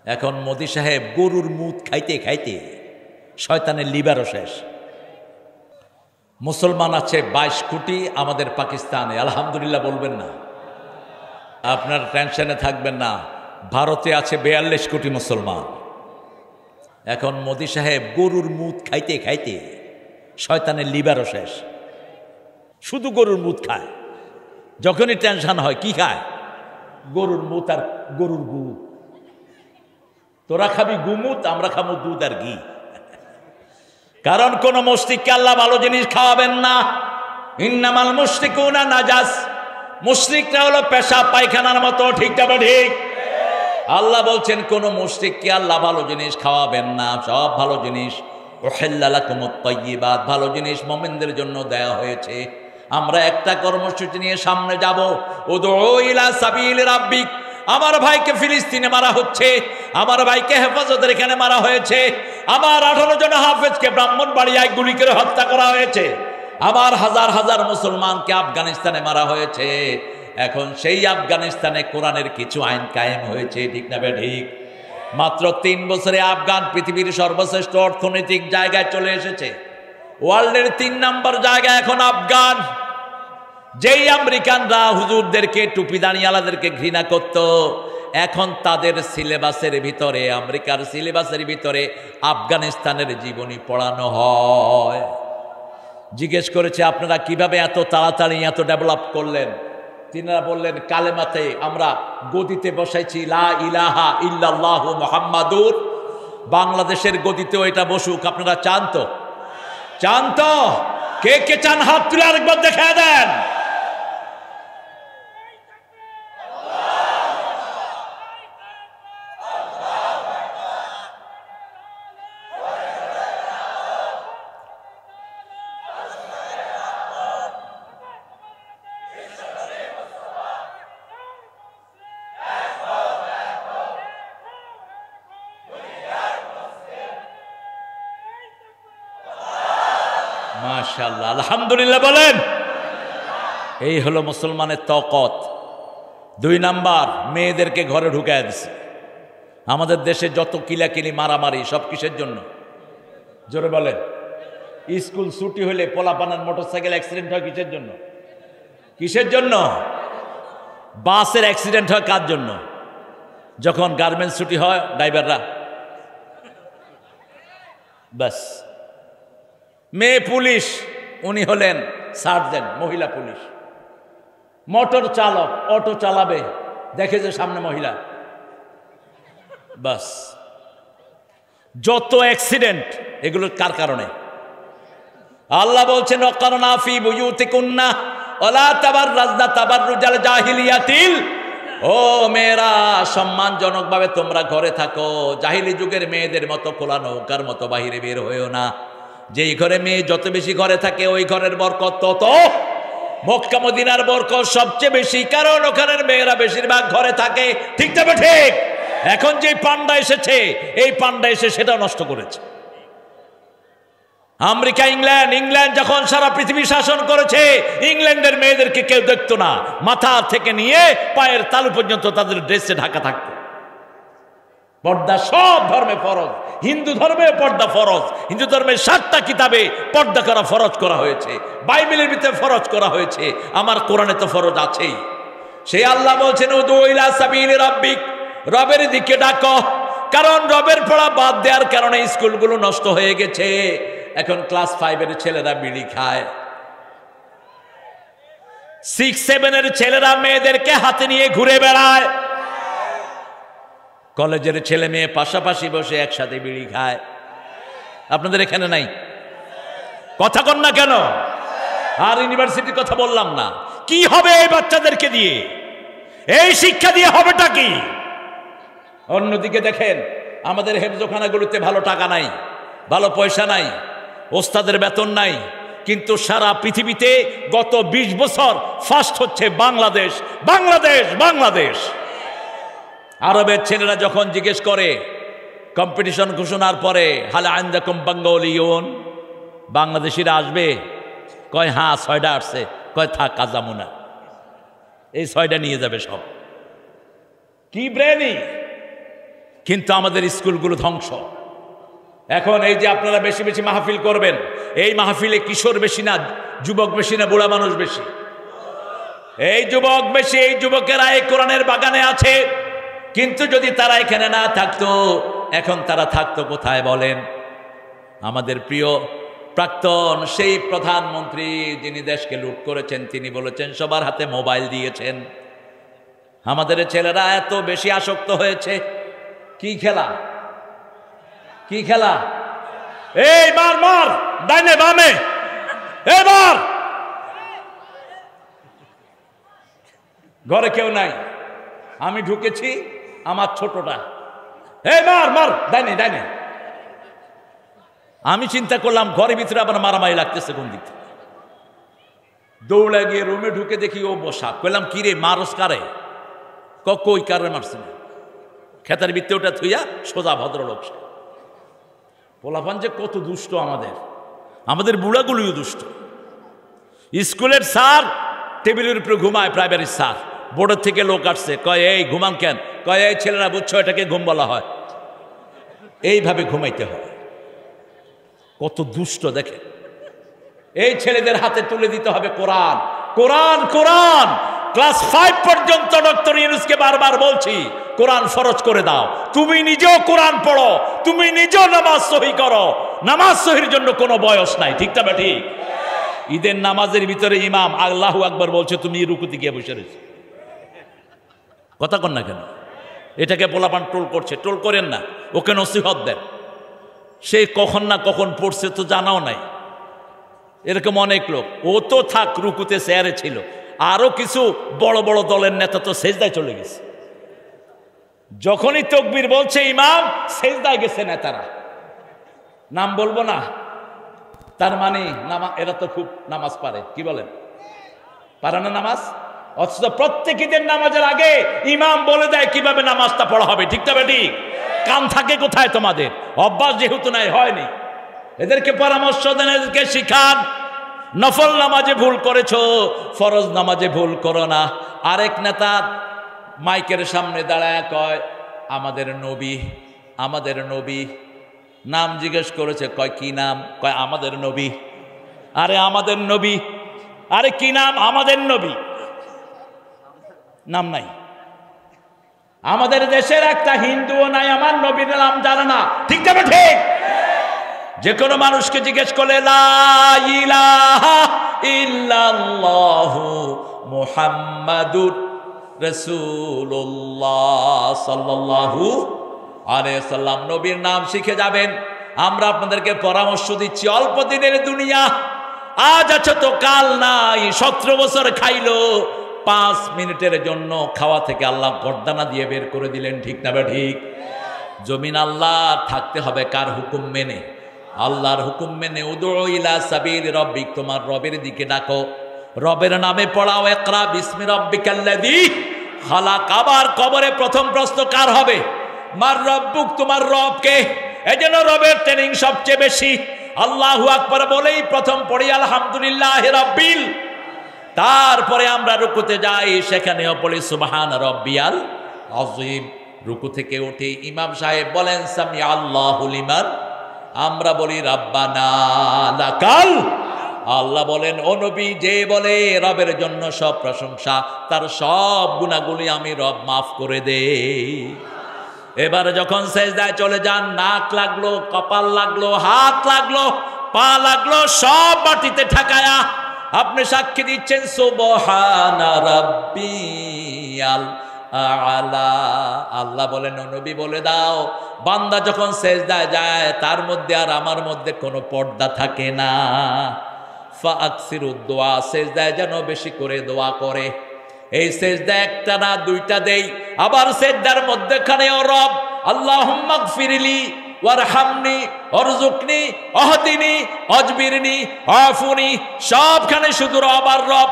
এখন মোদি সাহেব গরুর মুত খাইতে খাইতে শয়তানের লিভারও শেষ। মুসলমান আছে 22 কোটি আমাদের পাকিস্তানে, আলহামদুলিল্লাহ বলবেন না, আপনার টেনশনে থাকবেন না। ভারতে আছে 42 কোটি মুসলমান। এখন মোদি সাহেব গরুর মুত খাইতে খাইতে শয়তানের লিভারও শেষ, শুধু গরুর মুত খায়। যখনই টেনশন হয় কি খায়? গরুর মুত আর গরুর গু। তোরা খাবি গুমুত, আমরা খাবো দুধ আর ঘি। কারণ কোন মুশরিককে আল্লাহ ভালো জিনিস খাওয়াবেন না। ইন্নামাল মুশরিকুনা নাজাস, মুশরিকরা হলো পেশাব পায়খানার মতো, ঠিক না ঠিক? আল্লাহ বলছেন কোন মুশরিককে আল্লাহ ভালো জিনিস খাওয়াবেন না। সব ভালো জিনিস উহিল্লা লাকুমুত তাইয়্যিবাত, ভালো জিনিস মুমিনদের জন্য দেয়া হয়েছে। আমরা একটা কর্মসূচি নিয়ে সামনে যাব, উদউ ইলা সাবিল রাব্বিক। আমার ভাইকে ফিলিস্তিনে মারা হচ্ছে, আমার ভাইকে হেফাজতের এখানে মারা হয়েছে, আমার 18 জন হাফেজকে ব্রাহ্মণবাড়িয়ায় গুলি করে হত্যা করা হয়েছে, আমার হাজার হাজার মুসলমানকে আফগানিস্তানে মারা হয়েছে। এখন সেই আফগানিস্তানে কোরআনের কিছু আইন কায়েম হয়েছে, ঠিক না ঠিক? মাত্র 3 বছরে আফগান পৃথিবীর সর্বশ্রেষ্ঠ অর্থনৈতিক জায়গায় চলে এসেছে। ওয়ার্ল্ডের 3 নম্বর জায়গায় এখন আফগান। যেই আমেরিকানরা হুজুরদেরকে টুপি দাঁড়িয়ালাদেরকে ঘৃণা করত, এখন তাদের সিলেবাসের ভিতরে, আমেরিকার সিলেবাসের ভিতরে আফগানিস্তানের জীবনী পড়ানো হয়। জিজ্ঞেস করেছে আপনারা কিভাবে এত তাড়াতাড়ি এত ডেভেলপ করলেন? তিনারা বললেন কালেমাতে আমরা গদিতে বসাইছি লা ইলাহা ইল্লাল্লাহু মুহাম্মাদুর। বাংলাদেশের গদিতেও এটা বসুক, আপনারা চান তো? চান তো? কে কে চান হাত তুলে আরেকবার দেখা দেন। মাশাআল্লাহ, আলহামদুলিল্লাহ বলেন। এই হলো মুসলমানের তাকত। 2 নাম্বার, মেয়েদেরকে ঘরে ঢুকায় দিছে। আমাদের দেশে যত কিলাকিলি মারামারি সব কিসের জন্য? জোরে বলেন। স্কুল ছুটি হলে পোলাপানার মোটরসাইকেল অ্যাক্সিডেন্ট হয় কিসের জন্য? কিসের জন্য? বাসের অ্যাক্সিডেন্ট হয় কার জন্য? যখন গার্মেন্টস ছুটি হয় ড্রাইভাররা বাস। মেয়ে পুলিশ, উনি হলেন সার্জেন্ট, মহিলা পুলিশ। মোটর চালক অটো চালাবে, দেখে যে সামনে মহিলা, বাস। যত অ্যাক্সিডেন্ট এগুলো কার কারণে? আল্লাহ বলছেন ওয়াকারনা ফি বুয়ুতিকুন্না ওয়ালা তাবাররাজনা তাবাররুজাল জাহিলিয়াতিল। ও মেয়েরা, সম্মানজনকভাবে তোমরা ঘরে থাকো, জাহিলি যুগের মেয়েদের মতো খোলা নৌকার মতো বাহিরে বের হয়েও না। যেই ঘরে মেয়ে যত বেশি ঘরে থাকে ওই ঘরের বরকত তত, মক্কা মদিনার বরকত সবচেয়ে বেশি, কারণ ওখানের মেয়েরা বেশিরভাগ ঘরে থাকে, ঠিক তবে ঠিক? এখন যে পান্ডা এসেছে, এই পান্ডা এসে সেটা নষ্ট করেছে। আমেরিকা, ইংল্যান্ড যখন সারা পৃথিবী শাসন করেছে, ইংল্যান্ডের মেয়েদেরকে কেউ দেখতো না। মাথা থেকে নিয়ে পায়ের তালু পর্যন্ত তাদের ড্রেসে ঢাকা থাকতো। পর্দা সব ধর্মে ফরজ, হিন্দু ধর্মে পর্দা ফরজ। হিন্দু ধর্মের 7টা কিতাবে পর্দা করা ফরজ করা হয়েছে, বাইবেলের ভিতরে ফরজ করা হয়েছে, আমার কোরআনে তো ফরজ আছেই। সেই আল্লাহ বলছেন উদউ ইলা সাবিলি রাব্বিক, রবের দিকে ডাকো। কারণ রবের পড়া বাদ দেওয়ার কারণে স্কুলগুলো নষ্ট হয়ে গেছে। এখন ক্লাস 5-এর ছেলেরা বিড়ি খায়, 6-7-এর ছেলেরা মেয়েদেরকে হাতে নিয়ে ঘুরে বেড়ায়, কলেজের ছেলে মেয়ে পাশাপাশি বসে একসাথে বিড়ি খায়। আপনাদের এখানে নাই? কথা কন না কেন? আর ইউনিভার্সিটির কথা বললাম না। কি হবে এই বাচ্চাদেরকে দিয়ে? এই শিক্ষা দিয়ে হবেটা কি? অন্যদিকে দেখেন আমাদের হেফজখানাগুলোতে ভালো টাকা নাই, ভালো পয়সা নাই, ওস্তাদের বেতন নাই, কিন্তু সারা পৃথিবীতে গত 20 বছর ফার্স্ট হচ্ছে বাংলাদেশ, বাংলাদেশ, বাংলাদেশ। আরবের ছেলেরা যখন জিজ্ঞেস করে কম্পিটিশন ঘোষণার পরে, হাল আইন্দাকুম বাঙ্গালিয়ুন, বাংলাদেশিরা আসবে? কয় হ্যাঁ 6টা আসছে। কয় থাক কাজামুনা, এই 6টা নিয়ে যাবে সব। কি ব্রেনি! কিন্তু আমাদের স্কুলগুলো ধ্বংস। এখন এই যে আপনারা বেশি বেশি মাহফিল করবেন, এই মাহফিলে কিশোর বেশি না, যুবক বেশি না, বুড়া মানুষ বেশি? এই যুবক বেশি। এই যুবকেরা এই কোরআনের বাগানে আছে, কিন্তু যদি তারা এখানে না থাকতো, এখন তারা থাকতো কোথায় বলেন? আমাদের প্রিয় প্রাক্তন সেই প্রধানমন্ত্রী যিনি দেশকে লুট করেছেন, তিনি বলেছেন সবার হাতে মোবাইল দিয়েছেন। আমাদের ছেলেরা এত বেশি আসক্ত হয়েছে। কি খেলা? কি খেলা? এই মার মার, ডাইনে বামে, এবার ঘরে কেউ নাই, আমি ঢুকেছি, আমার ছোটটা, এই মার মার, ডাইনে ডাইনে। আমি চিন্তা করলাম ঘরের ভিতরে আবার মারামারি লাগতেছে কোন দিক থেকে। দৌড়ে গিয়ে রুমে ঢুকে দেখি ও বসা। কইলাম কি রে, মারস কারে? কই কারে মারছে না? খেতার ভিত্তে ওটা থুইয়া সোজা ভদ্রলোক। পোলাপান যে কত দুষ্ট আমাদের বুড়াগুলিও দুষ্ট। স্কুলের স্যার টেবিলের উপরে ঘুমায়, প্রাইমারি স্যার, বোর্ডের থেকে লোক আসছে, কয় এই ঘুমান কেন? কয় এই ছেলেরা বুঝছো এটাকে ঘুম বলা হয়, এইভাবে ঘুমাইতে হয়। কত দুষ্ট দেখে। এই ছেলেদের হাতে তুলে দিতে হবে কোরআন, কোরআন, কোরআন। ক্লাস 5 পর্যন্ত ডক্টর ইউনূসকে বারবার বলছি কোরআন ফরজ করে দাও। তুমি নিজেও কোরআন পড়ো, তুমি নিজেও নামাজ সহি করো। নামাজ সহির জন্য কোনো বয়স নাই, ঠিক না ঠিক? ঈদের নামাজের ভিতরে ইমাম আল্লাহু আকবার বলছে, তুমি রুকুতে গিয়ে বসে রয়েছে। কথা কন না কেন? এটাকে পোলাপান টোল করছে। টোল করেন না, ওকে নসিহত দেন। সে কখন না কখন পড়ছে তো জানাও নাই। এরকম অনেক লোক। ও তো থাক রুকুতে চেয়ারে ছিল, আরো কিছু বড় বড় দলের নেতা তো সেজদায় চলে গেছে। যখনই তাকবীর বলছে ইমাম, সেজদায় গেছে নেতারা। নাম বলবো না, তার মানে এরা তো খুব নামাজ পারে। কি বলেন? পারে না নামাজ? অথচ প্রত্যেক ঈদের নামাজের আগে ইমাম বলে দেয় কিভাবে নামাজটা পড়া হবে, ঠিক না ঠিক? কান থাকে কোথায় তোমাদের? অভ্যাস যেহেতু নাই, হয়নি। এদেরকে পরামর্শ দেন, এদেরকে শিখান। নফল নামাজে ভুল করেছো, ফরজ নামাজে ভুল করো না। আরেক নেতা মাইকের সামনে দাঁড়ায় কয় আমাদের নবী, আমাদের নবী। নাম জিজ্ঞেস করেছে, কয় কি নাম? কয় আমাদের নবী। আরে আমাদের নবী, আরে কি নাম? আমাদের নবী। নাম নাই। আমাদের দেশের একটা হিন্দুও নাই আমার নবীর নাম জানে না, ঠিক না ঠিক? যে কোনো মানুষকে জিজ্ঞেস করলে লা ইলাহা ইল্লাল্লাহু মুহাম্মাদুর রাসূলুল্লাহ সাল্লাল্লাহু আলাইহি সাল্লাম, নবীর নাম শিখে যাবেন। আমরা আপনাদেরকে পরামর্শ দিচ্ছি, অল্প দিনের দুনিয়া, আজ আছে তো কাল নাই। 17 বছর খাইলো, 5 মিনিটের জন্য খাওয়া থেকে আল্লাহ গর্দানা দিয়ে বের করে দিলেন, ঠিক না ঠিক? জমিন আল্লাহ থাকতে হবে কার হুকুম মেনে? আল্লাহর হুকুম মেনে। উদউ ইলা সাবিল রব্বিক, তোমার রবের দিকে ডাকো, রবের নামে পড়াও। ইকরা বিসমি রাব্বিকাল্লাযী খালাক। আবার কবরে প্রথম প্রশ্ন কার হবে? মার রব্বুক, তোমার রবকে। এজন্য রবের ট্রেনিং সবচেয়ে বেশি। আল্লাহু আকবার বলেই প্রথম পড়ি আলহামদুলিল্লাহি রাব্বিল। তারপরে আমরা রুকুতে যাই, সেখানেও পড়ি সুবহান রাব্বিয়াল আযীম। রুকু থেকে উঠে ইমাম সাহেব বলেন সামি আল্লাহু লিমান, আমরা বলি রাব্বানা লাকাল। আল্লাহ বলেন ও নবী, যে বলে রবের জন্য সব প্রশংসা, তার সব গুনাহগুলি আমি রব মাফ করে দেই। এবারে যখন সেজদায় চলে যান, নাক লাগলো, কপাল লাগলো, হাত লাগলো, পা লাগলো, সব মাটিতে ঠেকায়া আপনি সাক্ষী দিচ্ছেন সুবহানা রাব্বিয়াল আলা। আল্লাহ বলেন ও নবী বলে দাও, বান্দা যখন সেজদায় যায় তার মধ্যে আর আমার মধ্যে কোনো পর্দা থাকে না। ফাআকসিরুদ দুআ, সেজদায় যেন বেশি করে দোয়া করে। এই সেজদা একটা না দুইটা দেই। আবার সেজদার মধ্যখানেও রব, আল্লাহুম্মা গফিরলি ওয়ারহামনি ওয়ারযুকনি ওয়াহদিনি ওয়াজবিরনি ওয়াফুনি, সবখানে শুধু রব আর রব।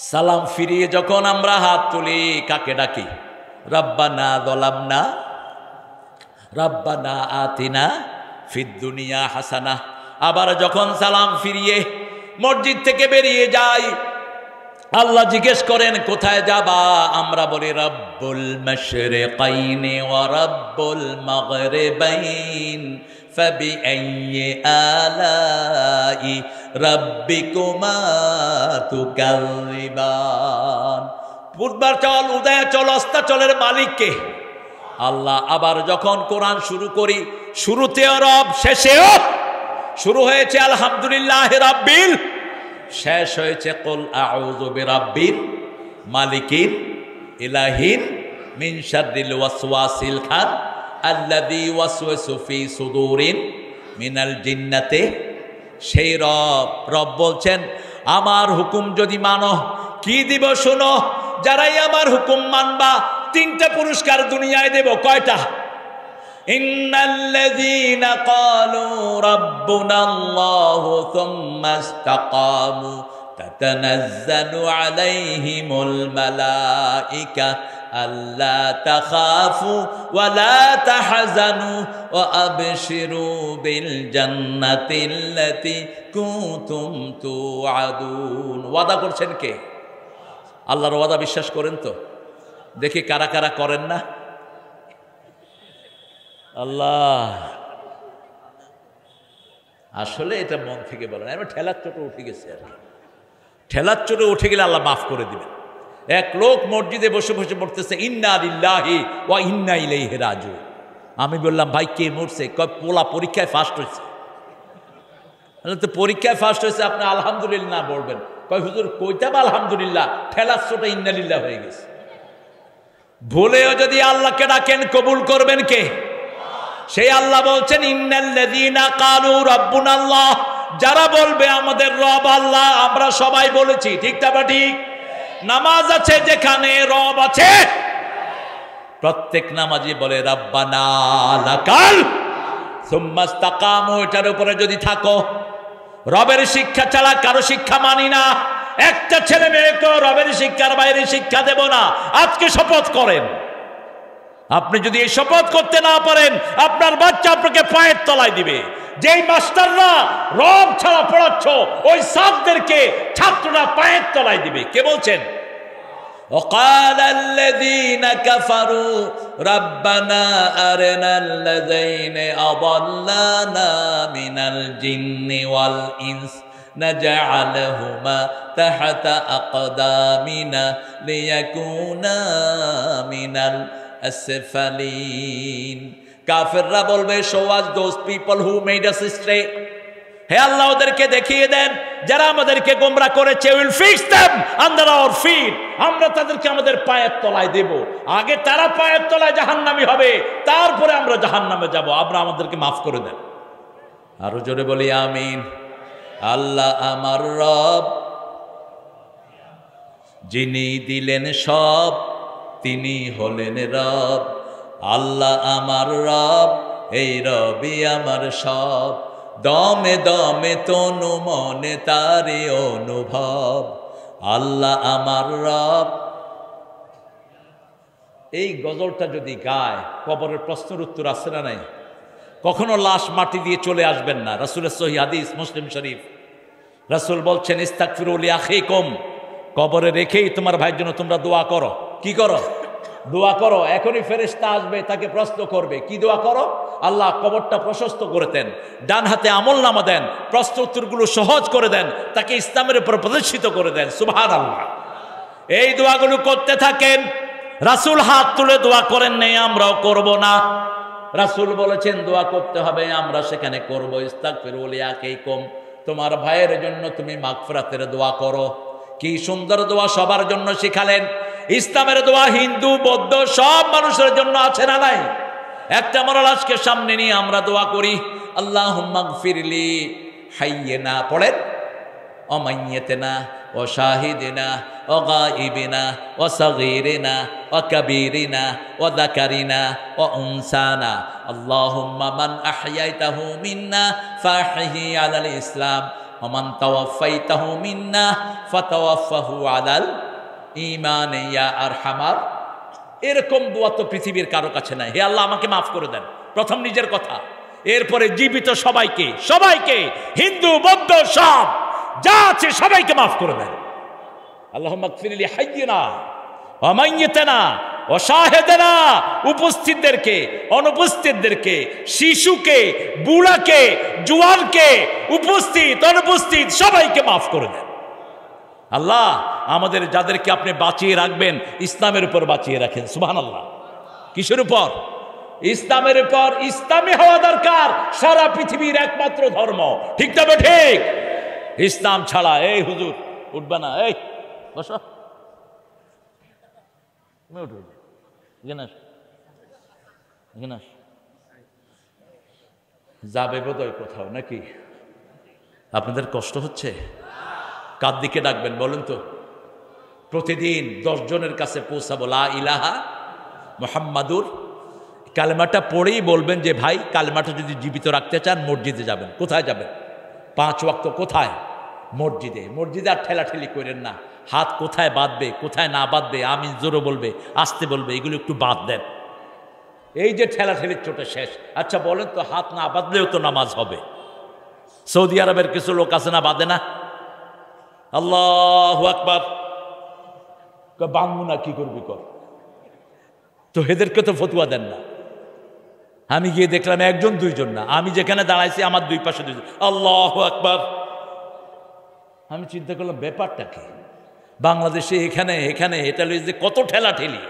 সালাম ফিরিয়ে যখন আমরা হাত তুলি, কাকে ডাকি? রব্বানা যালামনা, রব্বানা আতিনা ফিদ দুনিয়া হাসানা। আবার যখন সালাম ফিরিয়ে মসজিদ থেকে বেরিয়ে যাই, আল্লাহ জিজ্ঞেস করেন কোথায় যাবা? আমরা বলি রব্বুল মাশরিকাইনি ওয়া রব্বুল মাগরিবাইন ফাবিআইয়ি আলাই রাব্বিকুমা তুকাযিবান। পূর্বাচল, উদয়াচল, অস্তাচলের মালিক কে? আল্লাহ। আবার যখন কোরআন শুরু করি, শুরুতেও রব, শেষেও শুরু হয়েছে আলহামদুলিল্লাহি রাব্বিল, শেষ হয়েছে কুল আউযু বিরাব্বিল মালিকিন ইলাহিন মিন শাররিল ওয়াসওয়াসিল খান আল্লাযী ওয়াসওয়াসু ফি সুদুরিন মিনাল জিন্নাতি। সেই রব বলছেন আমার হুকুম যদি মানো কি দিব শোনো, যারাই আমার হুকুম মানবা তিনটা পুরস্কার দুনিয়ায় দেব। কয়টা? ইন্নাল্লাযীনা ক্বালু রাব্বুনাল্লাহু সুম্মা ইসতাকামু তাতানাজ্জালু আলাইহিমুল মালায়েকা আল্লা তাখাফু ওয়া লা তাহজানু ওয়া আবশিরু বিল জান্নাতিল্লাতী কুনতুম তুআদুন। ওয়াদা করছেন কে? আল্লাহর ওয়াদা বিশ্বাস করেন তো? দেখি কারা কারা করেন না। আল্লাহ আসলে এটা মন থেকে বলেন, আমি ঠেলার চোটে উঠে গেছি আর কি। ঠেলার চোটে উঠে গেলে আল্লাহ মাফ করে দিবেন। এক লোক মসজিদে বসে বসে পড়তেছে ইন্না লিল্লাহি ওয়া ইন্না ইলাইহি রাজিউন। আমি বললাম ভাই কে মরছে? কয় পোলা পরীক্ষায় ফার্স্ট হয়েছে। তো পরীক্ষায় ফার্স্ট হয়েছে আপনি আলহামদুলিল্লাহ বলবেন। কয় হুজুর কইতাম আলহামদুলিল্লাহ, ঠেলার চোটে ইন্না লিল্লাহ হয়ে গেছে। ভুলেও যদি আল্লাহকে ডাকেন কবুল করবেন কে? সেই আল্লাহ বলছেন ইন্নাল্লাযীনা ক্বালু রাব্বুনাল্লাহ, যারা বলবে আমাদের রব আল্লাহ। আমরা সবাই বলেছি, ঠিক না ঠিক? নামাজ আছে যেখানে রব আছে, প্রত্যেক নামাজি বলে রাব্বানা লাকাল সুম্মা ইসতাকামু। এটার উপরে যদি থাকো, রবের শিক্ষা ছাড়া কারো শিক্ষা মানি না। একটা ছেলে মেয়েকে রবের শিক্ষার বাইরে শিক্ষা দেব না। আজকে শপথ করেন। আপনি যদি এই শপথ করতে না পারেন, আপনার বাচ্চা আপনাকে পায়ের তলায় দিবে। যেই মাস্টাররা রব ছাড়া পড়াচ্ছ, ওই ছাত্রদেরকে ছাত্ররা পায়ের তলায় দিবে। কে বলছেন? وقال الذين كفروا ربنا أرنا الذين أضلانا من الجن والإنس نجعلهما تحت أقدامنا ليكونا من الأسفلين. কাফেররা বলবে, show us those people who made us stray. হে আল্লাহ ওদেরকে দেখিয়ে দেন যারা আমাদেরকে গোমরা করেছে। Will fix them under our feet. আমরা তাদেরকে আমাদের পায়ের তলায় দেব। আগে তারা পায়ের তলায় জাহান্নামী হবে, তারপরে আমরা জাহান্নামে যাব। আমরা আমাদেরকে মাফ করে দেন। আরো জোরে বলি আমিন। আল্লাহ আমার রব, যিনি দিলেন সব তিনি হলেন রব। আল্লাহ আমার রব, এই রবি আমার সব। দমে দমে তনু মনে তারে অনুভব। আল্লাহ আমার রব। এই গজলটা যদি গায়, কবরের প্রশ্নের উত্তর আছে না নাই? কখনো লাশ মাটি দিয়ে চলে আসবেন না। রাসূলের সহিহ হাদিস, মুসলিম শরীফ। রাসূল বলছেন ইস্তাগফিরু লিআখিকুম, কবরে রেখেই তোমার ভাইয়ের জন্য তোমরা দোয়া করো। কি করো? দোয়া করো। এখনই ফেরেশতা আসবে, তাকে প্রশ্ন করবে। কি দোয়া করো? আল্লাহ কবরটা প্রশস্ত করে দেন, ডান হাতে আমলনামা দেন, প্রশ্ন উত্তরগুলো সহজ করে দেন, তাকে ইসলামের উপর প্রতিষ্ঠিত করে দেন। সুবহানাল্লাহ। এই দোয়াগুলো করতে থাকেন। রাসূল হাত তুলে দোয়া করেন নাই, আমরাও করব না। রাসূল বলেছেন দোয়া করতে হবে, আমরা সেখানে করব। ইস্তাগফিরু লিআখিকুম, তোমার ভাইয়ের জন্য তুমি মাগফিরাতের দোয়া করো। কি সুন্দর দোয়া সবার জন্য শিখালেন। ইসলামের দোয়া হিন্দু বৌদ্ধ সব মানুষের জন্য আছে না নাই? একটা মরাল আজকে সামনে নিয়ে আমরা দোয়া করি, আল্লাহুম্মা গফিরলি হাইয়িনা, পড়েন, ও মাইয়িতিনা ও শাহিদিনা ও গায়িবিনা ও সগীরিনা ও কবীরিনা ও যাকারিনা ও উনসানা। আল্লাহুম্মা মান আহইয়াইতাহু মিন্না ফাহইহি আলাল ইসলাম ওয়া মান তাওয়াফাইতাহু মিন্না ফাতাওয়াফাহু আলাল ঈমান ইয়া আরহামার। এরকম দোয়া তো পৃথিবীর কারো কাছে নাই। হে আল্লাহ আমাকে মাফ করে দেন, প্রথম নিজের কথা, এরপরে জীবিত সবাইকে, সবাইকে, হিন্দু বৌদ্ধ সব যা আছে সবাইকে মাফ করে দেন। আল্লাহুম্মা গফির লি হাইয়িনা ওয়া মাইয়িতিনা ওয়া শাহিদিনা, উপস্থিতদেরকে, অনুপস্থিতদেরকে, শিশুকে, বুড়াকে, জোয়ানকে, উপস্থিত অনুপস্থিত সবাইকে মাফ করে দেন। আল্লাহ আমাদের যাদেরকে আপনি বাঁচিয়ে রাখবেন ইসলামের উপর বাঁচিয়ে রাখেন। সুবহানাল্লাহ। কিসের উপর? ইসলামের উপর। ইসলামী হওয়া দরকার সারা পৃথিবীর একমাত্র ধর্ম, ঠিক তবে ঠিক। ইসলাম ছাড়া, এই হুজুর উঠবে না, এই বসো, যাবে বোধহয় কোথাও নাকি? আপনাদের কষ্ট হচ্ছে? কার দিকে ডাকবেন বলেন তো? প্রতিদিন 10 জনের কাছে পৌঁছাবো লা ইলাহা মুহাম্মাদুর কালেমাটা পড়েই বলবেন যে ভাই কালেমাটা যদি জীবিত রাখতে চান মসজিদে যাবেন। কোথায় যাবেন? 5 ওয়াক্ত কোথায়? মসজিদে। মসজিদে আর ঠেলাঠেলি করেন না। হাত কোথায় বাঁধবে, কোথায় না বাঁধবে, আমি জোরে বলবে, আসতে বলবে, এগুলো একটু বাদ দেন। এই যে ঠেলাঠেলির চোটে শেষ। আচ্ছা বলেন তো, হাত না বাঁধলেও তো নামাজ হবে। সৌদি আরবের কিছু লোক আছে না, বাঁধে না? আল্লাহু আকবার, বাঁধবো না, কি করবি কর। তো এদেরকে তো ফতুয়া দেন না। আমি গিয়ে দেখলাম 1 জন 2 জন না, আমি যেখানে দাঁড়াইছি আমার 2 পাশে 2 জন। আল্লাহু আকবার। আমি চিন্তা করলাম ব্যাপারটা কি? বাংলাদেশে এখানে এখানে এটা লইছে যে কত ঠেলা ঠেলি।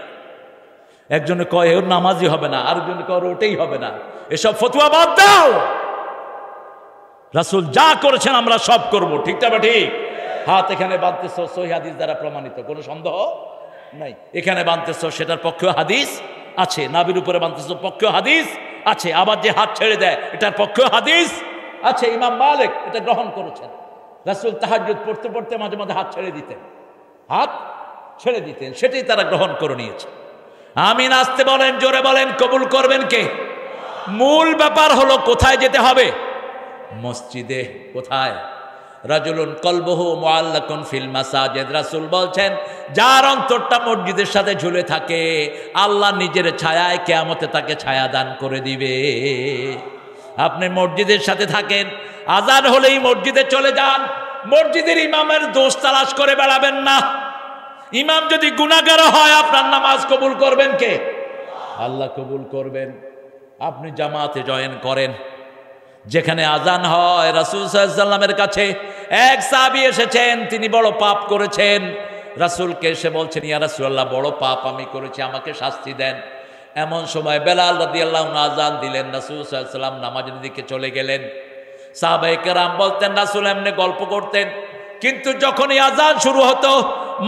একজনে কয় ওর নামাজই হবে না, আরেকজনে কয় ওটাই হবে না। এসব ফতুয়া বাদ দাও। রাসূল যা করেছেন আমরা সব করব, ঠিক না ঠিক? হাত এখানে বাঁধতেছ সহিহ হাদিস দ্বারা প্রমাণিত, কোনো সন্দেহ নাই। এখানে বাঁধতেছ সেটার পক্ষেও হাদিস আছে, নাভির উপরে বাঁধতেছ পক্ষেও হাদিস আছে। আবার যে হাত ছেড়ে দেয় এটার পক্ষেও হাদিস আছে। ইমাম মালিক এটা গ্রহণ করেছেন। রাসূল তাহাজ্জুদ পড়তে পড়তে মাঝে মাঝে হাত ছেড়ে দিতেন, হাত ছেড়ে দিতেন, সেটাই তারা গ্রহণ করে নিয়েছে। আমিন আসতে বলেন, জোরে বলেন, কবুল করবেন কে? মূল ব্যাপার হলো কোথায় যেতে হবে? মসজিদে। কোথায়? রাজুলুন কলবুহু মুআল্লাকুন ফিল মাসাজিদ। রাসূল বলছেন যার অন্তরটা মসজিদের সাথে ঝুলে থাকে আল্লাহ নিজের ছায়ায় কিয়ামতে তাকে ছায়া দান করে দিবে। আপনি মসজিদের সাথে থাকেন, আজান হলেই মসজিদে চলে যান। মসজিদের ইমামের দোষ তালাশ করে বেড়াবেন না। ইমাম যদি গুনাহগার হয় আপনার নামাজ কবুল করবেন কে? আল্লাহ কবুল করবেন। আপনি জামাতে জয়েন করেন। যেখানে আজান হয়, রাসূল সাল্লাল্লাহু আলাইহি ওয়াসাল্লামের কাছে এক সাহাবী এসেছেন, তিনি বড় পাপ করেছেন। রাসূলকে এসে বলছেন, ইয়া রাসূলুল্লাহ, বড় পাপ আমি করেছি, আমাকে শাস্তি দেন। এমন সময় বেলাল রাদিয়াল্লাহু আনহু আজান দিলেন, রাসূল সাল্লাল্লাহু আলাইহি ওয়াসাল্লাম নামাজের দিকে চলে গেলেন। সাহাবায়ে কেরাম বলতেন রাসূল এমনি গল্প করতেন, কিন্তু যখনই আজান শুরু হতো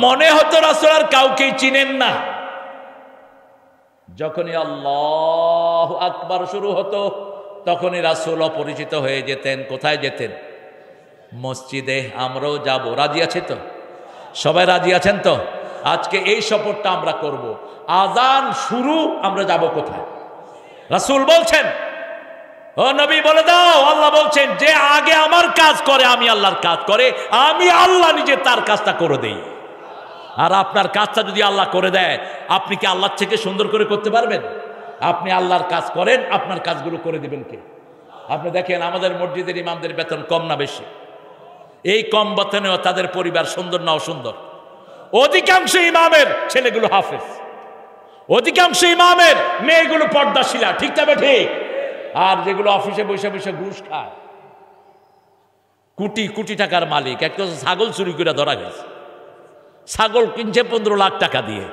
মনে হতো রাসূল আর কাউকেই চিনেন না। যখনই আল্লাহু আকবার শুরু হতো তখনই রাসূল অপরিচিত হয়ে যেতেন। কোথায় যেতেন? মসজিদে। আমরাও যাব, রাজি আছে তো? সবাই রাজি আছেন তো? আজকে এই শপথটা আমরা করব, আজান শুরু আমরা যাব কোথায়? রাসূল বলছেন, ও নবী বলে দাও, আল্লাহ বলছেন যে আগে আমার কাজ করে আমি আল্লাহর কাজ করে, আমি আল্লাহ নিজে তার কাজটা করে দেই। আর আপনার কাজটা যদি আল্লাহ করে দেয় আপনি কি আল্লাহর থেকে সুন্দর করে করতে পারবেন? আপনি আল্লাহর কাজ করেন, আপনার কাজগুলো করে দিবেন কে? আপনি দেখেন আমাদের মসজিদের ইমামদের বেতন কম না বেশি? এই কম বেতনেও তাদের পরিবার সুন্দর না অসুন্দর? অধিকাংশ ইমামের ছেলেগুলো হাফেজ, অধিকাংশ ইমামের মেয়েগুলো পর্দাশীলা, ঠিক তবে ঠিক। আর যেগুলো অফিসে বসে বসে ঘুষ খায়, কোটি কোটি টাকার মালিক, একটা ছাগল চুরি করে ধরা গেছে। ছাগল কিনছে 15 লাখ টাকা দিয়ে।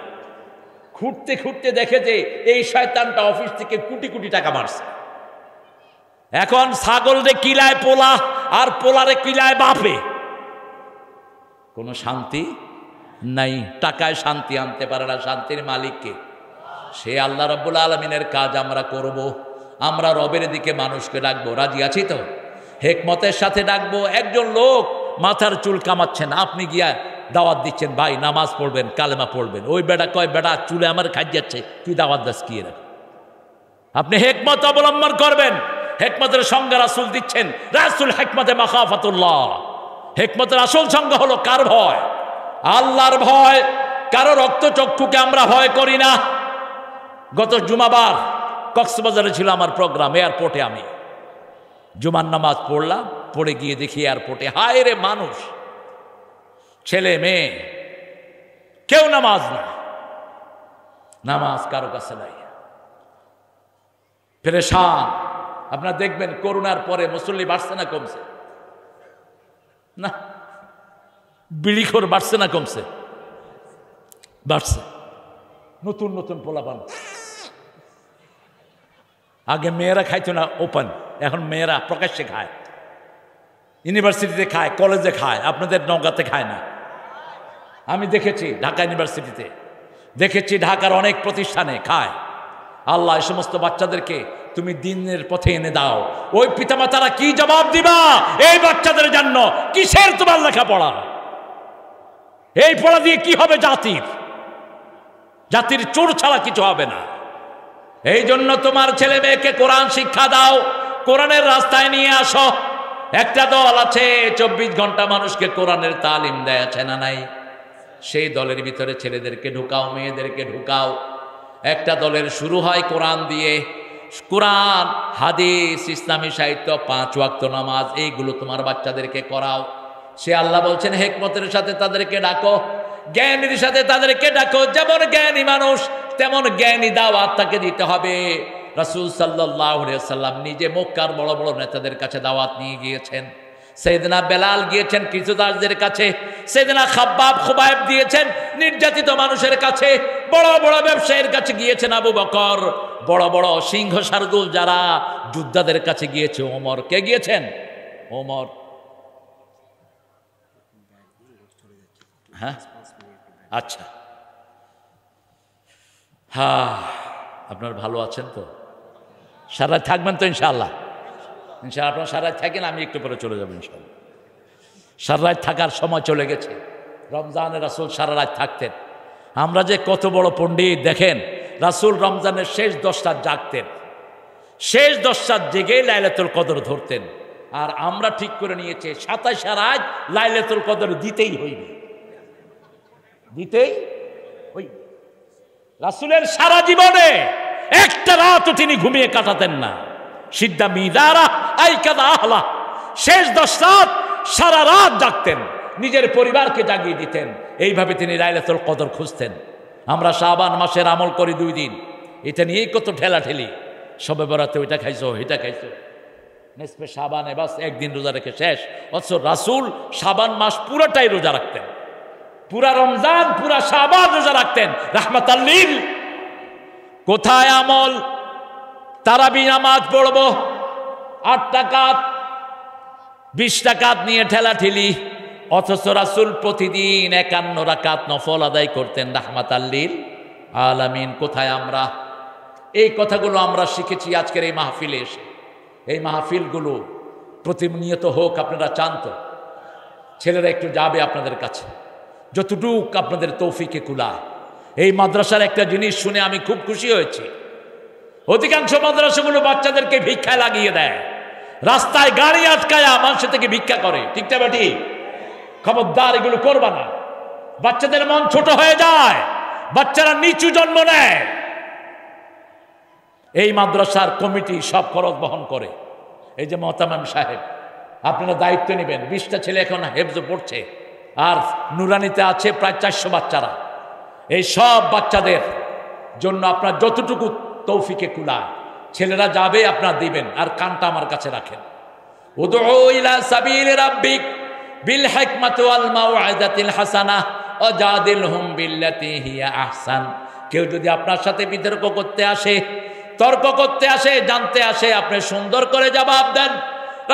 খুঁড়তে খুঁড়তে দেখে যে এই শয়তানটা অফিস থেকে কোটি কোটি টাকা মারছে। এখন ছাগল রে কিলায় পোলা, আর পোলারে কিলায় বাপে। কোনো শান্তি নাই, টাকায় শান্তি আনতে পারে না। শান্তির মালিককে? সে আল্লাহ রাব্বুল আলামিনের কাজ আমরা করব, আমরা রবের দিকে মানুষকে ডাকবো। রাজি আছি তো? হিকমতের সাথে ডাকবো। একজন লোক মাথার চুল কামাচ্ছেন, আপনি গিয়া দাওয়াত দিচ্ছেন, ভাই নামাজ পড়বেন, কালেমা পড়বেন। ওই বেটা কয়, বেটা চুলে আমার খাই যাচ্ছে, তুই দাওয়াত দাস কি রাখ। আপনি হিকমত অবলম্বন করবেন। হিকমতের সংজ্ঞা রাসূল দিচ্ছেন, রাসূল হিকমতে মাখাফাতুল্লাহ। হিকমতের আসল সংজ্ঞা হলো কার ভয়? আল্লাহর ভয়। কারো রক্তচক্ষুকে আমরা ভয় করি না। গত জুমাবার কক্সবাজারে ছিল আমার প্রোগ্রাম, এয়ারপোর্টে আমি জুমার নামাজ পড়লাম, পড়ে গিয়ে দেখি এয়ারপোর্টে হায় রে মানুষ, ছেলে মেয়ে, কেউ নামাজ না, নামাজ কারো কাছে নাই, পেরেশান। আপনারা দেখবেন করোনার পরে মুসল্লি বাড়ছে না কমছে? না। বিড়িখোর বাড়ছে না কমছে? বাড়ছে। নতুন নতুন পোলাপান। আগে মেয়েরা খাইতো না ওপেন, এখন মেয়েরা প্রকাশ্যে খায়, ইউনিভার্সিটিতে খায়, কলেজে খায়, আপনাদের নওগাঁতে খায় না। আমি দেখেছি ঢাকা ইউনিভার্সিটিতে, দেখেছি ঢাকার অনেক প্রতিষ্ঠানে খায়। আল্লাহ এই সমস্ত বাচ্চাদেরকে তুমি দিনের পথে এনে দাও। ওই পিতামাতারা কি জবাব দিবা এই বাচ্চাদের জন্য? কিসের তোমার লেখাপড়া? এই পড়া দিয়ে কি হবে জাতির? জাতির চোর ছাড়া কিছু হবে না। এই জন্য তোমার ছেলে মেয়েকে কোরআন শিক্ষা দাও, কোরআনের রাস্তায় নিয়ে আসো। একটা দল আছে 24 ঘন্টা মানুষকে কোরআনের তালিম দেয়, আছে না নাই? সেই দলের ভিতরে ছেলেদেরকে ঢুকাও, মেয়েদেরকে ঢুকাও। একটা দলের শুরু হয় কোরআন দিয়ে, কোরআন, হাদিস, ইসলামী সাহিত্য, 5 ওয়াক্ত নামাজ, এইগুলো তোমার বাচ্চাদেরকে করাও। সে আল্লাহ বলছেন হিকমতের সাথে তাদেরকে ডাকো, জ্ঞানীর সাথে তাদেরকে ডাকো। যেমন জ্ঞানী মানুষ তেমন জ্ঞানী দাওয়াত তাকে দিতে হবে। রাসূল সাল্লাল্লাহু আলাইহি ওয়াসাল্লাম নিজে মক্কার বড় বড় নেতাদের কাছে দাওয়াত নিয়ে গিয়েছেন। সাইয়েদনা বেলাল গিয়েছেন কৃতদাসদের কাছে, সাইয়েদনা খাব্বাব খুবাইব দিয়েছেন নির্যাতিত মানুষের কাছে, বড় বড় ব্যবসায়ীর কাছে গিয়েছেন আবু বকর, বড় বড় সিংহ শার্দুল যারা যোদ্ধাদের কাছে গিয়েছে ওমর। কে গিয়েছেন? ওমর। হ্যাঁ, আচ্ছা, হ্যাঁ, আপনার ভালো আছেন তো? সারা রাত থাকবেন তো ইনশাআল্লাহ? ইনশাআল্লাহ আপনার সারা রাত থাকেন, আমি একটু পরে চলে যাবো ইনশাআল্লাহ। সারা রাত থাকার সময় চলে গেছে। রমজানে রাসূল সারা রাত থাকতেন। আমরা যে কত বড় পণ্ডিত দেখেন, রাসূল রমজানের শেষ 10 রাত জাগতেন, শেষ 10 রাত জেগে লাইলাতুল কদর ধরতেন। আর আমরা ঠিক করে নিয়েছে 27 রাত লাইলাতুল কদর দিতেই হইবে, দিতেই হইবে। রাসূলের সারা জীবনে একটা রাতও তিনি ঘুমিয়ে কাটাতেন না। সিদ্ধা মিদারা আইকাদা আহলা, শেষ 10 রাত সারা রাত জাগতেন, নিজের পরিবারকে জাগিয়ে দিতেন। এইভাবে তিনি লাইলাতুল কদর খুঁজতেন। আমরা শাবান মাসের আমল করি 2 দিন, এটা নিয়েই কত ঠেলাঠেলি। শবে বরাতে ওইটা খাইছো, এটা খাইছো, নিসফে শাবানে বাস একদিন রোজা রেখে শেষ। অথচ রাসূল শাবান মাস পুরোটাই রোজা রাখতেন, পুরা রমজান, পুরা শাবান রোজা রাখতেন রাহমাতাল লিল। কোথায় আমল? তারাবি নামাজ পড়বো 8 রাকাত, 20 রাকাত নিয়ে ঠেলাঠেলি। অথচ রাসূল প্রতিদিন 51 রাকাত নফল আদায় করতেন রাহমাতাল লিল আলামিন। কোথায় আমরা? এই কথাগুলো আমরা শিখেছি আজকের এই মাহফিলে এসে। এই মাহফিলগুলো প্রতিনিয়ত হোক, আপনারা চান তো? ছেলেরা একটু যাবে আপনাদের কাছে, যতটুক আপনাদের তৌফিকে কুলায়। এই মাদ্রাসার একটা জিনিস শুনে আমি খুব খুশি হয়েছি। অধিকাংশ মাদ্রাসাগুলো বাচ্চাদেরকে ভিক্ষায় লাগিয়ে দেয়, রাস্তায় গাড়ি আটকায়া মানুষ থেকে ভিক্ষা করে। ঠিক না বেটি? খবরদার, এগুলো করবা না। বাচ্চাদের মন ছোট হয়ে যায়, বাচ্চারা নিচু জন্ম নেয়। এই মাদ্রাসার কমিটি সব খরচ বহন করে। এই যে মোহতামিম সাহেব, আপনারা দায়িত্ব নেবেন। 20টা ছেলে এখন হেফজ পড়ছে, আর নুরানিতে আছে প্রায় 400 বাচ্চারা। এই সব বাচ্চাদের জন্য আপনার যতটুকু তৌফিকে কুলায়, ছেলেরা যাবে আপনার দিবেন, আর কানটা আমার কাছে রাখেন। উদউ ইলা সাবিলি রাব্বিক বিল হিকমাতি ওয়াল মাউইযাতিল হাসানাহ ওয়াজাদিলহুম বিল্লাতী হিয়া আহসান। কেউ যদি আপনার সাথে বিতর্ক করতে আসে, তর্ক করতে আসে, জানতে আসে, আপনি সুন্দর করে জবাব দেন।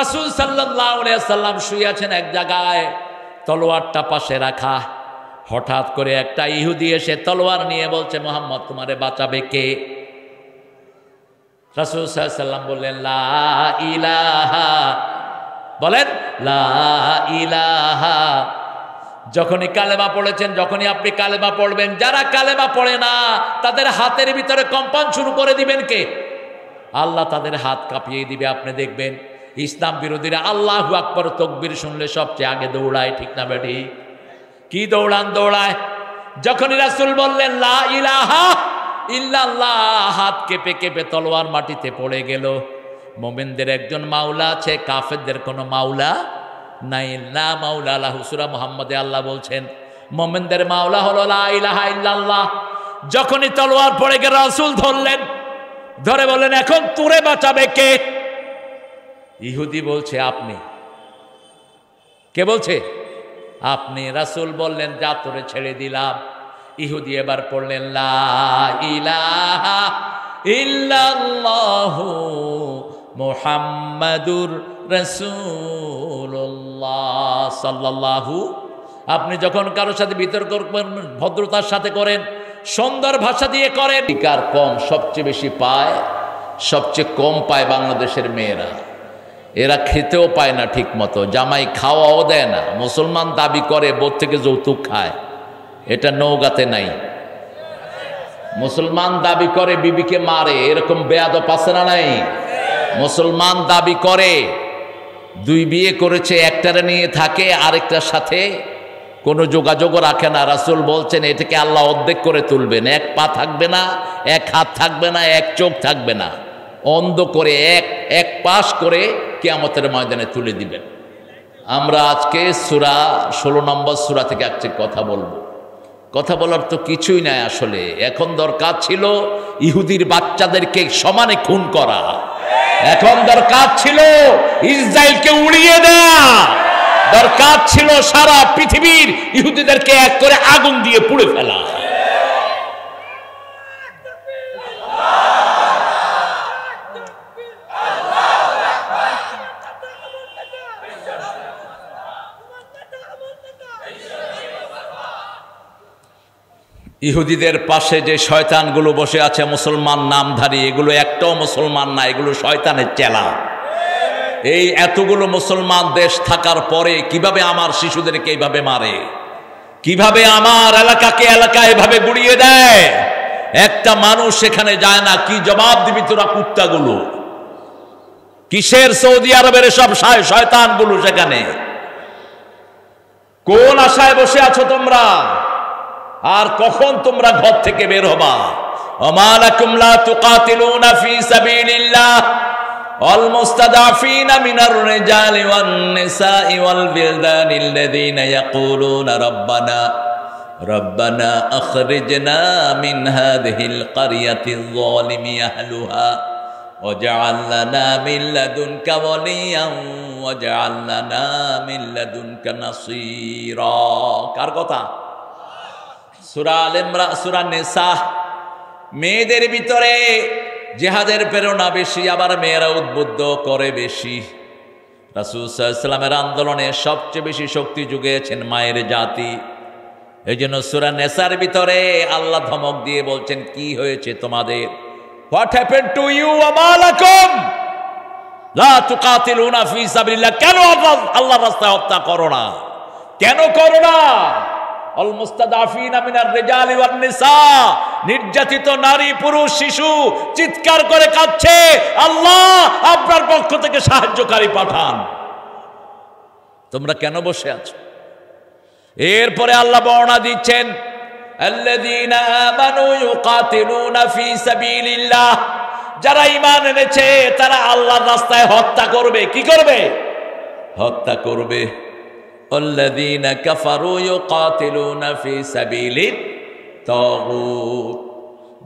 রাসূল সাল্লাল্লাহু আলাইহি ওয়াসাল্লাম শুয়ে আছেন এক জায়গায়, তলোয়ারটা পাশে রাখা। হঠাৎ করে একটা ইহুদি এসে তলোয়ার নিয়ে বলছে, মুহাম্মদ তোমারে বাঁচাবে কে? রাসূল সাল্লাল্লাহু আলাইহি ওয়াসাল্লাম বললেন, লা ইলাহা, বলেন লা ইলাহা। যখনই কালেমা পড়েছেন, যখনই আপনি কালেমা পড়বেন, যারা কালেমা পড়ে না তাদের হাতের ভিতরে কম্পন শুরু করে দিবেন কে? আল্লাহ তাদের হাত কাঁপিয়ে দিবে। আপনি দেখবেন ইসলাম বিরোধীরা আল্লাহু আকবার তাকবীর শুনলে সবচেয়ে আগে দৌড়ায়। ঠিক না বেটি? কি দৌড়ায়? যখনই রাসূল বললেন লা ইলাহা ইল্লাল্লাহ, হাত কেঁপে কেঁপে তলোয়ার মাটিতে পড়ে গেল। মুমিনদের একজন মাওলা আছে, কাফেরদের কোনো মাওলা নাই। লা মাওলা লাহু। সূরা মুহাম্মদে আল্লাহ বলছেন, মুমিনদের মাওলা হলো লা ইলাহা ইল্লাল্লাহ। যখনই তলোয়ার পড়ে গেল রাসূল ধরলেন, ধরে বললেন এখন তোরে বাঁচাবে কে? ইহুদি বলছে আপনি। কে বলছে? আপনি। রাসূল বললেন যা তোরে ছেড়ে দিলাম। ইহুদি এবার পড়লেন লা ইলাহা ইল্লাল্লাহু মুহাম্মাদুর রাসূলুল্লাহ সাল্লাল্লাহু। আপনি যখন কারোর সাথে বিতর্ক করবেন ভদ্রতার সাথে করেন, সুন্দর ভাষা দিয়ে করেন। অধিকার কম সবচেয়ে বেশি পায়, সবচেয়ে কম পায় বাংলাদেশের মেয়েরা। এরা খেতেও পায় না ঠিক মতো, জামাই খাওয়াও দেয় না। মুসলমান দাবি করে বোধ থেকে যৌতুক খায়, এটা নওগাঁতে নাই। মুসলমান দাবি করে বিবিকে মারে, এরকম বেয়াদব আছে না নাই? মুসলমান দাবি করে দুই বিয়ে করেছে, একটারে নিয়ে থাকে আরেকটার সাথে কোনো যোগাযোগও রাখে না। রাসূল বলছেন এটাকে আল্লাহ অর্ধেক করে তুলবেন, এক পা থাকবে না, এক হাত থাকবে না, এক চোখ থাকবে না, অন্ধ করে এক পাশ করে কিয়ামতের ময়দানে তুলে দিবেন। আমরা আজকে সূরা 16 নম্বর সূরা থেকে আজকে কথা বলবো। কথা বলার তো কিছুই নাই আসলে। এখন দরকার ছিল ইহুদির বাচ্চাদেরকে সমানে খুন করা, এখন দরকার ছিল ইসরায়েলকে উড়িয়ে দেয়া, দরকার ছিল সারা পৃথিবীর ইহুদিদেরকে এক করে আগুন দিয়ে পুড়ে ফেলা। ইহুদিদের পাশে যে শয়তানগুলো বসে আছে মুসলমান নামধারী, এগুলো একটাও মুসলমান না, এগুলো শয়তানের চেলা। এই এতগুলো মুসলমান দেশ থাকার পরে কিভাবে আমার শিশুদেরকে এইভাবে মারে, কিভাবে আমার এলাকাকে এলাকা এভাবে গুড়িয়ে দেয়, একটা মানুষ সেখানে যায় না। কি জবাব দিবি তোরা কুত্তাগুলো? কিসের সৌদি আরবের সব শয়তানগুলো সেখানে? কোন আশায় বসে আছো তোমরা? আর কখন তোমরা ঘর থেকে বের হবা? ওমা লাকুম লা তুকাতিলুনা ফি সাবিলিল্লাহ ওয়াল মুস্তাদাফিনা মিনার রিজালি ওয়ান নিসাই ওয়াল বিলদানিল্লাযীনা ইয়াকুলুনা রব্বানা আখরিজনা মিন হাযিহিল ক্বরিয়াতিয যালিমি আহলুহা ওয়াজআল লানা মিন লাদুনকা ওয়ালিয়ান ওয়াজআল লানা মিন লাদুনকা নাসীরা। কার কথা? সূরা আল ইমরান, সূরা নিসা। মেয়েদের ভিতরে জিহাদের প্রেরণা বেশি, আবার মেয়েরা উদ্বুদ্ধ করে বেশি। রাসূল সাল্লাল্লাহু আলাইহি ওয়াসাল্লামের আন্দোলনে সবচেয়ে বেশি শক্তি জুগিয়েছেন মায়ের জাতি। এই জন্য সূরা নিসার ভিতরে আল্লাহ ধমক দিয়ে বলছেন কি হয়েছে তোমাদের? হোয়াট হ্যাপেন্ড টু ইউ ওয়া মা লাকুম লা তুকাতিলুনা ফি সাবিলিল্লাহ। কেন আল্লাহর রাস্তায় হত্যা করো না? কেন করো না? আল মুস্তাদাফিনা মিনার রিজালি ওয়ান নিসা, নির্যাতিত নারী পুরুষ শিশু চিৎকার করে কাঁদছে, আল্লাহ আপনার পক্ষ থেকে সাহায্যকারী পাঠান। তোমরা কেন বসে আছো? এরপরে আল্লাহ বর্ণনা দিচ্ছেন আল্লাযীনা আমানু ইউকাতিলুনা ফি সাবিলিল্লাহ, যারা ঈমান এনেছে তারা আল্লাহর রাস্তায় হত্যা করবে। কি করবে? হত্যা করবে। আল্লাযীনা কাফারু ইউকাতিলুনা ফি সাবিলিত তাগুত,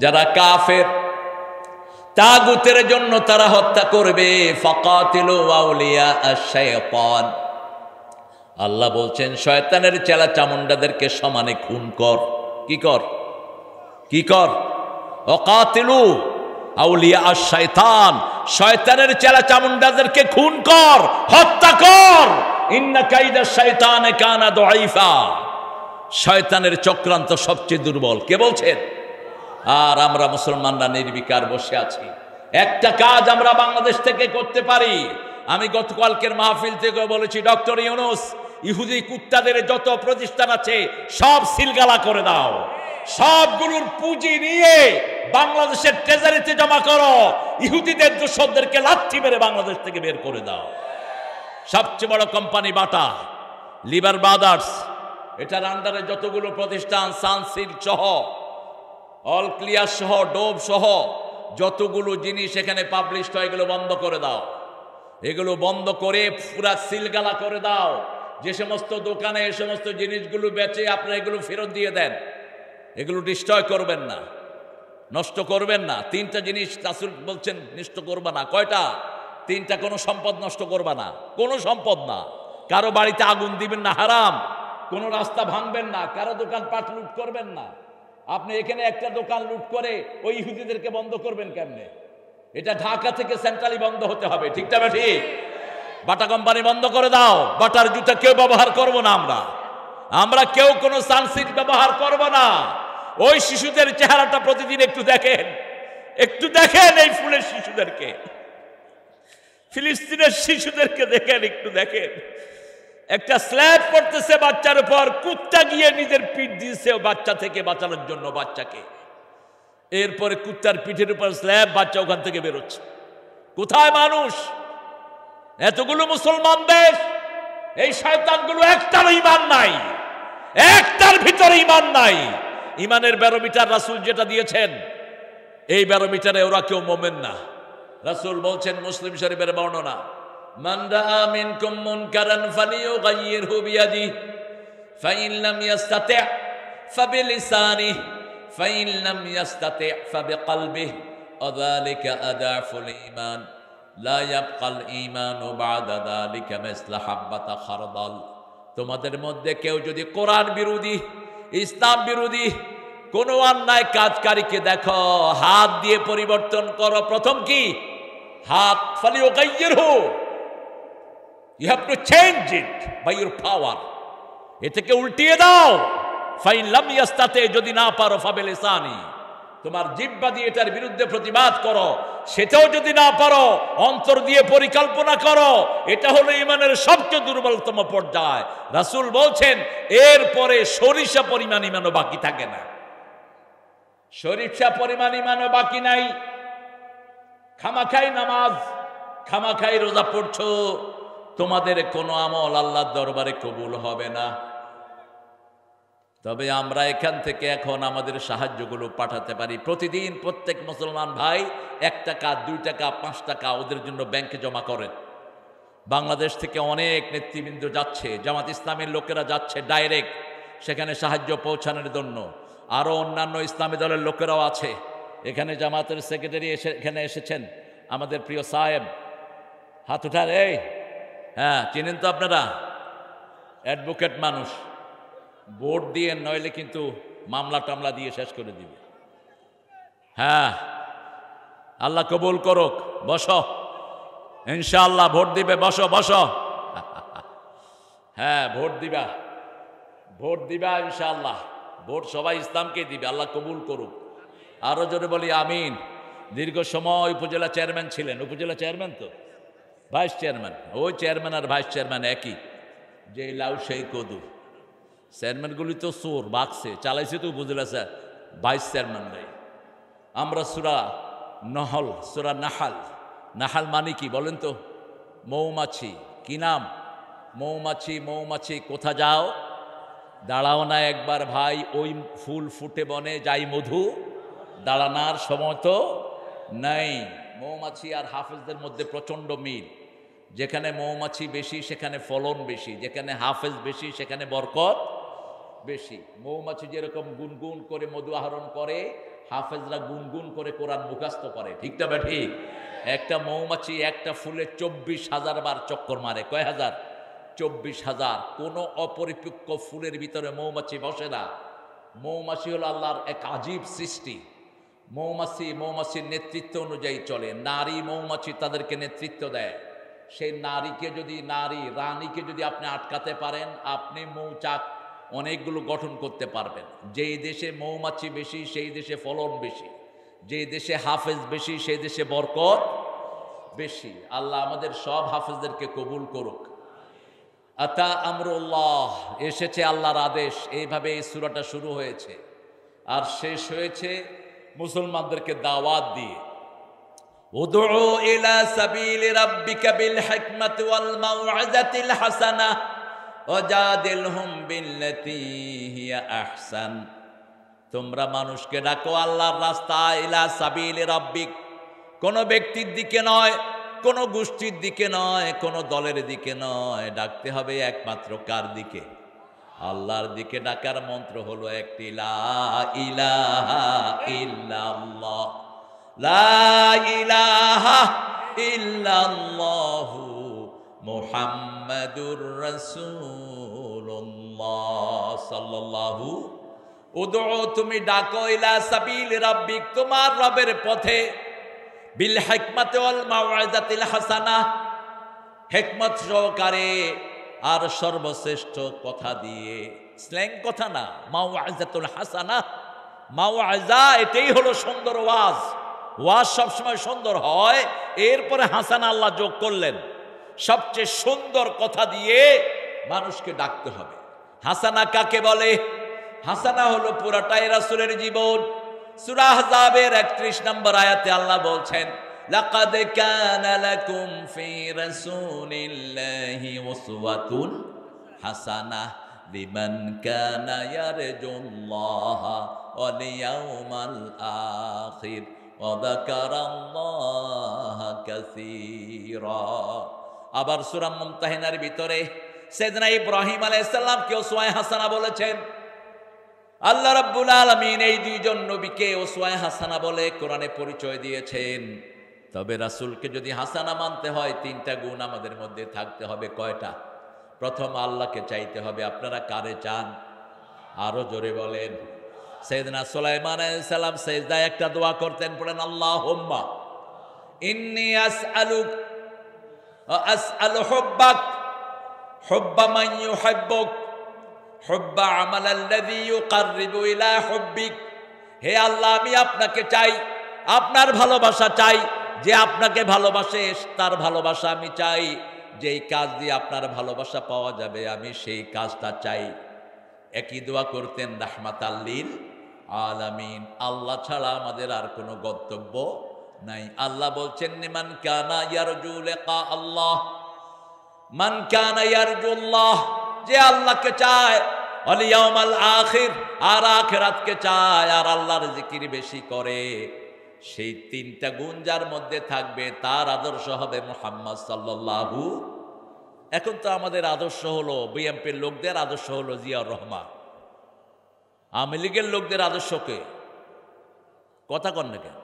যারা কাফের তাগুতের জন্য তারা হত্যা করবে। ফাকাতিলু আউলিয়া আশ-শাইতান, আল্লাহ বলছেন শয়তানের চেলা চামুন্ডাদেরকে সমানে খুন কর। কি কর? কি কর? ওয়াকাতিলু আউলিয়া আশ-শাইতান, শয়তানের চেলা চামুন্ডাদেরকে খুন কর, হত্যা কর। ইন্না কাইদা শাইতানে কানা দাঈফা, শয়তানের চক্রান্ত সবচেয়ে দুর্বল। কে বলছেন? আর আমরা মুসলমানরা নির্বিকার বসে আছি। একটা কাজ আমরা বাংলাদেশ থেকে করতে পারি। আমি গতকালকের মাহফিল থেকে বলেছি, ডক্টর ইউনূস, ইহুদি কুত্তাদের যত প্রতিষ্ঠান আছে সব সিলগালা করে দাও, সবগুলোর পুঁজি নিয়ে বাংলাদেশের ট্রেজারিতে জমা করো, ইহুদিদের দোসরদেরকে লাথি মেরে বাংলাদেশ থেকে বের করে দাও। সবচেয়ে বড় কোম্পানি বাটা, লিভার ব্রাদার্স, এটার আন্ডারে যতগুলো প্রতিষ্ঠান, সানসিল্ক সহ, অল ক্লিয়ার সহ, ডোভ সহ যতগুলো জিনিস এখানে পাবলিশড হয় এগুলো বন্ধ করে দাও। এগুলো বন্ধ করে পুরা সিলগালা করে দাও। যে সমস্ত দোকানে এই সমস্ত জিনিসগুলো বেচে আপনারা এগুলো ফেরত দিয়ে দেন, এগুলো ডিস্ট্রয় করবেন না, নষ্ট করবেন না। 3টা জিনিস রাসূল বলছেন নষ্ট করবা না। কয়টা? 3টা। কোনো সম্পদ নষ্ট করবা না, কোনো সম্পদ না। কারো বাড়িতে আগুন দিবেন না, হারাম। কোনো রাস্তা ভাঙবেন না, কারো দোকানপাট লুট করবেন না। আপনি এখানে একটা দোকান লুট করে ওই ইহুদিদেরকে বন্ধ করবেন কেমনে? এটা ঢাকা থেকে সেন্ট্রালি বন্ধ হতে হবে, ঠিক না ঠিক? বাটা কোম্পানি বন্ধ করে দাও। বাটার জুতা কেউ ব্যবহার করব না, আমরা কেউ কোনো সানসিট ব্যবহার করব না। ওই শিশুদের চেহারাটা প্রতিদিন একটু দেখেন, একটু দেখেন এই ফুলের শিশুদেরকে, ফিলিস্তিনের শিশুদেরকে দেখেন, একটু দেখেন। একটা স্ল্যাব পড়তেছে বাচ্চার উপর, কুত্তা গিয়ে নিজের পিঠ দিয়েছে বাচ্চা থেকে বাঁচানোর জন্য বাচ্চাকে। এরপরে কুত্তার পিঠের উপর স্ল্যাব, বাচ্চা ওখান থেকে বেরোচ্ছে। কোথায় মানুষ? এতগুলো মুসলমান দেশ, এই শয়তানগুলো একটার ঈমান নাই, একটার ভিতরে ঈমান নাই। ঈমানের ব্যারোমিটার রাসূল যেটা দিয়েছেন, এই ব্যারোমিটারে ওরা কেউ মুমিন না। রাসূল বলছেন, মুসলিম শরীফের বর্ণনা, মান রাআ মিনকুম মুনকারান ফালিয়ুগাইয়িরহু বিয়াদিহি ফাইন লাম ইস্তাতি' ফাবিলিসানিহি ফাইন লাম ইস্তাতি' ফাবিকলবিহি ওয়া যালিকা আদাফুল ঈমান লা ইয়াবকাল ঈমানু বা'দা যালিকা মিসলা হাব্বাতা খারদাল। তোমাদের মধ্যে কেউ যদি কোরআন বিরোধী, ইসলাম বিরোধী কোন অন্যায় কাজকারীকে দেখো, হাত দিয়ে পরিবর্তন করো। প্রথম কি? হাত। ফালিয়ুগাইয়িরহু, you have to change it by your power. এটাকে উল্টিয়ে দাও। ফাইন লাম ইয়াস্তাতি, যদি না পারো ফাবিলিসানি, তোমার জিহ্বা দিয়ে এটার বিরুদ্ধে প্রতিবাদ করো। সেটাও যদি না পারো, অন্তর দিয়ে পরিকল্পনা করো। এটা হলো ঈমানের সবচেয়ে দুর্বলতম পর্যায়। রাসূল বলছেন, এরপরে সরিষা পরিমাণ ঈমানও বাকি থাকে না। সরিষা পরিমাণ ঈমানও বাকি নাই। খামাখাই নামাজ, খামাখাই রোজা পড়ছো, তোমাদের কোনো আমল আল্লাহর দরবারে কবুল হবে না। তবে আমরা এখান থেকে এখন আমাদের সাহায্যগুলো পাঠাতে পারি। প্রতিদিন প্রত্যেক মুসলমান ভাই 1 টাকা, 2 টাকা, 5 টাকা ওদের জন্য ব্যাংকে জমা করেন। বাংলাদেশ থেকে অনেক নেতৃবৃন্দ যাচ্ছে, জামাত ইসলামের লোকেরা যাচ্ছে ডাইরেক্ট সেখানে সাহায্য পৌঁছানোর জন্য। আরও অন্যান্য ইসলামী দলের লোকেরাও আছে। এখানে জামাতের সেক্রেটারি এখানে এসেছেন, আমাদের প্রিয় সাহেব। হাত উঠার, এই হ্যাঁ চিনেন তো আপনারা, অ্যাডভোকেট মানুষ। ভোট দিয়ে নইলে কিন্তু মামলা টামলা দিয়ে শেষ করে দিবে। হ্যাঁ, আল্লাহ কবুল করুক। বসো, ইনশাআল্লাহ ভোট দিবে। বসো বসো। হ্যাঁ, ভোট দিবা, ভোট দিবা ইনশাআল্লাহ। ভোট সবাই ইসলামকে দিবে, আল্লাহ কবুল করুক। আরো জোরে বলি আমিন। দীর্ঘ সময় উপজেলা চেয়ারম্যান ছিলেন। উপজেলা চেয়ারম্যান তো ভাইস চেয়ারম্যান, ওই চেয়ারম্যান আর ভাইস চেয়ারম্যান একই, যে লাউ সেই কদু। চেয়ারম্যানগুলি তো চোর, বাগছে, চালাইছে তো উপজেলা স্যার ভাইস চেয়ারম্যান ভাই। আমরা সূরা নহল, সূরা নাহাল, নাহাল মানে কি বলেন তো? মৌমাছি। কি নাম? মৌমাছি। মৌমাছি কোথা যাও, দাঁড়াও না একবার ভাই, ওই ফুল ফুটে বনে যাই মধু, দাঁড়ানোর সময় তো নাই। মৌমাছি আর হাফেজদের মধ্যে প্রচণ্ড মিল। যেখানে মৌমাছি বেশি সেখানে ফলন বেশি, যেখানে হাফেজ বেশি সেখানে বরকত বেশি। মৌমাছি যেরকম গুনগুন করে মধু আহরণ করে, হাফেজরা গুনগুন করে কোরআন মুখস্থ করে, ঠিক না ঠিক? একটা মৌমাছি একটা ফুলে 24,000 বার চক্কর মারে। কয় হাজার? 24,000। কোনো অপরিপক্ক ফুলের ভিতরে মৌমাছি বসে না। মৌমাছি হলো আল্লাহর এক আজীব সৃষ্টি। মৌমাছির নেতৃত্ব অনুযায়ী চলে। নারী মৌমাছি তাদেরকে নেতৃত্ব দেয়। সেই নারীকে যদি, রানীকে যদি আপনি আটকাতে পারেন, আপনি মৌচাক অনেকগুলো গঠন করতে পারবেন। যেই দেশে মৌমাছি বেশি সেই দেশে ফলন বেশি, যেই দেশে হাফেজ বেশি সেই দেশে বরকত বেশি। আল্লাহ আমাদের সব হাফেজদেরকে কবুল করুক। আতা আমরুল্লাহ, এসেছে আল্লাহর আদেশ। এইভাবে এই সূরাটা শুরু হয়েছে আর শেষ হয়েছে মুসলমানদেরকে দাওয়াত দিয়ে। উদউ ইলা সাবিলি রাব্বিকা বিল হিকমাতি ওয়াল মাউইযাতিল হাসানাহ ওয়াজাদিলহুম বিল্লাতী হিয়া আহসান। তোমরা মানুষকে ডাকো আল্লাহর রাস্তায়, ইলা সাবিলি রাব্বিক, কোন ব্যক্তির দিকে নয়, কোনো গোষ্ঠীর দিকে নয়, কোনো দলের দিকে নয়, ডাকতে হবে একমাত্র কার দিকে? আল্লাহর দিকে। ডাকার মন্ত্র হলো একটি, লা ইলাহা ইল্লাল্লাহ, লা ইলাহা ইল্লাল্লাহু মুহাম্মাদুর রাসূলুল্লাহ সাল্লাল্লাহু। উদউ, তুমি ডাকো, ইলা সাবিল রাব্বিক, তোমার রবের পথে, বিল হিকমাতি ওয়াল মাউইযাতিল হাসানা, হিকমত সহকারে আর সর্বশ্রেষ্ঠ কথা দিয়ে। স্ল্যাং কথা না, মাউইযাতুল হাসানা। মাউইযা এটাই হলো সুন্দর ওয়াজ। ওয়াজ সবসময় সুন্দর হয়, এরপরে হাসানা আল্লাহ যোগ করলেন। সবচেয়ে সুন্দর কথা দিয়ে মানুষকে ডাকতে হবে। হাসানা কাকে বলে? হাসানা হলো পুরাটাই রাসূলের জীবন। সূরা আহজাবের 31 নম্বর আয়াতে আল্লাহ বলছেন, লাকাদ কানা লাকুম ফি রাসূলিল্লাহি উসওয়াতুন হাসানাহ লিমান কানা ইয়ারজুল্লাহা ওয়াল ইয়াউমাল আখির ওয়া যাকারাল্লাহা কাসীরা। আবার সূরা মুমতাহিনার ভিতরে সাইয়েদনা ইব্রাহিম আলাইহিস সালামকে উসওয়ায়ে হাসানা বলেছেন। আল্লাহ রাব্বুল আলামিন এই দুইজন নবীকে উসওয়ায়ে হাসানা বলে কোরআনে পরিচয় দিয়েছেন। তবে রাসূলকে যদি হাসানা মানতে হয়, তিনটা গুণ আমাদের মধ্যে থাকতে হবে। কয়টা? প্রথম, আল্লাহকে চাইতে হবে। আপনারা কারে চান? আরো জোরে বলেন। সাইয়েদনা সুলাইমান আলাইহিস সালাম সিজদায় একটা দোয়া করতেন, পড়েন, আল্লাহুম্মা ইন্নী আসআলু হুব্বাক হুব্বা মান ইউহিব্বুক হুব্বা আমালাল্লাযী ইউকাররিবু ইলা হুব্বিক। হে আল্লাহ, আমি আপনাকে চাই, আপনার ভালোবাসা চাই। যে আপনাকে ভালোবাসে তার ভালোবাসা আমি চাই। যেই কাজ দিয়ে আপনার ভালোবাসা পাওয়া যাবে আমি সেই কাজটা চাই। একই দোয়া করতেন রাহমাতাল লিল আলামিন। আল্লাহ ছাড়া আমাদের আর কোনো গন্তব্য নাই। আল্লাহ বলছেন, মান কানা ইয়ারজু লিকা আল্লাহ, মান কানা ইয়ারজুল্লাহ, যে আল্লাহকে চায়, ওয়াল ইয়াউমাল আখির, আর আখিরাতকে চায়, আর আল্লাহর জিকির বেশি করে, সেই তিনটা গুণ যার মধ্যে থাকবে তার আদর্শ হবে মুহাম্মদ সাল্লাল্লাহু। এখন তো আমাদের আদর্শ হলো, বিএনপির লোকদের আদর্শ হলো জিয়াউর রহমান। আওয়ামী লীগের লোকদের আদর্শকে কথা কন না কেন?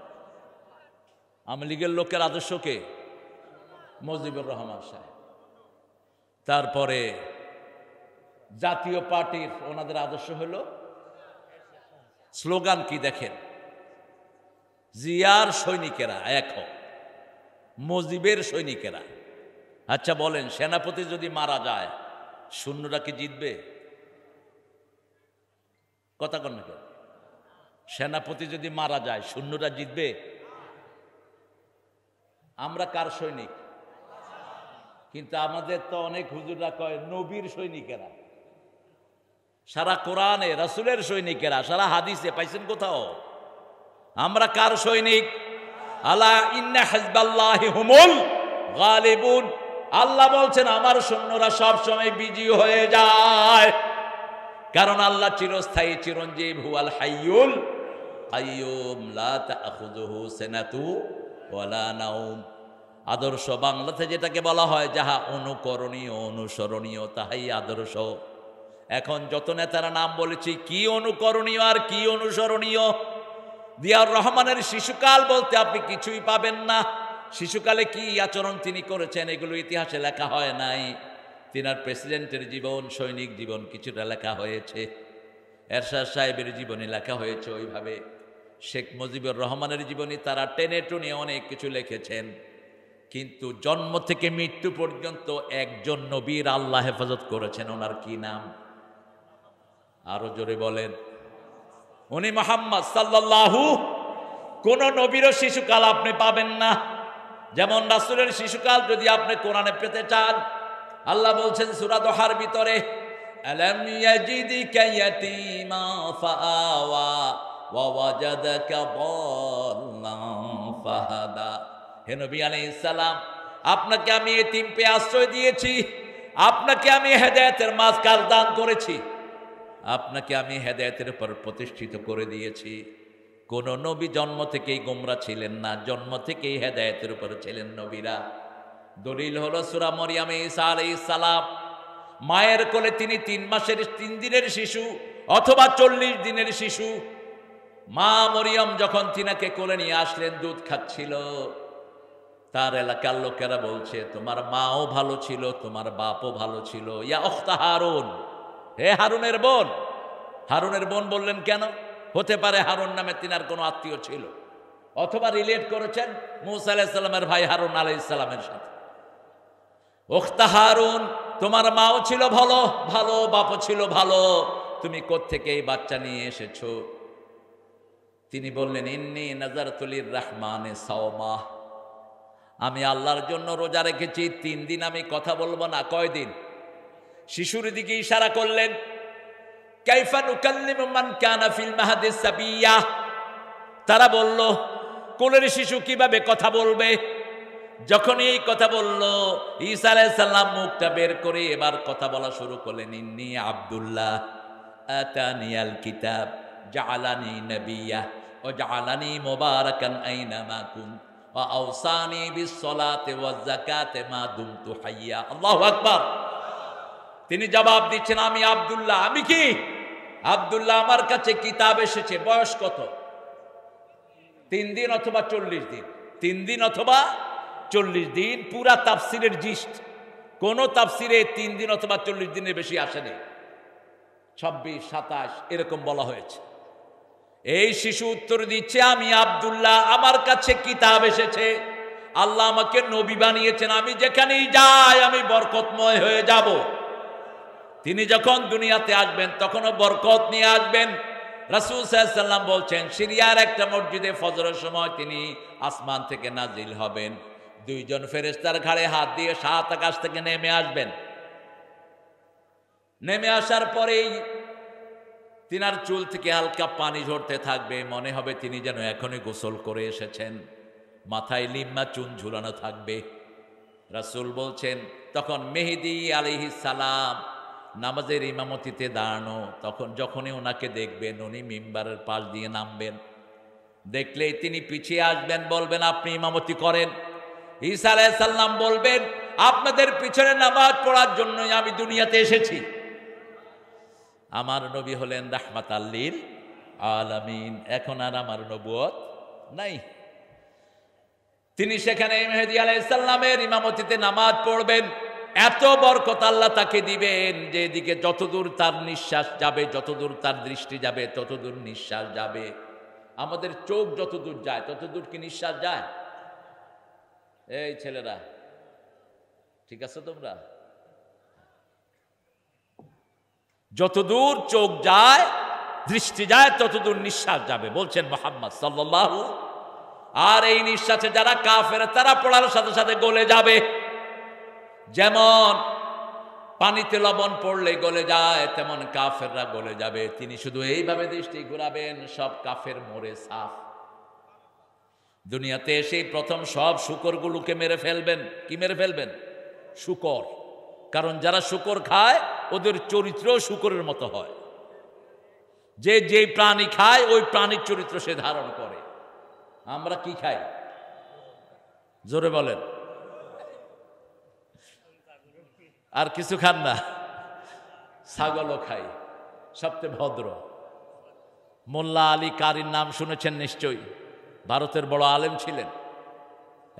আওয়ামী লীগের লোকের আদর্শকে মুজিবুর রহমান সাহেব। তারপরে জাতীয় পার্টির ওনাদের আদর্শ হলো, স্লোগান কি দেখেন, জিয়ার সৈনিকেরা এক হোক, মুজিবের সৈনিকেরা। আচ্ছা বলেন, সেনাপতি যদি মারা যায় সৈন্যরা কি জিতবে? কথা কন না কেন? সেনাপতি যদি মারা যায় সৈন্যরা জিতবে? আমরা কার সৈনিক? কিন্তু আমাদের তো অনেক হুজুররা কয় নবীর সৈনিকেরা। সারা কোরআনে রাসূলের সৈনিকেরা, সারা হাদিসে পাইছেন কোথাও? আমরা কার সৈনিক? আলা ইন্না হিজবাল্লাহি হুমুল গালিবুন। আল্লাহ বলছেন আমার সৈন্যরা সব সময় বিজয়ী হয়ে যায়, কারণ আল্লাহ চিরস্থায়ী, চিরঞ্জীব, হুয়াল হাইয়ুল কাইয়ুম, লা তাখুযুহু সিনাতু ওয়ালা নাওম। আদর্শ বাংলাতে যেটাকে বলা হয় যাহা অনুকরণীয়, অনুসরণীয়, তাহাই আদর্শ। এখন যত নেতারা নাম বলেছি, কি অনুকরণীয় আর কি অনুসরণীয়? জিয়াউর রহমানের শিশুকাল বলতে আপনি কিছুই পাবেন না। শিশুকালে কি আচরণ তিনি করেছেন এগুলো ইতিহাসে লেখা হয় নাই। তিনার প্রেসিডেন্টের জীবন, সৈনিক জীবন কিছুটা লেখা হয়েছে, এরশাদ সাহেবের জীবনী লেখা হয়েছে ওইভাবে। শেখ মুজিবুর রহমানের জীবনী তারা টেনে টুনে অনেক কিছু লিখেছেন, কিন্তু জন্ম থেকে মৃত্যু পর্যন্ত একজন নবীর আল্লাহ হেফাজত করেছেন। ওনার কি নাম? আরো জোরে বলেন। উনি মুহাম্মদ সাল্লাল্লাহু। কোন নবীরও শিশুকাল আপনি পাবেন না। যেমন রাসূলের শিশুকাল যদি আপনি কোরআনে পেতে চান, আল্লাহ বলছেন সূরা দোহার ভিতরে, আলাম ইয়াজিদিকা ইয়াতীমা ফাআওয়া ওয়া ওয়াজাদাকা দাল্লান ফাহাদা। হে নবী আলাইহিস সালাম, আপনাকে আমি এতিম পেয়ে আশ্রয় দিয়েছি, আপনাকে আমি হেদায়েতের মাঝখান দান করেছি, আপনাকে আমি হেদায়েতের উপর প্রতিষ্ঠিত করে দিয়েছি। কোন নবী জন্ম থেকেই গোমরা ছিলেন না, জন্ম থেকেই হেদায়েতের উপর ছিলেন নবীরা। দলিল হলো সূরা মরিয়মে ঈসা আলাইহিস সালাম মায়ের কোলে তিনি 3 মাসের 3 দিনের শিশু অথবা 40 দিনের শিশু। মা মরিয়ম যখন তিনাকে কোলে নিয়ে আসলেন, দুধ খাচ্ছিল, তার এলাকার লোকেরা বলছে তোমার মাও ভালো ছিল, তোমার বাপও ভালো ছিল। ইয়া উখতা হারুন, হে হারুনের বোন। হারুনের বোন বললেন কেন? হতে পারে হারুন নামে তিনার কোনো আত্মীয় ছিল, অথবা রিলেট করেছেন মূসা আলাইহিস সালামের ভাই হারুন আলাইহিস সালামের সাথে। উখতা হারুন, তোমার মাও ছিল ভালো, ভালো বাপও ছিল ভালো, তুমি কোত্থেকে এই বাচ্চা নিয়ে এসেছো? তিনি বললেন ইন্নী নাযারতু লির-রাহমানি সাওমা, আমি আল্লাহর জন্য রোজা রেখেছি 3 দিন আমি কথা বলবো না। কয়দিন? শিশুর দিকে ইশারা করলেন। কাইফা নুকাল্লিমু মান কানা ফিল মাহদি সাবিয়্যা, তারা বলল কোলের শিশু কিভাবে কথা বলবে? যখন এই কথা বলল, ঈসা আলাইহিস সালাম মুখটা বের করে এবার কথা বলা শুরু করলেন। ইন্নী আব্দুল্লাহ আতানিয়াল কিতাব জাআলানি নাবিয়্যা ওয়া জাআলানি মুবারাকান আইনামা কুনতু ওয়া আওসানি বিস-সালাতি ওয়াজ-যাকাতি মা দুমতু হাইয়্যা। আল্লাহু আকবার। তিনি জবাব দিচ্ছেন আমি আব্দুল্লাহ। আমি কি? আব্দুল্লাহ, আমার কাছে কিতাব এসেছে। বয়স কত? 3 দিন অথবা 40 দিন। 3 দিন অথবা 40 দিন। পুরা তাফসিরের জিস্ট, কোন তাফসিরে 3 দিন অথবা 40 দিনের বেশি আসেনি। 26, 27 এরকম বলা হয়েছে। এই শিশু উত্তর দিচ্ছে আমি আব্দুল্লাহ, আমার কাছে কিতাব এসেছে, আল্লাহ আমাকে নবী বানিয়েছেন, আমি যেখানেই যাই আমি বরকতময় হয়ে যাব। তিনি যখন দুনিয়াতে আসবেন তখনও বরকত নিয়ে আসবেন। রাসূল সাল্লাল্লাহু আলাইহি ওয়াসাল্লাম বলছেন সিরিয়ার একটা মসজিদে ফজরের সময় তিনি আসমান থেকে নাজিল হবেন, 2 জন ফেরেশতার ঘাড়ে হাত দিয়ে 7 আকাশ থেকে নেমে আসবেন। নেমে আসার পরেই তিনার চুল থেকে হালকা পানি ঝরতে থাকবে, মনে হবে তিনি যেন এখনই গোসল করে এসেছেন। মাথায় লিম্মা চুন ঝুলানো থাকবে। রাসূল বলছেন তখন মেহেদী আলাইহিস সালাম নামাজের ইমামতিতে দাঁড়ানো, তখন যখনই ওনাকে দেখবেন উনি মিম্বারের পাশ দিয়ে নামবেন, দেখলেই তিনি পিছিয়ে আসবেন, বলবেন আপনি ইমামতি করেন। ঈসা আলাইহিস সালাম বলবেন আপনাদের পিছনে নামাজ পড়ার জন্যই আমি দুনিয়াতে এসেছি। আমার নবী হলেন রাহমাতাল লিল আলামিন, এখন আর আমার নবুয়ত নাই। তিনি সেখানে মেহেদী আলাইহিস সালামের ইমামতিতে নামাজ পড়বেন। এত বরকত আল্লাহ তাকে দিবেন যে এদিকে যতদূর তার নিঃশ্বাস যাবে, যতদূর তার দৃষ্টি যাবে, ততদূর নিঃশ্বাস যাবে। আমাদের চোখ যতদূর যায় ততদূর কি নিঃশ্বাস যায়? এই ছেলেরা ঠিক আছে তোমরা? যতদূর চোখ যায় দৃষ্টি যায় ততদূর নিঃশ্বাস যাবে বলছেন মুহাম্মদ সাল্লাল্লাহু। আর এই নিঃশ্বাসে যারা কাফের তারা পড়ার সাথে সাথে গলে যাবে। যেমন পানিতে লবণ পড়লে গলে যায়, তেমন কাফেররা গলে যাবে। তিনি শুধু এইভাবে দৃষ্টি ঘোরাবেন, সব কাফের মরে সাফ। দুনিয়াতে এসে প্রথম সব শূকরগুলোকে মেরে ফেলবেন। কি মেরে ফেলবেন? শূকর। কারণ যারা শূকর খায় ওদের চরিত্র শূকরের মতো হয়। যে যে প্রাণী খায় ওই প্রাণীর চরিত্র সে ধারণ করে। আমরা কি খাই? জোরে বলেন। আর কিছু খান না? ছাগলও খাই, সবচেয়ে ভদ্র। মোল্লা আলী কারির নাম শুনেছেন নিশ্চয়ই, ভারতের বড় আলেম ছিলেন।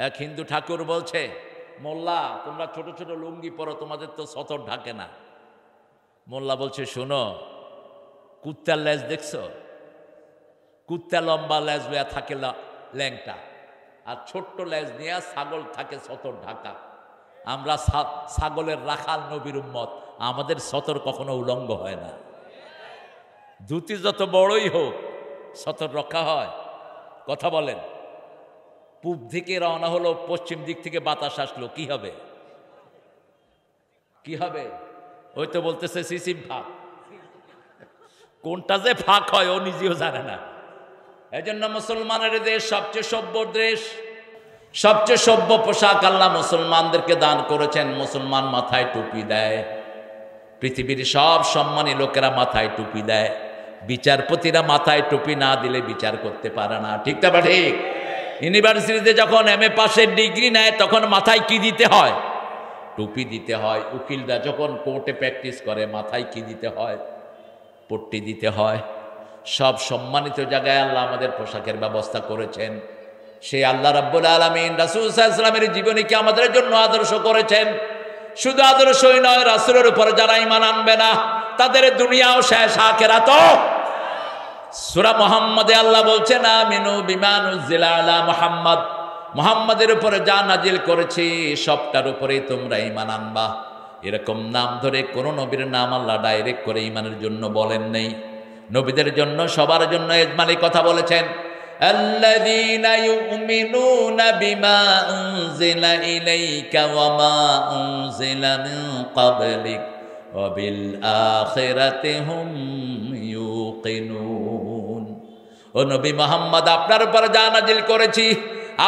এক হিন্দু ঠাকুর বলছে মোল্লা তোমরা ছোট ছোট লুঙ্গি পরো, তোমাদের তো সতর ঢাকে না। মোল্লা বলছে শোনো, কুত্তার লেজ দেখছো? কুত্তা লম্বা লেজ লইয়া থাকে ল্যাংটা, আর ছোট্ট লেজ নিয়ে ছাগল থাকে সতর ঢাকা। আমরা ছাগলের রাখাল নবীর উম্মত, আমাদের সতর কখনো উলঙ্গ হয় না। ধুতি যত বড়ই হোক সতর রক্ষা হয়। কথা বলেন। পূব দিকে রওনা হলো, পশ্চিম দিক থেকে বাতাস আসলো, কি হবে? কি হবে? ওই তো বলতেছে সিসিম ফাঁক। কোনটা যে ফাঁক হয় ও নিজেও জানে না। এজন্য মুসলমানের দেশ সবচেয়ে সভ্য দেশ, সবচেয়ে সভ্য পোশাক আল্লাহ মুসলমানদেরকে দান করেছেন। মুসলমান মাথায় টুপি দেয়, পৃথিবীর সব সম্মানী লোকেরা মাথায় টুপি দেয়। বিচারপতিরা মাথায় টুপি না দিলে বিচার করতে পারে না। ঠিক না ঠিক? ইউনিভার্সিটিতে যখন এমএ পাশের ডিগ্রি নেয় তখন মাথায় কি দিতে হয়? টুপি দিতে হয়। উকিলরা যখন কোর্টে প্র্যাকটিস করে মাথায় কি দিতে হয়? পট্টি দিতে হয়। সব সম্মানিত জায়গায় আল্লাহ আমাদের পোশাকের ব্যবস্থা করেছেন। সেই আল্লাহ রাব্বুল আলামিন রাসূল সাল্লাল্লাহু আলাইহি ওয়াসাল্লামের জীবনীকে আমাদের জন্য আদর্শ করেছেন। শুধু আদর্শই নয়, রাসূলের উপর যারা ঈমান আনবে না তাদের দুনিয়াও শেষ, আখিরাতও। সূরা মুহাম্মাদে আল্লাহ বলছেন, আমিনু বিমা নুজিলা আলা মুহাম্মদ, মুহাম্মাদের উপরে যা নাজিল করেছি সবটার উপরেই তোমরা ঈমান আনবা। এরকম নাম ধরে কোন নবীর নাম আল্লাহ ডাইরেক্ট করে ঈমানের জন্য বলেন নেই। নবীদের জন্য সবার জন্য ইজমালি কথা বলেছেন, আল্লাযীনা ইউমিনুনা বিমা উনজিলা ইলাইকা ওয়া মা উনজিলা মিন ক্বাবলিক ওয়া বিল আখিরাতি হুম ইউকিনুন। ও নবী মুহাম্মদ, আপনার উপর যা নাজিল করেছি,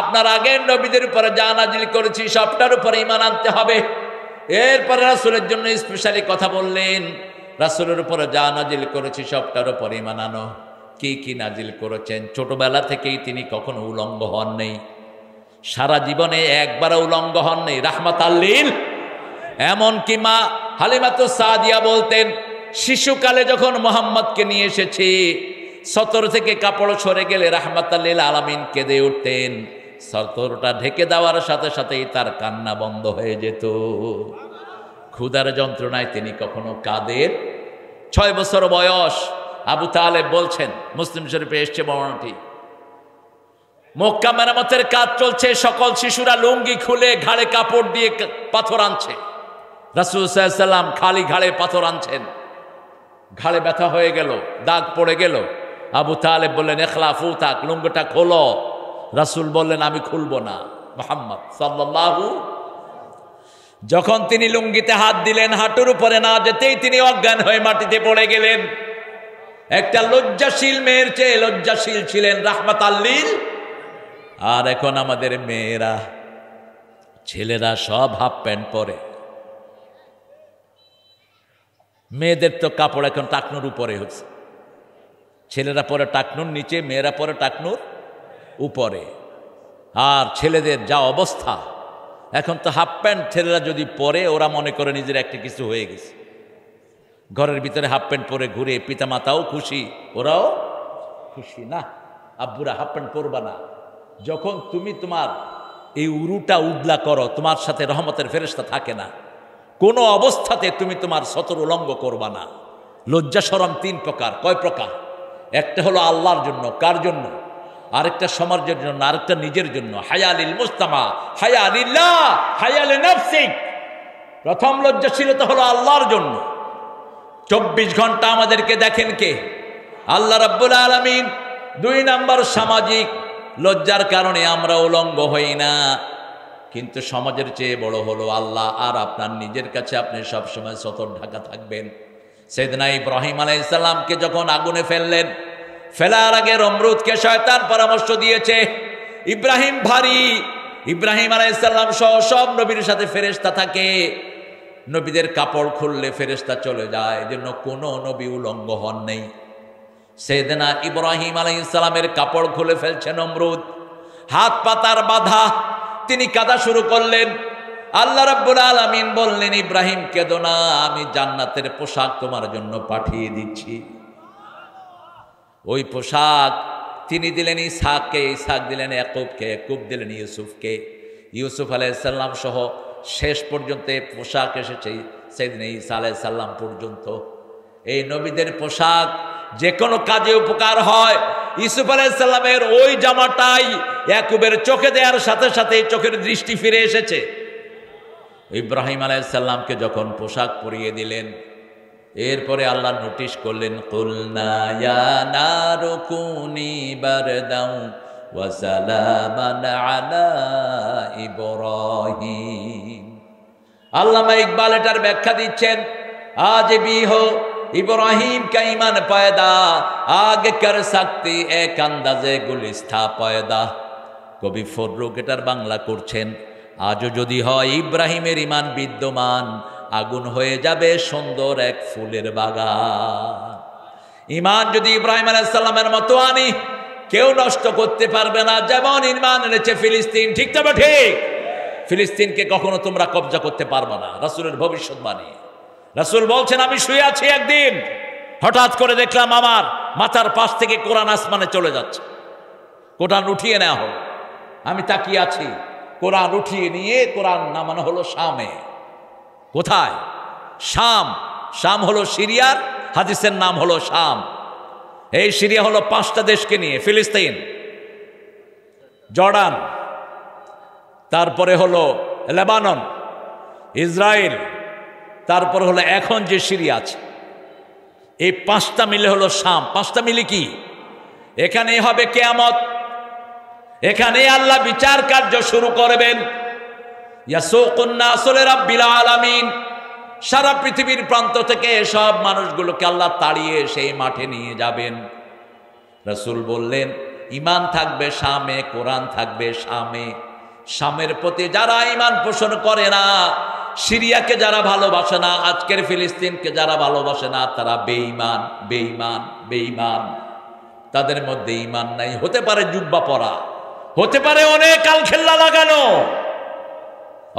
আপনার আগের নবীদের উপর যা নাজিল করেছি সবটার উপর ঈমান আনতে হবে। এরপরে রাসূলের জন্য স্পেশালি কথা বললেন, রাসূলের উপর যা নাজিল করেছি সবটার উপর ঈমান আনো। কি কি নাজিল করেছেন? ছোটবেলা থেকেই তিনি কখনো উলঙ্গ হন নেই, সারা জীবনে একবারও উলঙ্গ হন নেই, রাহমাতাল লিল। এমনকি মা হালিমাতুস সাদিয়া বলতেন, শিশুকালে যখন মুহাম্মদকে নিয়ে এসেছি সতর থেকে কাপড় সরে গেলে রাহমাতাল লিল আলামিন কেঁদে উঠতেন। সতরটা ঢেকে দেওয়ার সাথে সাথেই তার কান্না বন্ধ হয়ে যেত। ক্ষুধার যন্ত্রণায় তিনি কখনো কাঁদেন। 6 বছর বয়স, আবু তালেব বলছেন, মুসলিম শরীফে এসছে বর্ণনাটি, মক্কা মেরামতের কাজ চলছে, সকল শিশুরা লুঙ্গি খুলে ঘাড়ে কাপড় দিয়ে পাথর আনছে। রাসূল সাল্লাল্লাহু আলাইহি ওয়াসাল্লাম খালি ঘাড়ে পাথর আনছেন। ঘাড়ে ব্যথা হয়ে গেল, দাগ পড়ে গেল। আবু তালেব বললেন, ইখলাফু তাক, লুঙ্গিটা খোলো। রাসূল বললেন, আমি খুলবো না। মুহাম্মদ সাল্লাল্লাহু, যখন তিনি লুঙ্গিতে হাত দিলেন, হাঁটুর উপরে না যেতেই তিনি অজ্ঞান হয়ে মাটিতে পড়ে গেলেন। একটা লজ্জাশীল মেয়ের চেয়ে লজ্জাশীল ছিলেন রাহমাতাল লিল। আর এখন আমাদের মেয়েরা, ছেলেরা সব হাফ প্যান্ট পরে। মেয়েদের তো কাপড় এখন টাকনুর উপরে হচ্ছে, ছেলেরা পরে টাকনুর নিচে, মেয়েরা পরে টাকনুর উপরে। আর ছেলেদের যা অবস্থা, এখন তো হাফ প্যান্ট ছেলেরা যদি পরে ওরা মনে করে নিজের একটা কিছু হয়ে গেছে। ঘরের ভিতরে হাফ প্যান্ট পরে ঘুরে পিতামাতাও খুশি, ওরাও খুশি। না আব্বুরা, হাফ প্যান্ট পরবা না। যখন তুমি তোমার এই উরুটা উদলা করো, তোমার সাথে রহমতের ফেরেশতা থাকে না। কোনো অবস্থাতে তুমি তোমার সতর উলঙ্গ করবা না। লজ্জা শরম 3 প্রকার। কয় প্রকার? একটা হলো আল্লাহর জন্য, কার জন্য? আরেকটা সমাজের জন্য, আরেকটা নিজের জন্য। হায়া লিল মুজতামা, হায়া লিল্লাহ, হায়া লিনাফসিক। প্রথম লজ্জাশীলতা হলো আল্লাহর জন্য। 24 ঘন্টা আমাদেরকে দেখেন কে? আল্লাহ রাব্বুল আলামিন। 2 নাম্বার সামাজিক লজ্জার কারণে আমরা উলঙ্গ হই না, কিন্তু সমাজের চেয়ে বড় হলো আল্লাহ আর আপনার নিজের কাছে আপনি সবসময় সতর ঢাকা থাকবেন। সাইয়েদনা ইব্রাহিম আলাইহিস সালামকে যখন আগুনে ফেললেন, ফেলার আগে নমরুদকে শয়তান পরামর্শ দিয়েছে, ইব্রাহিম ভারী। ইব্রাহিম আলাইহিস সালাম সহ সব নবীর সাথে ফেরেশতা থাকে, নবীদের কাপড় খুললে ফেরেশতা চলে যায়, এজন্য কোনো নবী উলঙ্গ হন নেই। সাইয়েদনা ইব্রাহিম আলাইহিস সালামের কাপড় খুলে ফেলছে নমরুদ, হাত পাতার বাধা। তিনি কাঁদা শুরু করলেন। আল্লাহ রাব্বুল আলামিন বললেন, ইব্রাহিম কেঁদো না, আমি জান্নাতের পোশাক তোমার জন্য পাঠিয়ে দিচ্ছি। ওই পোশাক তিনি দিলেন ইসহাককে, ইসহাক দিলেন ইয়াকুবকে, ইয়াকুব দিলেন ইউসুফকে। ইউসুফ আলাইহিস সালাম সহ শেষ পর্যন্ত পোশাক এসেছে সাইয়েদনা ঈসা আলাইহিস সালাম পর্যন্ত। এই নবীদের পোশাক যে কোনো কাজে উপকার হয়। ইউসুফ আলাইহিস সালামের ওই জামাটাই ইয়াকুবের চোখে দেওয়ার সাথে সাথে চোখের দৃষ্টি ফিরে এসেছে। ইব্রাহিম আলাইহিস সালামকে যখন পোশাক পরিয়ে দিলেন, এরপরে আল্লাহ নোটিশ করলেন, কুলনা ইয়া নারু কুনি বারদাও ওয়া সালামান আলা ইব্রাহিম। আল্লামা ইকবাল এটার ব্যাখ্যা দিচ্ছেন, আজ भी हो इब्राहिम का ईमान पैदा, आगे कर सकती एक अंदाजे गुलिस्ता पैदा। কবি ফররুক এটার বাংলা করছেন, আজও যদি হয় ইব্রাহিমের ঈমান বিদ্যমান, আগুন হয়ে যাবে সুন্দর এক ফুলের বাগান। ঈমান যদি ইব্রাহিম আলাইহিস সালামের মতো আনি, কেউ নষ্ট করতে পারবে না। যেমন ঈমান এনেছে ফিলিস্তিন, ঠিক তবে ঠিক, ফিলিস্তিনকে কখনো তোমরা কবজা করতে পারবে না। রাসূলের ভবিষ্যৎবাণী। রাসূল বলছেন, আমি শুয়ে আছি, একদিন হঠাৎ করে দেখলাম আমার মাথার পাশ থেকে কোরআন আসমানে চলে যাচ্ছে। কোরআন উঠিয়ে নেওয়া হলো, আমি তাকিয়ে আছি, কোরআন উঠিয়ে নিয়ে কোরআন নামানো হলো শামে। কোথায়? শাম। শাম হলো সিরিয়ার, হাদিসের নাম হলো শাম। এই সিরিয়া হলো 5টা দেশকে নিয়ে, ফিলিস্তিন, জর্ডান, তারপরে হলো লেবানন, ইসরায়েল, তারপর হলো এখন যে সিরিয়া আছে। এই 5টা মিলে হলো শাম। 5টা মিলে কি? এখানেই হবে কিয়ামত, এখানেই আল্লাহ বিচার কার্য শুরু করবেন। ইয়াসুকুন নাস লিরাব্বিল আলামিন, সারা পৃথিবীর প্রান্ত থেকে সব মানুষগুলোকে আল্লাহ তাড়িয়ে সেই মাঠে নিয়ে যাবেন। রাসূল বললেন, ঈমান থাকবে শামে, কোরআন থাকবে শামে। শামের প্রতি যারা ঈমান পোষণ করে না, সিরিয়াকে যারা ভালোবাসে না, আজকের ফিলিস্তিনকে যারা ভালোবাসে না, তারা বেঈমান, বেঈমান, বেঈমান। তাদের মধ্যে ঈমান নাই। হতে পারে জুব্বা পরা, হতে পারে অনেক আলখেল্লা লাগানো,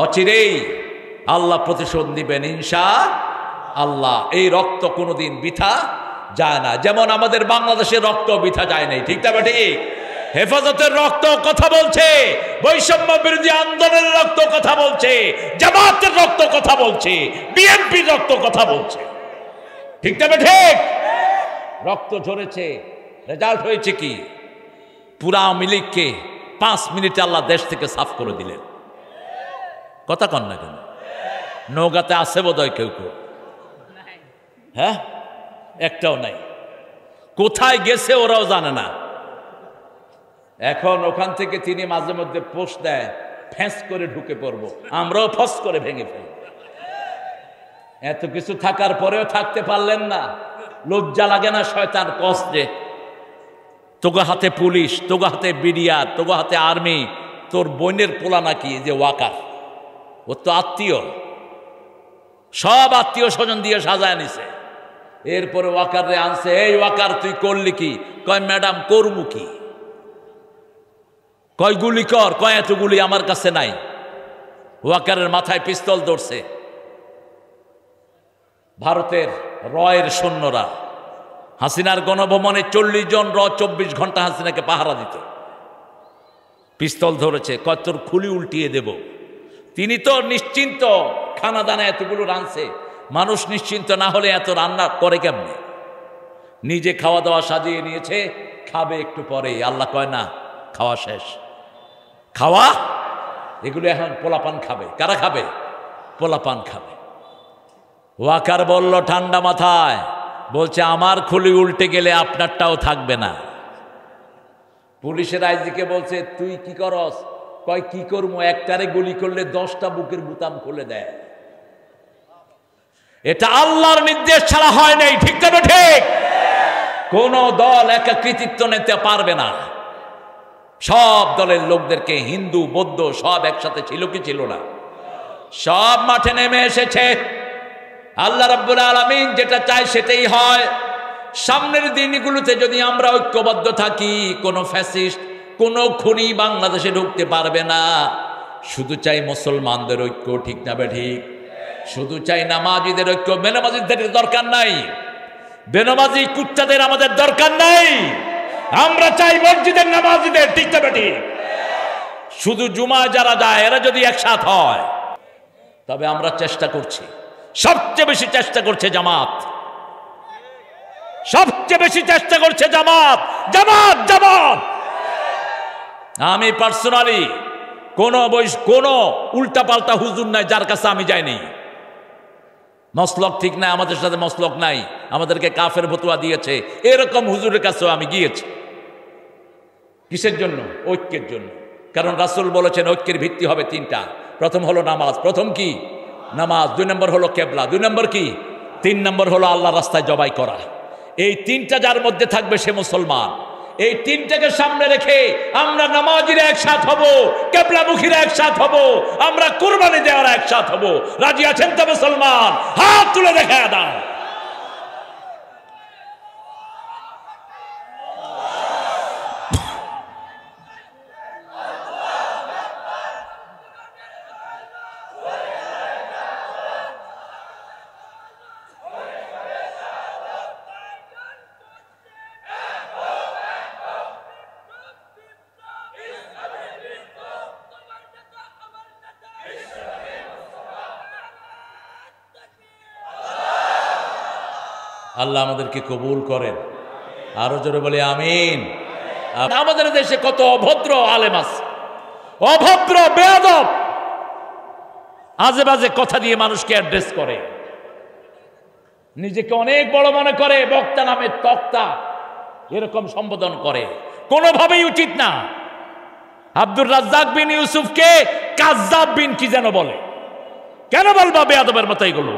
অচিরেই আল্লাহ প্রতিশোধ দিবেন ইনশাআল্লাহ। এই রক্ত কোনোদিন বৃথা যায় না। যেমন আমাদের বাংলাদেশের রক্ত বৃথা যায় নাই, ঠিক তবে ঠিক। হেফাজতের রক্ত কথা বলছে, বৈষম্য বিরোধী আন্দোলনের রক্ত কথা বলছে, জামাতের রক্ত কথা বলছে, বিএনপির রক্ত কথা বলছে, ঠিক তবে ঠিক। রক্ত ঝরেছে, রেজাল্ট হয়েছে কি? পুরা আওয়ামী লীগকে 5 মিনিটে আল্লাহ দেশ থেকে সাফ করে দিলেন। কথা কন না কেন? নৌকাতে আছে বোধহয় কেউ কেউ, হ্যাঁ, একটাও নাই। কোথায় গেছে ওরাও জানে না। এখন ওখান থেকে তিনি মাঝে মধ্যে পোস্ট দেয়, ফ্যাঁস করে ঢুকে পড়বো, আমরাও ফস করে ভেঙে ফেলব। এত কিছু থাকার পরেও থাকতে পারলেন না, লজ্জা লাগে না? শয়তান কষ্টে তোগো হাতে পুলিশ, তোগো হাতে বিডিআর, তোগো হাতে আর্মি, তোর বোনের পোলা নাকি যে ওয়াকার, ওর তো আত্মীয়, সব আত্মীয় স্বজন দিয়ে সাজায় নিছে। এরপরে ওয়াকারে আনছে, এই ওয়াকার তুই করলি কি? কয় ম্যাডাম করবো কি? কয় গুলি কর, কয় এত গুলি আমার কাছে নাই। ওয়াকারের মাথায় পিস্তল ধরছে। ভারতের রয়ের সৈন্যরা হাসিনার গণভবনে 40 জন 24 ঘন্টা হাসিনাকে পাহারা দিত। পিস্তল ধরেছে, কয় তোর খুলি উল্টিয়ে দেব। তিনি তো নিশ্চিন্ত, খানা দানা এতগুলো রাঁধছে। মানুষ নিশ্চিন্ত না হলে এত রান্না করে কেমনে? নিজে খাওয়া দাওয়া সাজিয়ে নিয়েছে, খাবে একটু পরে। আল্লাহ কয় না, খাওয়া শেষ। খাওয়া এগুলো এখন পোলাপান খাবে। কারা খাবে? পোলাপান খাবে। ওয়াকার বলল ঠান্ডা মাথায়, বলছে আমার খুলি উল্টে গেলে আপনারটাও থাকবে না। পুলিশের আইজিকে বলছে, তুই কি করস? কয় কি করবো, একটারে গুলি করলে 10টা বুকের বুতাম খুলে দেয়। এটা আল্লাহর নির্দেশ ছাড়া হয় নাই, ঠিক তবে ঠিক। কোন দল একা কৃতিত্ব নিতে পারবে না। সব দলের লোকদেরকে, হিন্দু বৌদ্ধ সব একসাথে ছিল কি ছিল না? সব মাঠে নেমে এসেছে। আল্লাহ রাব্বুল আলামিন যেটা চায় সেটাই হয়। সামনের দিনগুলোতে যদি আমরা ঐক্যবদ্ধ থাকি, কোনো ফ্যাসিস্ট, কোনো খুনি বাংলাদেশে ঢুকতে পারবে না। শুধু চাই মুসলমানদের ঐক্য, ঠিক না ঠিক? শুধু চাই নামাজিদের ঐক্য। বেনামাজিদের দরকার নাই, বেনামাজি কুত্তাদের আমাদের দরকার নাই। আমরা চাই মসজিদের নামাজিদের, ঠিক না ঠিক? শুধু জুমা যারা যায় এরা যদি একসাথ হয়, তবে আমরা চেষ্টা করছি। সবচেয়ে বেশি চেষ্টা করছে জামাত, সবচেয়ে বেশি চেষ্টা করছে জামাত, জামাত, জামাত। আমি পার্সোনালি কোনো উল্টাপাল্টা হুজুর নাই যার কাছে আমি যাইনি। মসলক ঠিক নাই, আমাদের সাথে মসলক নাই, আমাদেরকে কাফের ফতোয়া দিয়েছে, এরকম হুজুরের কাছেও আমি গিয়েছি। কিসের জন্য? ঐক্যের জন্য। কারণ রাসূল বলেছেন ঐক্যের ভিত্তি হবে 3টা। প্রথম হলো নামাজ। প্রথম কি? নামাজ। 2 নম্বর হলো কেবলা। 2 নম্বর কি? 3 নম্বর হলো আল্লাহর রাস্তায় জবাই করা। এই 3টা যার মধ্যে থাকবে সে মুসলমান। এই 3টাকে সামনে রেখে আমরা নামাজিরা একসাথ হব, কেবলামুখীরা একসাথ হব, আমরা কুরবানি দেওয়ার একসাথ হব। রাজি আছেন তো মুসলমান? হাত তুলে দেখায় দাও। আল্লাহ আমাদেরকে কবুল করেন। আরো জোরে বলি আমিন। আমাদের দেশে কত অভদ্র আলেম আছে, অভদ্র বেয়াদব, আজে বাজে কথা দিয়ে মানুষকে অ্যাড্রেস করে, নিজেকে অনেক বড় মনে করে, বক্তা নামে তক্তা এরকম সম্বোধন করে, কোনোভাবেই উচিত না। আব্দুর রাজ্জাক বিন ইউসুফকে কাজ্জাব বিন কি যেন বলে, কেন বলবা বেয়াদবের মতো এগুলো?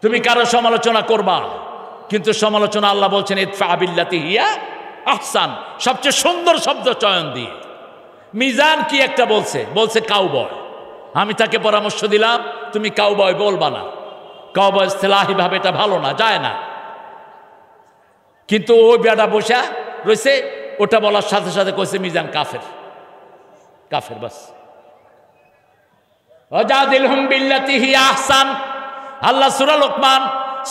তুমি কারো সমালোচনা করবা, কিন্তু সমালোচনা আল্লাহ বলছেন ইদফা বিল্লাতি হিয়া আহসান, সবচেয়ে সুন্দর শব্দ চয়ন দিয়ে। মিজান কি একটা বলছে কাউবয়, আমি তাকে পরামর্শ দিলাম তুমি কাউবয় বলবা না, কাউবয় ইসতিলাহি ভাবে এটা ভালো না, যায় না। কিন্তু ওই বেটা বসা রয়েছে, ওটা বলার সাথে সাথে কইছে মিজান কাফের, কাফের বাস। ওয়াজাদিলহুম বিল্লাতি হিয়া আহসান, আল্লাহ সূরা লোকমান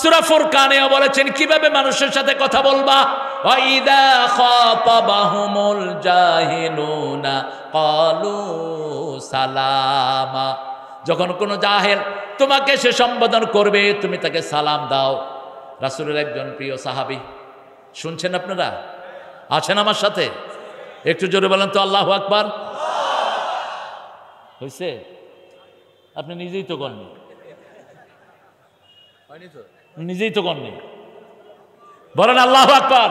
সূরা ফুরকানেও বলেছেন কিভাবে মানুষের সাথে কথা বলবা। ওয়া ইযা খাতাবাহুমুল জাহিলুনা ক্বালু সালামা, যখন কোনো জাহেল তোমাকে সে সম্বোধন করবে তুমি তাকে সালাম দাও। রাসূলের একজন প্রিয় সাহাবী, শুনছেন আপনারা, আছেন আমার সাথে? একটু জোরে বলেন তো আল্লাহু আকবার। হয়েছে? আপনি নিজেই তো করেননি, নিজেই তো করেননি, বলেন আল্লাহু আকবার।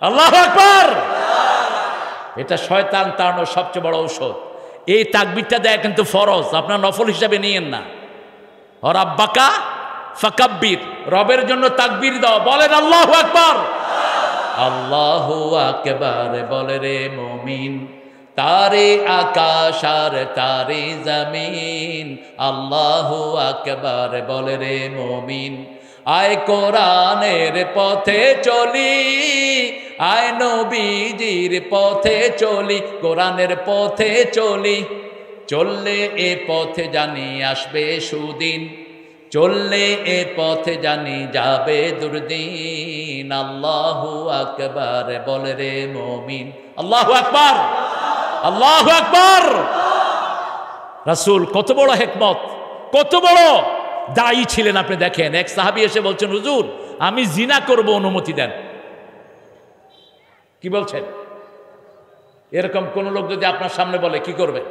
আল্লাহু আকবার। এটা শয়তান তাড়ানোর সবচেয়ে বড় ঔষধ। এই তাকবীরটা দেয় কিন্তু ফরজ, আপনার নফল হিসাবে নিয়েন না। আর আব্বাকা ফাকাব্বির, রবের জন্য তাকবীর দাও, বলেন আল্লাহু আকবার। আল্লাহু আকবার বলে রে মুমিন, তারে আকাশ আর তারে জমিন। আল্লাহু আকবার বলে রে মুমিন, আয় কোরআনের পথে চলি, আয় নবীজির পথে চলি, কোরআনের পথে চলি, চললে এ পথে জানি আসবে সুদিন, চললে এ পথে জানি যাবে দুর্দিন। আল্লাহু আকবার বলে রে মুমিন। আল্লাহু আকবার, আল্লাহু আকবার। রাসূল কত বড় হিকমত, কত বড় দায়ী ছিলেন আপনি দেখেন। এক সাহাবী এসে বলছেন হুজুর আমি জিনা করব, অনুমতি দেন। কি বলছেন? এরকম কোন লোক যদি আপনার সামনে বলে কি করবেন?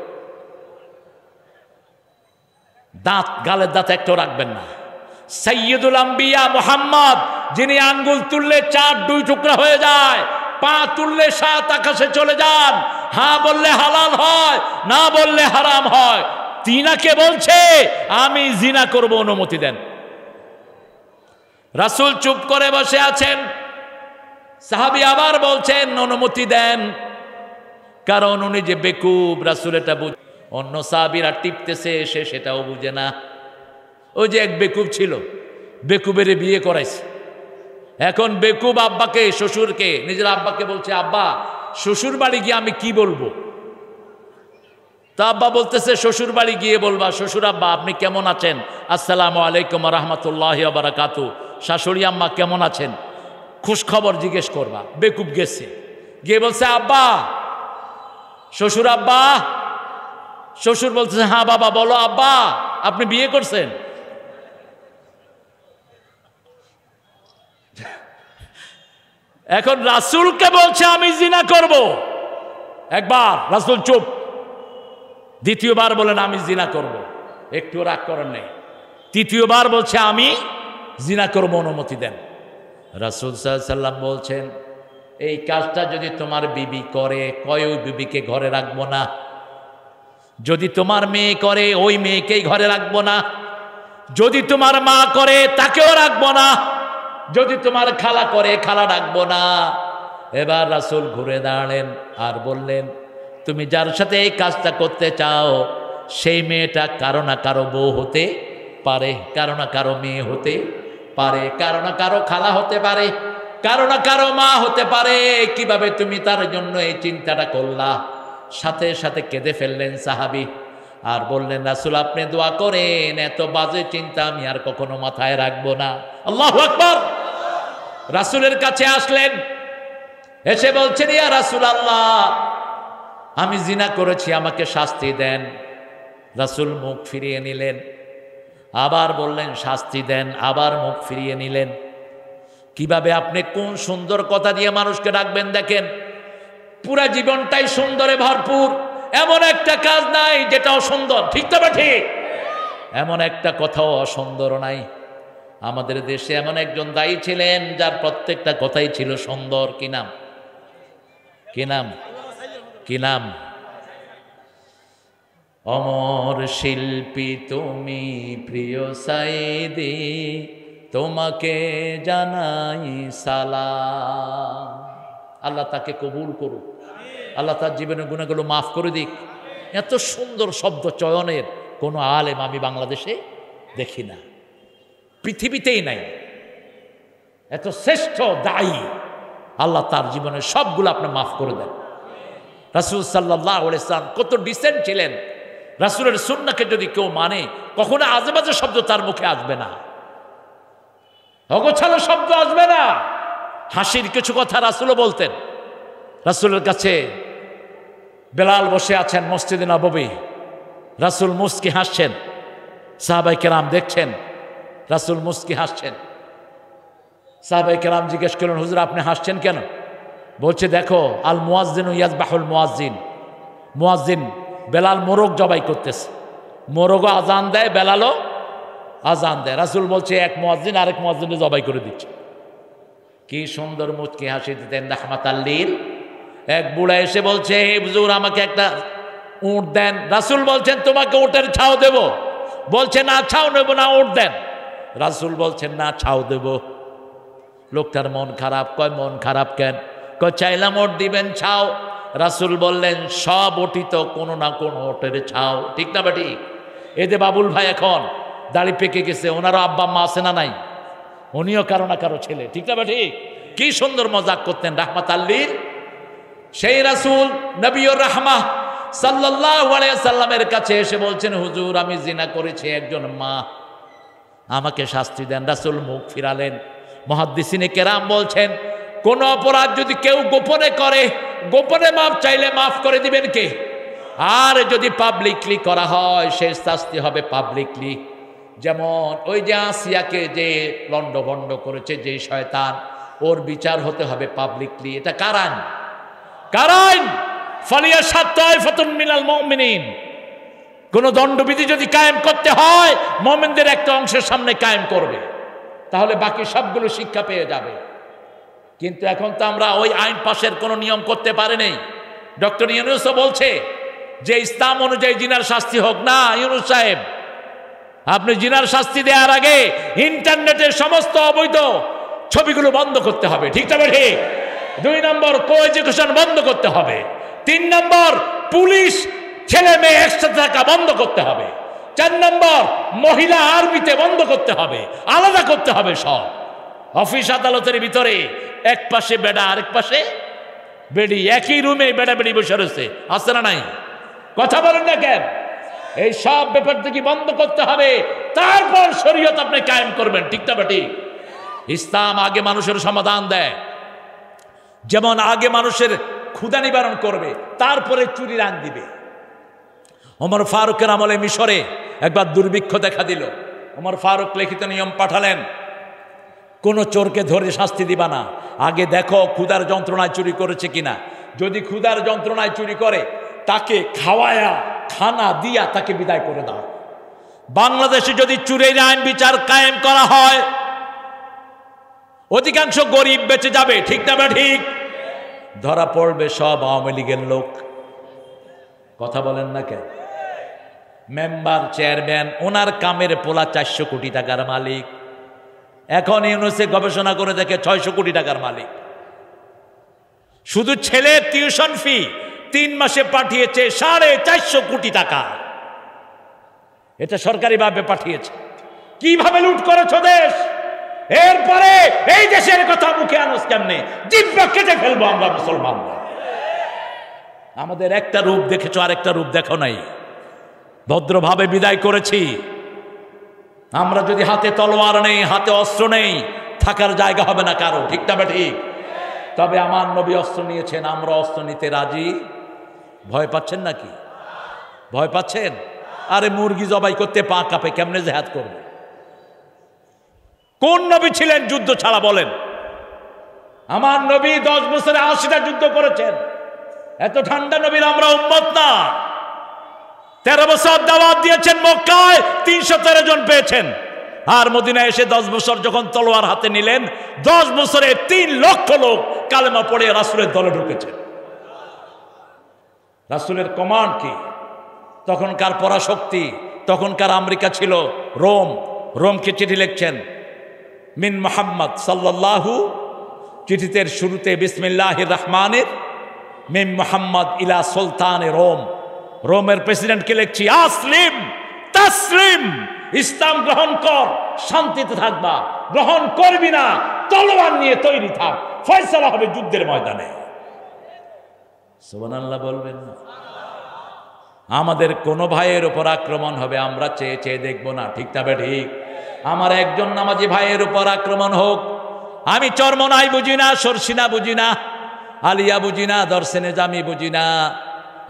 দাঁত, গালের দাঁত একটাও রাখবেন না। সাইয়্যিদুল আম্বিয়া মুহাম্মদ, যিনি আঙ্গুল তুললে 4 2 টুকরা হয়ে যায়, পা তুললে 7 আকাশে চলে যান, হ্যাঁ বললে হালাল হয়, না বললে হারাম হয়, তিনাকে বলছে আমি জিনা করব, অনুমতি দেন। রাসূল চুপ করে বসে আছেন, সাহাবী আবার বলছেন অনুমতি দেন, কারণ উনি যে বেকুব রাসূল এটা বুঝ, অন্য সাহাবীরা টিপতেছে সে সেটাও বুঝে না। ওই যে এক বেকুব ছিল, বেকুবের বিয়ে করাইছে, এখন বেকুব আব্বাকে, শ্বশুরকে, নিজের আব্বাকে বলছে আব্বা শ্বশুর বাড়ি গিয়ে আমি কি বলবো? তা আব্বা বলতেছে শ্বশুর বাড়ি গিয়ে বলবা শ্বশুর আব্বা আপনি কেমন আছেন, আসসালামু আলাইকুম ওয়া রাহমাতুল্লাহি ওয়া বারাকাতু, শাশুড়ি আম্মা কেমন আছেন, খোঁজ খবর জিজ্ঞেস করবা। বেকুব গেছে, গিয়ে বলছে আব্বা, শ্বশুর আব্বা। শ্বশুর বলতেছে হ্যাঁ বাবা বলো আব্বা আপনি বিয়ে করছেন? এখন রাসূলকে বলছে আমি জিনা করব। একবার রাসূল চুপ, দ্বিতীয়বার বলেন আমি জিনা করব, একটু রাগ করেন নেই। তৃতীয়বার বলছে আমি জিনা করব, অনুমতি দেন। রাসূল সাল্লাল্লাহু আলাইহি সাল্লাম বলছেন এই কাজটা যদি তোমার বিবি করে, কয় ওই বিবিকে ঘরে রাখবো না। যদি তোমার মেয়ে করে ওই মেয়েকেই ঘরে রাখবো না। যদি তোমার মা করে তাকেও রাখবো না। যদি তোমার খালা করে খালা রাখবো না। এবার রাসূল ঘুরে দাঁড়ালেন আর বললেন তুমি যার সাথে এই কাজটা করতে চাও সেই মেয়েটা কারো না কারো বউ হতে পারে, কারো না কারো মেয়ে হতে পারে, কারো না কারো খালা হতে পারে, কারো না কারো মা হতে পারে। কিভাবে তুমি তার জন্য এই চিন্তাটা করলা? সাথে সাথে কেঁদে ফেললেন সাহাবী আর বললেন রাসূল আপনি দোয়া করেন, এত বাজে চিন্তা আমি আর কখনো মাথায় রাখবো না। আল্লাহু আকবার। রাসূলের কাছে আসলেন, এসে বলছেন ইয়া রাসূলুল্লাহ আমি জিনা করেছি, আমাকে শাস্তি দেন। রাসূল মুখ ফিরিয়ে নিলেন। আবার বললেন শাস্তি দেন, আবার মুখ ফিরিয়ে নিলেন। কিভাবে আপনি কোন সুন্দর কথা দিয়ে মানুষকে ডাকবেন দেখেন, পুরা জীবনটাই সুন্দরে ভরপুর, এমন একটা কাজ নাই যেটা অসুন্দর, ঠিক তবে ঠিক, এমন একটা কথাও অসুন্দর নাই। আমাদের দেশে এমন একজন দায়ী ছিলেন যার প্রত্যেকটা কথাই ছিল সুন্দর। কি নাম? কি নাম? কি নাম? অমর শিল্পী তুমি প্রিয় সাইদি, তোমাকে জানাই সালাম। আল্লাহ তাকে কবুল করুক, আল্লাহ তার জীবনের গুণাগুলো মাফ করে দিক। এত সুন্দর শব্দ চয়নের কোনো আলেম আমি বাংলাদেশে দেখি না, পৃথিবীতেই নাই। এত শ্রেষ্ঠ দায়ী, আল্লাহ তার জীবনের সবগুলো আপনি মাফ করে দেন। রাসূল সাল্লাল্লাহু আলাইহি সাল্লাম কত ডিসেন্ট ছিলেন। রাসূলের সুন্নাহকে যদি কেউ মানে, কখনো আজেবাজে শব্দ তার মুখে আসবে না, অগোছালো শব্দ আসবে না। হাসির কিছু কথা রাসূলও বলতেন। রাসূলের কাছে বেলাল বসে আছেন মসজিদে নববী, রাসূল মুস্কি হাসছেন, সাহাবায়ে কেরাম দেখছেন রাসূল মুস্কি হাসছেন। সাহাবায়ে কেরাম জিজ্ঞেস করলেন, হুজুর আপনি হাসছেন কেন? বলছে দেখো, আল মুয়াজ্জিনু ইয়াজবাহুল মুয়াজ্জিন, মুয়াজ্জিন বেলাল মোরগ জবাই করতেছে, মোরগও আজান দেয়, বেলালও আজান দেয়। রাসূল বলছে এক মুয়াজ্জিন আরেক মুয়াজ্জিনকে জবাই করে দিচ্ছে। কি সুন্দর মুচকি হাসি দিতেন রাহমাতাল লিল। এক বুড়া এসে বলছে, হে হুজুর আমাকে একটা উট দেন। রাসূল বলছেন তোমাকে উটের ছাও দেব। বলছে না ছাও নেব না, উট দেন। রাসূল বলছেন না ছাও দেব। লোকটার মন খারাপ। কয় মন খারাপ কেন? কয় চাইলাম ওট দিবেন ছাও। রাসূল বললেন সব ওটই তো কোনো না কোনো ওটের ছাও, ঠিক না বা ঠিক? এই যে বাবুল ভাই এখন দাড়ি পেকে গেছে, ওনারও আব্বা আম্মা আছে না নাই? উনিও কারো না কারো ছেলে, ঠিক না বা ঠিক? কি সুন্দর মজাক করতেন রাহমাতাল লিল। সেই রাসূল নবিয়ুর রাহমাহ সাল্লাল্লাহু আলাইহি সাল্লামের কাছে এসে বলছেন, হুজুর আমি জিনা করেছি, একজন মা আমাকে শাস্তি দেন। রাসূল মুখ ফিরালেন। মুহাদ্দিসিনে কেরাম বলছেন, কোন অপরাধ যদি কেউ গোপনে করে, গোপনে মাফ চাইলে মাফ করে দিবেন কে? আর যদি পাবলিকলি করা হয় সে শাস্তি হবে পাবলিকলি। যেমন ওই যে আসিয়াকে যে লন্ডভন্ড করেছে যে শয়তান, ওর বিচার হতে হবে পাবলিকলি। এটা কার আইন? কার আইন? ফালিয়াশহাদ তায়ফাতুম মিনাল মুমিনিন। কোন দণ্ডবিধি যদি কায়েম করতে হয়, মুমিনদের একটা অংশের সামনে কায়েম করবে, তাহলে বাকি সবগুলো শিক্ষা পেয়ে যাবে। কিন্তু এখন তো আমরা ওই আইন পাশের কোনো নিয়ম করতে পারি নাই। ডক্টর ইউনূসও বলছে যে ইসলাম অনুযায়ী জিনার শাস্তি হোক না। ইউনূস সাহেব, আপনি জিনার শাস্তি দেওয়ার আগে ইন্টারনেটের সমস্ত অবৈধ ছবিগুলো বন্ধ করতে হবে, ঠিক না ঠিক? 2 নম্বর কো এডুকেশন বন্ধ করতে হবে। 3 নম্বর পুলিশ ছেলে মেয়ে একসাথে থাকা বন্ধ করতে হবে। 4 নম্বর মহিলা আর্মিতে বন্ধ করতে হবে, আলাদা করতে হবে সব। অফিস আদালতের ভিতরে এক পাশে বেডা আরেক পাশে বেডি, একই রুমে বেডা বেডি বসে রয়েছে, আছে না নাই? কথা বলেন না কেন? এই সব ব্যাপার থেকে বন্ধ করতে হবে, তারপর শরীয়ত আপনি কায়েম করবেন, ঠিক না ঠিক? ইসলাম আগে মানুষের সমাধান দেয়। যেমন আগে মানুষের ক্ষুধা নিবারণ করবে, তারপরে চুরির আইন দিবে। ওমর ফারুকের আমলে মিশরে একবার দুর্ভিক্ষ দেখা দিল। ওমর ফারুক লিখিত নিয়ম পাঠালেন, কোন চোরকে ধরে শাস্তি দিবা না, আগে দেখো ক্ষুধার যন্ত্রণায় চুরি করেছে কিনা। যদি ক্ষুধার যন্ত্রণায় চুরি করে, তাকে খাওয়ায়া খানা দিয়া তাকে বিদায় করে দাও। বাংলাদেশে যদি চুরির আইন বিচার কায়েম করা হয়, অধিকাংশ গরিব বেঁচে যাবে, ঠিক না ঠিক? ধরা পড়বে সব আওয়ামী লীগের লোক। কথা বলেন না কেন? মেম্বার চেয়ারম্যান, ওনার কামের পোলা 400 কোটি টাকার মালিক। এখন ইউনুসে গবেষণা করে দেখে 600 কোটি টাকার মালিক। শুধু ছেলের টিউশন ফি 3 মাসে পাঠিয়েছে 450 কোটি টাকা। এটা সরকারিভাবে পাঠিয়েছে। কিভাবে লুট করেছ দেশ? এরপরে এই দেশের কথা মুখে আনোস কেমনে? জিহ্বা কেটে ফেলবো আমরা মুসলমানরা। আমাদের একটা রূপ দেখেছো, আরেকটা রূপ দেখো নাই। ভদ্রভাবে বিদায় করেছি। আমরা যদি হাতে তলোয়ার নেই, হাতে অস্ত্র নেই, থাকার জায়গা হবে না কারো, ঠিক না ঠিক? তবে আমার নবী অস্ত্র নিয়েছেন, আমরা অস্ত্র নিতে রাজি। ভয় পাচ্ছেন নাকি? ভয় পাচ্ছেন? আরে মুরগি জবাই করতে পা কাঁপে, কেমনে জেহাদ করবে? কোন নবী ছিলেন যুদ্ধ ছাড়া বলেন? আমার নবী 10 বছরে 80টা যুদ্ধ করেছেন। এত ঠান্ডা নবীর আমরা উম্মত না। 13 বছর দাওয়াত দিয়েছেন, মক্কায় 313 জন পেয়েছেন। আর মদিনায় এসে 10 বছর যখন তলোয়ার হাতে নিলেন, 10 বছরে 3 লক্ষ লোক কালেমা পড়ে রাসূলের দলে ঢুকেছেন। রাসূলের কমান্ড কি? তখনকার পরাশক্তি, তখনকার আমেরিকা ছিল রোম। রোমকে চিঠি লিখছেন, মিন মুহাম্মদ সাল্লাল্লাহু, চিঠিতে শুরুতে বিসমিল্লাহির রহমানির মিন মুহাম্মদ ইলা সুলতানে রোম। রোমের প্রেসিডেন্টকে লিখছি, আসলিম তাসলিম, ইসলাম গ্রহণ কর, শান্তিতে থাকবা। গ্রহণ করবি না, তলোয়ার নিয়ে তৈরি থাক, ফয়সালা হবে যুদ্ধের ময়দানে। সুবহানাল্লাহ বলবেন না? আমাদের কোন ভাইয়ের উপর আক্রমণ হবে আমরা চেয়ে চেয়ে দেখব না, ঠিক না ঠিক? আমার একজন নামাজি ভাইয়ের উপর আক্রমণ হোক, আমি চরমনাই বুঝি না, সরসিনা বুঝি না, আলিয়া বুঝি না, দর্শনে জামি বুঝি না,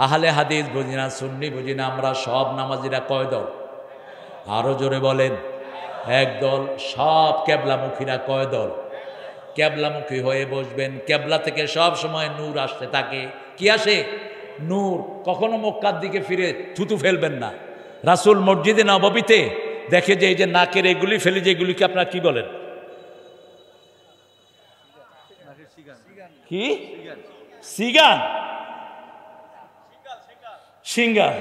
আহলে হাদিস বুঝি না, সুন্নি বুঝি না, আমরা সব নামাজিরা কয় দল? আরো জোরে বলেন। একদল। সব কেবলামুখীরা কয় দল? কেবলামুখী হয়ে বসবেন। কেবলা থেকে সব সময় নূর আসতে থাকে। কি আসে? নূর। কখনো মক্কার দিকে ফিরে থুতু ফেলবেন না। রাসূল মসজিদে নববীতে দেখে যে এই যে নাকের এগুলি ফেলে, যে এগুলিকে আপনারা কি বলেন? কি? সিগান? সিঙ্গার।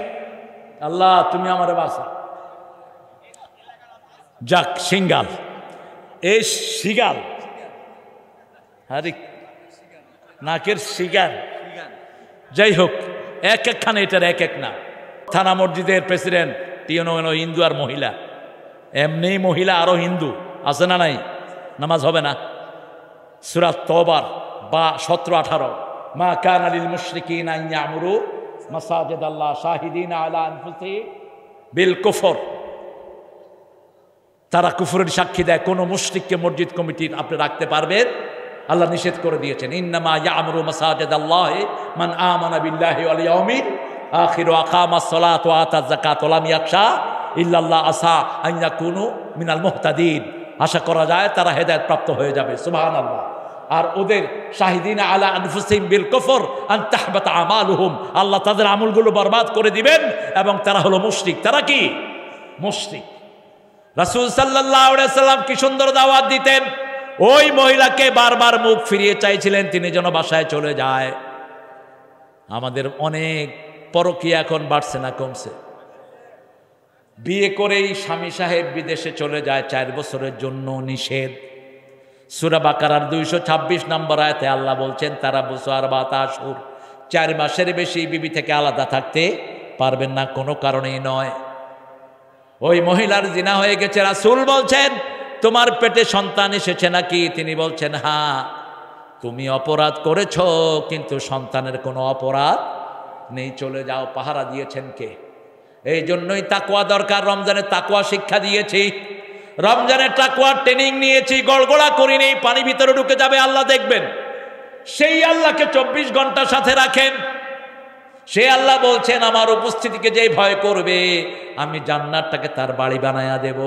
আল্লাহ তুমি আমার বাঁচা। যাক, সিঙ্গাল। এই সিগাল, আরে নাকের সিগার, যাই হোক, এক একখানে এটার এক এক নাম। থানা মসজিদের প্রেসিডেন্ট হিন্দু আর মহিলা, এমনি মহিলা আরো হিন্দু আছে না নাই? নামাজ হবে না? সূরা তওবার 17-18, মা কানা লিল মুশরিকিনা আন ইয়ামুরু মাসাজিদাল্লাহ শাহিদিনা আলা আনফুসিহিম বিল কুফর। তারা কুফরের সাক্ষী দেয়। কোন মুশরিককে মসজিদ কমিটির আপনি রাখতে পারবেন? আল্লাহ নিষেধ করে দিয়েছেন, ইন্নামা ইয়ামুরু মাসাজিদাল্লাহি মান আমানা বিল্লাহি ওয়াল ইয়াউমিল আখির ওয়া আকামাস সালাত ওয়া আতাজ যাকাত ওয়া লাম ইয়াখশা ইল্লাল্লাহ আসা আন ইয়াকুনু মিনাল মুহতাদিন। আশা করা যায় তারা হেদায়েত প্রাপ্ত হয়ে যাবে। সুবহানাল্লাহ। আর ওদের শাহিদিনা আলা আনফুসিহিম বিল কুফর আন তাহবাতা আমালুহুম, আল্লাহ তাদের আমলগুলো বরবাদ করে দিবেন, এবং তারা হলো মুশরিক। তারা কি? মুশরিক। রাসূল সাল্লাল্লাহু আলাইহি সাল্লাম কি সুন্দর দাওয়াত দিতেন। ওই মহিলাকে বারবার মুখ ফিরিয়ে চাইছিলেন তিনি যেন বাসায় চলে যায়। আমাদের অনেক পরকীয়া এখন বাড়ছে না কমছে? বিয়ে করেই স্বামী সাহেব বিদেশে চলে যায়, 4 বছরের জন্য নিষেধ। সূরা বাকারার 226 নম্বর আয়াতে আল্লাহ বলছেন, তারা বুসার বা তাসুর, 4 মাসের বেশি বিবি থেকে আলাদা থাকতে পারবেন না, কোনো কারণেই নয়। ওই মহিলার জিনা হয়ে গেছে। রাসূল বলছেন, তোমার পেটে সন্তান এসেছে নাকি? তিনি বলছেন, হ্যাঁ। তুমি অপরাধ করেছ, কিন্তু সন্তানের কোনো অপরাধ নেই, চলে যাও। পাহারা দিয়েছেন কে? এই জন্যই তাকওয়া দরকার। রমজানে তাকওয়া শিক্ষা দিয়েছি, রমজানের তাকওয়ার ট্রেনিং নিয়েছি, গড়গড়া করিনি। পানি ভিতরে ঢুকে যাবে, আল্লাহ দেখবেন। সেই আল্লাহকে 24 ঘন্টা সাথে রাখেন। সে আল্লাহ বলছেন, আমার উপস্থিতিকে যেই ভয় করবে আমি জান্নাতটাকে তার বাড়ি বানায়া দেব।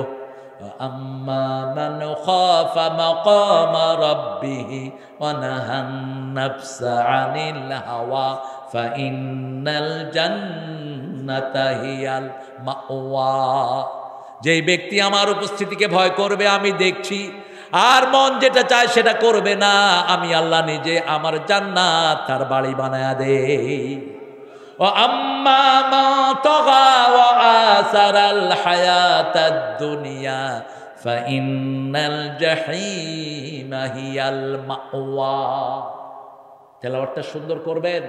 আম্মা মান খাফা মাকামা রাব্বিহি ওয়া নাহান নাফসা আনিল হাওয়া ফাইন্নাল জান্নাতা হিয়াল মাওয়া। যেই ব্যক্তি আমার উপস্থিতিকে ভয় করবে আমি দেখছি, আর মন যেটা চায় সেটা করবে না, আমি আল্লাহ নিজে আমার জান্নাত তার বাড়ি বানায়া দেই। وأما من طغى وآثر الحياة الدنيا فإن الجحيم هي المأوى। তেলাওয়াতটা সুন্দর করবেন।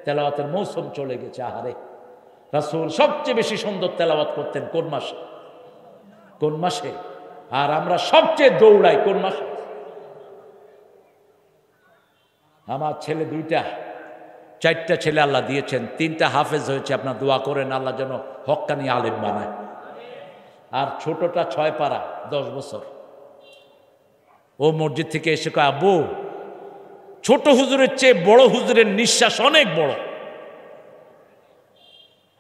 তেলাওয়াতের মৌসুম চলে গেছে। আহারে, রাসূল সবচেয়ে বেশি সুন্দর তেলাওয়াত করতেন কোন মাসে? কোন মাসে? আর আমরা সবচেয়ে দৌড়াই কোন মাসে? আমার ছেলে 2টা, 4টা ছেলে আল্লাহ দিয়েছেন, 3টা হাফেজ হয়েছে। আপনার দোয়া করেন আল্লাহ যেন হক্কানি আলেম বানায়। আর ছোটটা 6 পারা, 10 বছর। ও মসজিদ থেকে এসে কয়, আব্বু, ছোট হুজুরের চেয়ে বড় হুজুরের নিঃশ্বাস অনেক বড়।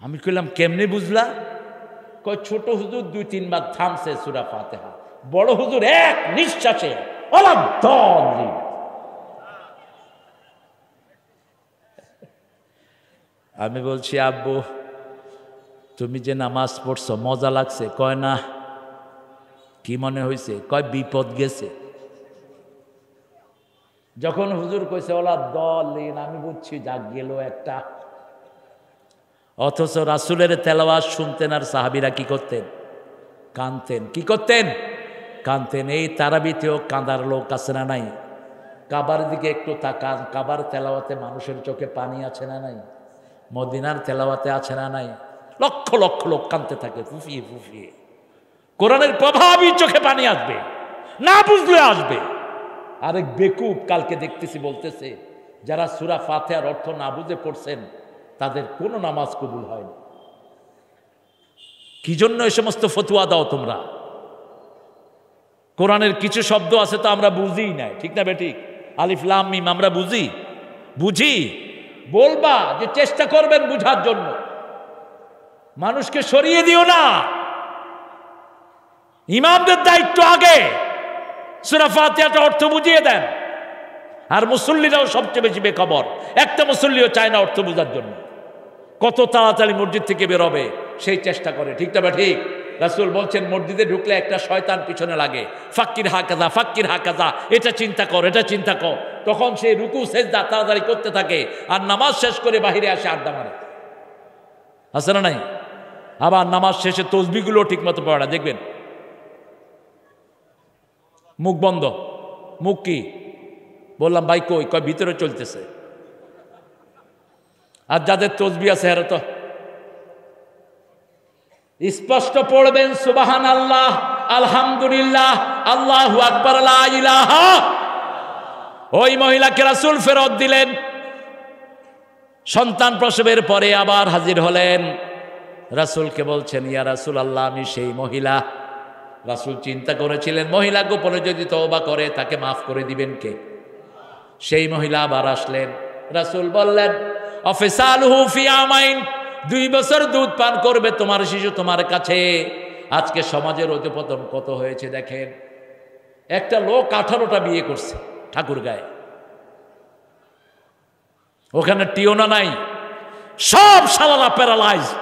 আমি কইলাম, কেমনে বুঝলা? কয় ছোট হুজুর 2-3 বার থামছে সূরা ফাতিহা, বড় হুজুর এক নিঃশ্বাসে ওয়ালাদ-দাল্লিন। আমি বলছি আব্বু তুমি যে নামাজ পড়ছো মজা লাগছে? কয় না। কি মনে হয়েছে? কয় বিপদ গেছে। যখন হুজুর কইছে ওয়ালাদ-দাল্লিন আমি বুঝছি যাক গেল একটা। অথচ রাসূলের তেলাওয়াত শুনতেন আর সাহাবীরা কি করতেন? কাঁদতেন। কি করতেন? কাঁদতেন। এই তারাবিতেও কাঁদার লোক আছে না নাই? কাবার দিকে একটু তাকান, কাবার তেলাওয়াতে মানুষের চোখে পানি আছে না নাই? মদিনার তেলাওয়াতে আছে না নাই? লক্ষ লক্ষ লোক কাঁদতে থাকে ফুফিয়ে ফুফিয়ে। কোরআনের প্রভাবই চোখে পানি আসবে, না বুঝলে আসবে। আরেক বেকুব কালকে দেখতেছি বলতেছে যারা সূরা ফাতিহার অর্থ না বুঝে পড়ছেন তাদের কোনো নামাজ কবুল হয়নি। কি জন্য এই সমস্ত ফতোয়া দাও তোমরা? কোরআনের কিছু শব্দ আছে তো আমরা বুঝিই নাই, ঠিক না বেঠিক? আলিফ লাম মিম আমরা বুঝি। বলবা যে চেষ্টা করবেন বুঝার জন্য, মানুষকে সরিয়ে দিও না। ইমামদের দায়িত্ব আগে সূরা ফাতিহাটা অর্থ বুঝিয়ে দেন। আর মুসল্লিরাও সবচেয়ে বেশি বেখবর, একটা মুসল্লিও চায় না অর্থ বোঝার জন্য। কত তাড়াতাড়ি মসজিদ থেকে বেরোবে সেই চেষ্টা করে, ঠিক না ঠিক? রাসূল বলছেন মসজিদে ঢুকলে একটা শয়তান পিছনে লাগে, ফাক্কির হাকাজা, এটা চিন্তা কর, এটা চিন্তা কর। তখন সে রুকু সেজদা তাড়াতাড়ি করতে থাকে আর নামাজ শেষ করে বাহিরে আসে আড্ডা মারে, আছে না নাই? আবার নামাজ শেষে তসবিহগুলো ঠিক মতো পড়ে না, দেখবেন মুখ বন্ধ। মুখ কি বললাম ভাই কই? কয় ভিতরে চলতেছে। আর যাদের তসবিহ আছে এরা তো স্পষ্ট পড়বেন সুবহানাল্লাহ, আলহামদুলিল্লাহ, আল্লাহু আকবার, লা ইলাহা। ওই মহিলাকে রাসূল ফেরত দিলেন। সন্তান প্রসবের পরে আবার হাজির হলেন, রাসূলকে বলছেন ইয়া রাসূলুল্লাহ আমি সেই মহিলা। রাসূল চিন্তা করেছিলেন মহিলা গোপনে যদি তওবা করে তাকে মাফ করে দিবেন কে? সেই মহিলা আবার আসলেন। রাসূল বললেন অফিসালহু ফি আমাইন, 2 বছর দুধ পান করবে তোমার শিশু তোমার কাছে। আজকে সমাজের অধঃপতন কত হয়েছে দেখেন। একটা লোক 18টা বিয়ে করছে ঠাকুরগাঁয়ে, ওখানে টিওনা নাই, সব শালালা প্যারালাইজড,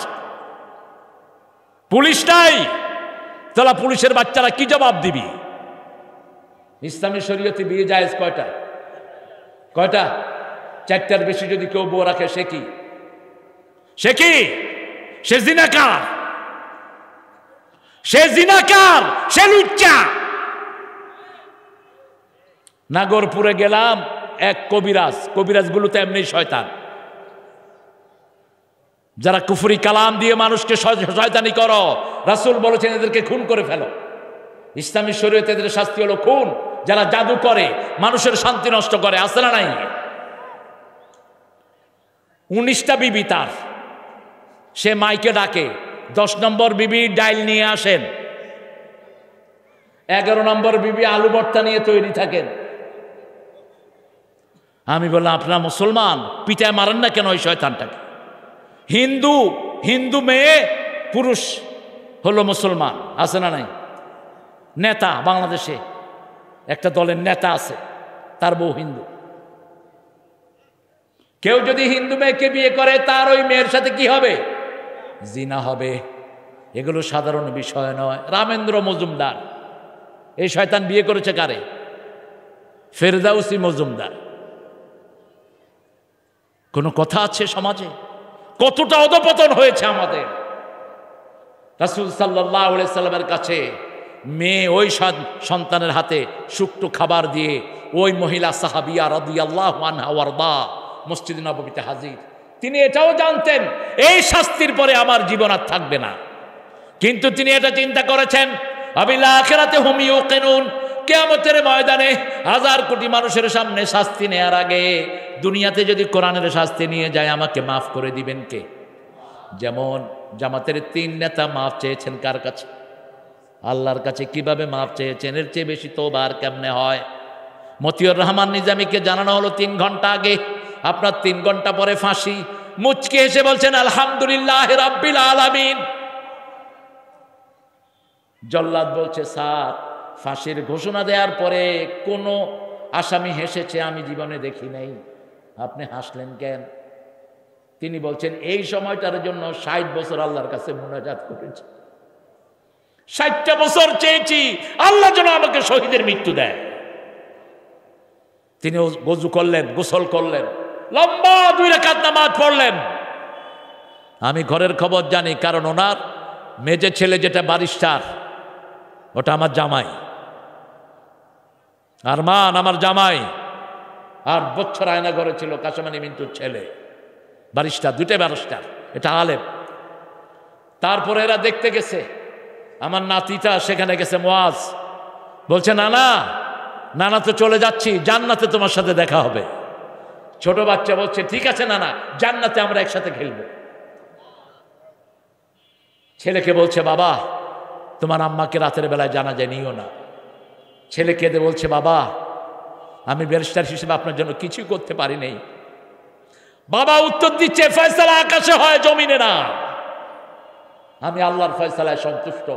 পুলিশ নাই। তাহলে পুলিশের বাচ্চারা কি জবাব দিবি? ইসলামী শরীয়তে বিয়ে জায়েজ কয়টা? 4টার বেশি যদি কেউ বউ রাখে সে কি? সে জিনাকার, সে লুচ্চা। নাগরপুরে গেলাম, এক কবিরাজগুলো তো এমনি শয়তান, যারা কুফরি কালাম দিয়ে মানুষকে শয়তানি করো, রাসূল বলেছেন এদেরকে খুন করে ফেলো। ইসলামী শরীয়তে এদের শাস্তি হলো খুন। যারা জাদু করে মানুষের শান্তি নষ্ট করে, আছে না নাই? 19টা বিবি তার, সে মাইকে ডাকে 10 নম্বর বিবি ডাইল নিয়ে আসেন, 11 নম্বর বিবি আলু ভর্তা নিয়ে তৈরি থাকেন। আমি বললাম আপনারা মুসলমান, পিটায় মারেন না কেন ওই শয়তানটাকে? হিন্দু মেয়ে পুরুষ হলো মুসলমান, আছে না নাই? নেতা বাংলাদেশে একটা দলের নেতা আছে, তার বউ হিন্দু। কেউ যদি হিন্দু মেয়েকে বিয়ে করে তার ওই মেয়ের সাথে কি হবে? জিনা হবে। এগুলো সাধারণ বিষয় নয়। রামেন্দ্র মজুমদার এই শয়তান বিয়ে করেছে কারে? ফেরদাউসি মজুমদার। কোনো কথা আছে সমাজে? কতটা অধঃপতন হয়েছে আমাদের। রাসূল সাল্লাল্লাহু আলাইহি সাল্লামের কাছে মেয়ে ওই সন্তানের হাতে শুকনো খাবার দিয়ে ওই মহিলা সাহাবিয়া রাদিয়াল্লাহু আনহা ওয়ারদা মসজিদ নববীতে হাজির। তিনি এটাও জানতেন এই শাস্তির পরে আমার জীবন আর থাকবে না, কিন্তু তিনি এটা চিন্তা করেছেন আবিল আখিরাতে হুম ইউকিনুন, কিয়ামতের ময়দানে 1000 কোটি মানুষের সামনে শাস্তি নেয়ার আগে দুনিয়াতে যদি কোরআনের শাস্তি নিয়ে যায় আমাকে মাফ করে দিবেন কে? যেমন জামাতের 3 নেতা মাফ চেয়েছেন কার কাছে? আল্লাহর কাছে। কিভাবে মাফ চেয়েছেন? এর চেয়ে বেশি তওবা আর কেমনে হয়? মতিউর রহমান নিজামীকে জানানো হলো 3 ঘন্টা আগে, আপনার 3 ঘন্টা পরে ফাঁসি। মুচকে এসে বলছেন আলহামদুলিল্লাহ রাব্বিল আলামিন। জল্লাদ বলছে, স্যার, ফাঁসির ঘোষণা দেওয়ার পরে কোনো আসামি হেসেছে আমি জীবনে দেখি নাই, আপনি হাসলেন কেন? তিনি বলছেন, এই সময়টার জন্য 60 বছর আল্লাহর কাছে মুনাজাত করেছি, 60টা বছর চেয়েছি আল্লাহ যেন আমাকে শহীদের মৃত্যু দেয়। তিনি ওযু করলেন, গোসল করলেন, লম্বা 2 রাকাত নামাজ পড়লেন। আমি ঘরের খবর জানি, কারণ ওনার মেজে ছেলে যেটা ব্যারিস্টার, ওটা আমার জামাই, আরমান আমার জামাই। 8 বছর আয়না ঘরে ছিল কাশেমানি মিন্টুর ছেলে, ব্যারিস্টার, 2টা ব্যারিস্টার, এটা আলেম। তারপরে এরা দেখতে গেছে, আমার নাতিটা সেখানে গেছে, মুয়াজ বলছে, নানা নানা তো চলে যাচ্ছি, জান্নাতে তোমার সাথে দেখা হবে। ছোট বাচ্চা বলছে, ঠিক আছে নানা, জান্নাতে আমরা একসাথে খেলবো। ছেলেকে বলছে, বাবা তোমার আম্মাকে রাতের বেলায় জানাজা নিও না। ছেলে কেঁদে বলছে, বাবা আমি ব্যারিস্টার হিসেবে আপনার জন্য কিছু করতে পারি নাই। বাবা উত্তর দিচ্ছে, ফয়সালা আকাশে হয়, জমিনে না। আমি আল্লাহর ফয়সালায় সন্তুষ্ট,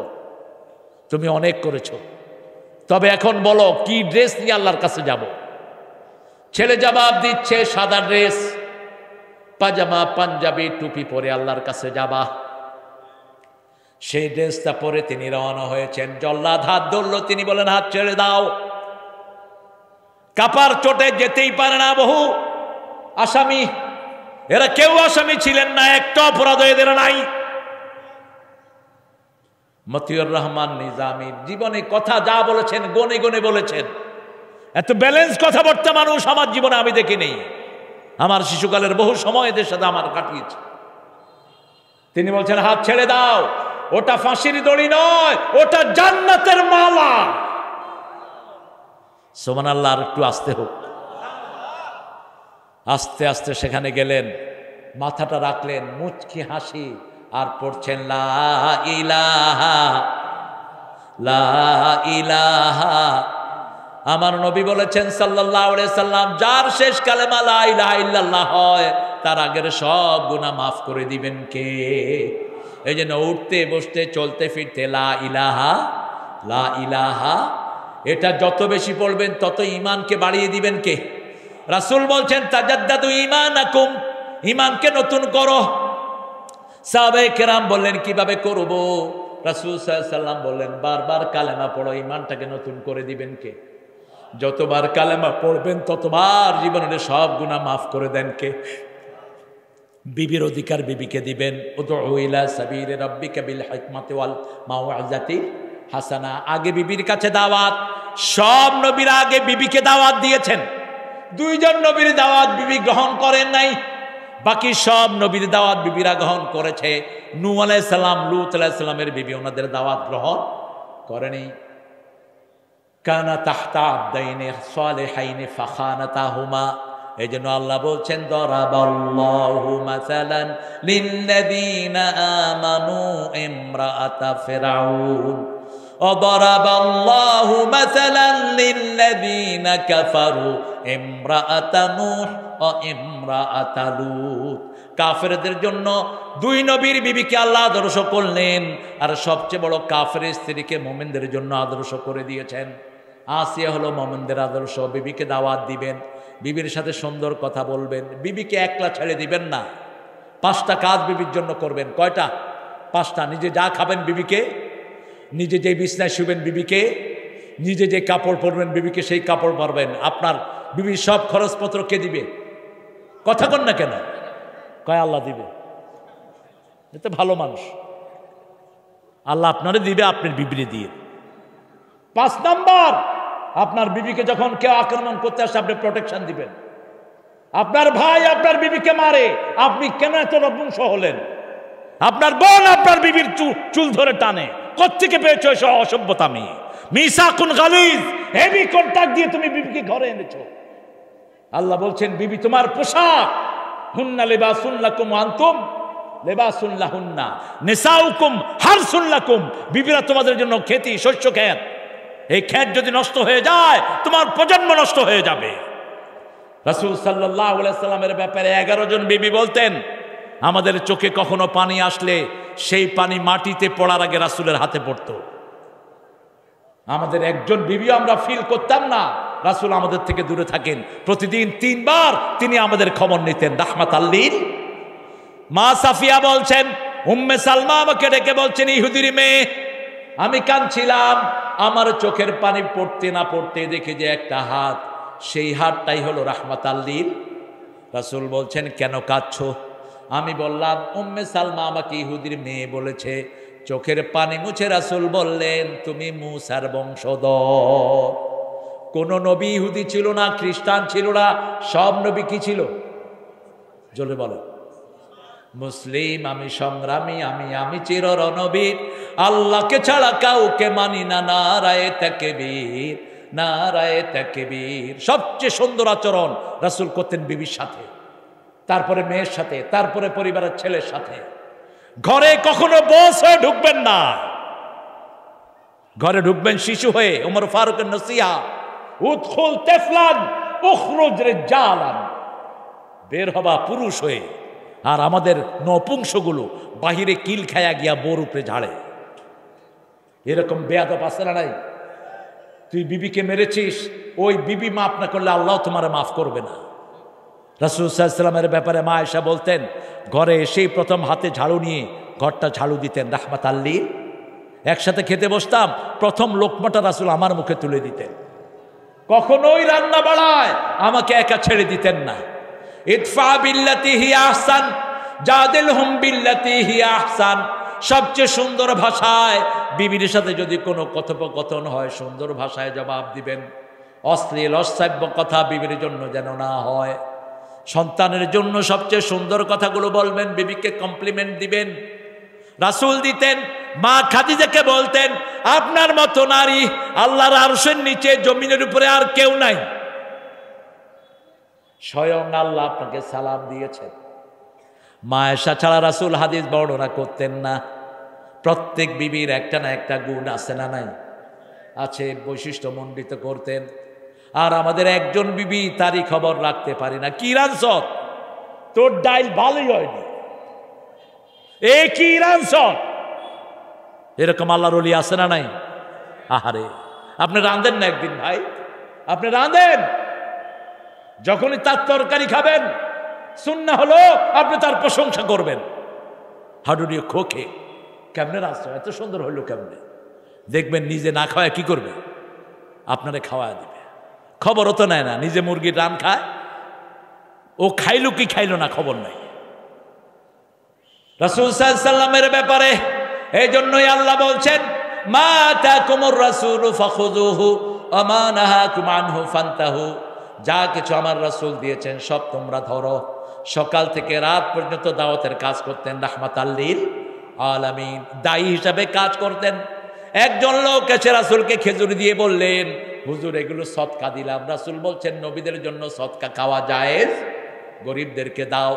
তুমি অনেক করেছো, তবে এখন বলো কি ড্রেস নিয়ে আল্লাহর কাছে যাব? ছেলে জবাব দিচ্ছে, সাদা ড্রেস, পাজামা, পাঞ্জাবি, টুপি পরে আল্লাহর কাছে যাবা। সেই ড্রেসটা পরে তিনি রওনা হয়েছেন। জল্লাদ হাত ধরল, তিনি বলেন, হাত ছেড়ে দাও। কাপার চোটে যেতেই পারে না বহু আসামি, এরা কেউ আসামি ছিলেন না, একটা অপরাধ এদের নাই। মতিউর রহমান নিজামী জীবনে কথা যা বলেছেন গনে গনে বলেছেন, এত ব্যালেন্স কথাবার্তা মানুষ আমার জীবনে আমি দেখিনি। আমার শিশুকালের বহু সময় এদের সাথে আমার কাটিয়েছে। তিনি বলছেন, হাত ছেড়ে দাও, ওটা ফাঁসির দড়ি নয়, ওটা জান্নাতের মালা। সুবহানাল্লাহ, আর একটু আস্তে হোক। আস্তে আস্তে সেখানে গেলেন, মাথাটা রাখলেন, মুচকি হাসি, আর পড়ছেন লা ইলাহা লা ইলাহা। আমার নবী বলেছেন সাল্লাল্লাহু আলাইহি সাল্লাম, যার শেষ কালেমা লা ইলাহা ইল্লাল্লাহ হয়, তার আগের সব গুনাহ মাফ করে দিবেন কে? এই জন্য উঠতে বসতে চলতে ফিরতে লা ইলাহা লা ইলাহা, এটা যত বেশি পড়বেন তত ঈমানকে বাড়িয়ে দিবেন কে? রাসূল বলছেন, তাজাদ্দাদু ঈমানাকুম, ঈমানকে নতুন করো। সাহাবায়ে কেরাম বললেন, কিভাবে করব? রাসূল সাল্লাল্লাহু আলাইহি সাল্লাম বললেন, বারবার কালেমা পড়ো, ঈমানটাকে নতুন করে দিবেন কে? যতবার কালেমা পড়বেন ততবার জীবনের সব গুনাহ মাফ করে দেন কে? বিবির অধিকার বিবিকে দিবেন। উদউ ইলা সাবিলি রাব্বিকা বিল হিকমাতি ওয়াল মাউইযাতি হাসানা। আগে বিবির কাছে দাওয়াত, সব নবীরা আগে বিবিকে দাওয়াত দিয়েছেন। 2 জন নবীর দাওয়াত বিবি গ্রহণ করেন নাই, বাকি সব নবীর দাওয়াত বিবিরা গ্রহণ করেছে। নূহ আলাইহিস সালাম, লূত আলাইহিস সালামের বিবি ওনাদের দাওয়াত গ্রহণ করেনি। কানা তাহতা আবদাইনি সালিহাইনি ফাখানাতাহুমা। এই জন্য আল্লাহ বলছেন, দরাবাল্লাহু মাসালান লিল্লাযীনা আমানু ইমরাআতা ফিরআউন ওয়া দরাবাল্লাহু মাসালান লিল্লাযীনা কাফারু ইমরাআতা নূহ ওয়া ইমরাআতা লূত। কাফেরদের জন্য 2 নবীর বিবিকে আল্লাহ আদর্শ করলেন, আর সবচেয়ে বড় কাফের স্ত্রীকে মুমিনদের জন্য আদর্শ করে দিয়েছেন। আসিয়া হলো মুমিনদের আদর্শ। বিবিকে দাওয়াত দিবেন, বিবির সাথে সুন্দর কথা বলবেন, বিবিকে একলা ছেড়ে দিবেন না। 5টা কাজ বিবির জন্য করবেন। কয়টা? 5টা। নিজে যা খাবেন বিবিকে, নিজে যে বিছনায় শুবেন বিবিকে, নিজে যে কাপড় পরবেন বিবিকে সেই কাপড় পরবেন। আপনার বিবির সব খরচপত্র কে দিবে? কথা কন না কেন? কয় আল্লাহ দিবে। এতে ভালো মানুষ, আল্লাহ আপনারে দিবে, আপনার বিবিরে দিয়ে। 5 নাম্বার, আপনার বিবিকে যখন কেউ আক্রমণ করতে আসে আপনি প্রোটেকশন দিবেন। আপনার ভাই আপনার বিবিকে মারে, আপনি কেন এত নপুংস হলেন? আপনার বোন আপনার বিবির চুল ধরে টানে, কোত্থেকে পেয়েছো এসব অসভ্যতা? মিসাকুন গালিজ, হেভি কন্টাক্ট দিয়ে তুমি বিবিকে ঘরে এনেছো। আল্লাহ বলছেন, বিবি তোমার পোশাক। হুন্না লিবাসুন লাকুম ওয়া আনতুম লিবাসুন লাহুন্না, নিসাউকুম হারসুন লাকুম। বিবিরা তোমাদের জন্য খেতি, শস্য ক্ষেত। এই ক্ষেত যদি নষ্ট হয়ে যায় তোমার প্রজন্ম নষ্ট হয়ে যাবে। রাসূল সাল্লাল্লাহু আলাইহি সাল্লামের ব্যাপারে 11 জন বিবি বলতেন, আমাদের চোখে কখনো পানি আসলে সেই পানি মাটিতে পড়ার আগে রাসূলের হাতে পড়তো। আমাদের একজন বিবিও আমরা ফিল করতাম না রাসূল আমাদের থেকে দূরে থাকেন। প্রতিদিন 3 বার তিনি আমাদের খবর নিতেন রাহমাতাল লিল। মা সাফিয়া বলছেন, উম্মে সালমা আমাকে ডেকে বলছেন, ইহুদির মেয়ে, আমি কাঁদছিলাম, আমার চোখের পানি পড়তে না পড়তে দেখে যে একটা হাত, সেই হাতটাই হলো রাহমাতাল লিল। রাসূল বলছেন, কেন কাঁদছো? আমি বললাম, উম্মে সালমা আমাকে ইহুদির মেয়ে বলেছে। চোখের পানি মুছে রাসূল বললেন, তুমি মূসার বংশধর। কোন নবী ইহুদি ছিল না, খ্রিস্টান ছিল না, সব নবী কি ছিল? জোরে বলো। মুসলিম, আমি সংগ্রামী, আমি চির রণবীর, আল্লাহকে ছাড়া কাউকে মানি না, নারায়ে তাকবীর, নারায়ে তাকবীর। সবচেয়ে সুন্দর আচরণ রাসূল করতেন বিবির সাথে, তারপরে মেয়ের সাথে, তারপরে পরিবারের ছেলের সাথে। ঘরে কখনো বস হয়ে ঢুকবেন না, ঘরে ঢুকবেন শিশু হয়ে। ওমর ফারুকের নসিহা, উদখুল তিফলান উখরুজ রিজালান, বের হবা পুরুষ হয়ে। আর আমাদের নপুংসগুলো বাহিরে কিল খায়া গিয়া বোর উপরে ঝাড়ে। এরকম বেয়াদব আছে না নাই? তুই বিবিকে মেরেছিস, ওই বিবি মাফ না করলে আল্লাহ তোমার মাফ করবে না। রাসূল সাল্লাল্লাহু আলাইহি ওয়াসাল্লামের ব্যাপারে মা আয়েশা বলতেন, ঘরে এসেই প্রথম হাতে ঝাড়ু নিয়ে ঘরটা ঝাড়ু দিতেন রাহমাতাল লিল। একসাথে খেতে বসতাম, প্রথম লোকমাটা রাসূল আমার মুখে তুলে দিতেন। কখনোই রান্না বাড়ায় আমাকে একা ছেড়ে দিতেন না। ইদফা বিল্লাতি হিয়া আহসান জাদিলহুম বিল্লাতি হিয়া আহসান। সবচেয়ে সুন্দর ভাষায় বিবির সাথে যদি কোনো কথোপকথন হয়, সুন্দর ভাষায় জবাব দিবেন। অশ্লীল অশ্রাব্য কথা বিবির জন্য যেন না হয়। সন্তানের জন্য সবচেয়ে সুন্দর কথাগুলো বলবেন, বিবিকে কমপ্লিমেন্ট দিবেন। রাসূল দিতেন। মা খাদিজাকে বলতেন, আপনার মতো নারী আল্লাহর আরশের নিচে জমিনের উপরে আর কেউ নাই, স্বয়ং আল্লাহ আপনাকে সালাম দিয়েছেন। মা আয়েশা ছাড়া রাসূল হাদিস বর্ণনা করতেন না। প্রত্যেক বিবির একটা না একটা গুণ আছে না নাই? আছে, বৈশিষ্ট্য মণ্ডিত করতেন। আর আমাদের একজন বিবি তারই খবর রাখতে পারি না। কি রানছ তোর? ডাইল ভালোই হয়নি, এ কি রানছ? এরকম আল্লাহর ওলি আছে না নাই? আহারে, আপনি রাঁধেন না একদিন ভাই, আপনি রাঁধেন। যখনই তার তরকারি খাবেন, সুন্নাহ হলো আপনি তার প্রশংসা করবেন। হাডুডিও খোকে, কেমনে রাঁধছ, এত সুন্দর হইল কেমনে? দেখবেন নিজে না খাওয়া কি করবে, আপনারে খাওয়া দিবে। খবরও তো নেয় না, নিজে মুরগির রান খায়, ও খাইলো কি খাইলো না খবর নাই। রাসূল সাল্লাল্লাহু আলাইহি ওয়াসাল্লামের ব্যাপারে এই জন্যই আল্লাহ বলছেন, মা আতাকুমুর রাসূলু ফাখুযুহু ওয়া মা নাহাকুম আনহু ফান্তাহু। যা কিছু আমার রাসূল দিয়েছেন সব তোমরা ধরো। সকাল থেকে রাত পর্যন্ত দাওয়াতের কাজ করতেন রাহমাতাল লিল আলামিন, দায়ী হিসাবে কাজ করতেন। একজন লোক এসে রাসূলকে খেজুর দিয়ে বললেন, হুজুর এগুলো সদকা দিলাম। রাসূল বলছেন, নবীদের জন্য সদকা খাওয়া জায়েজ, গরিবদেরকে দাও।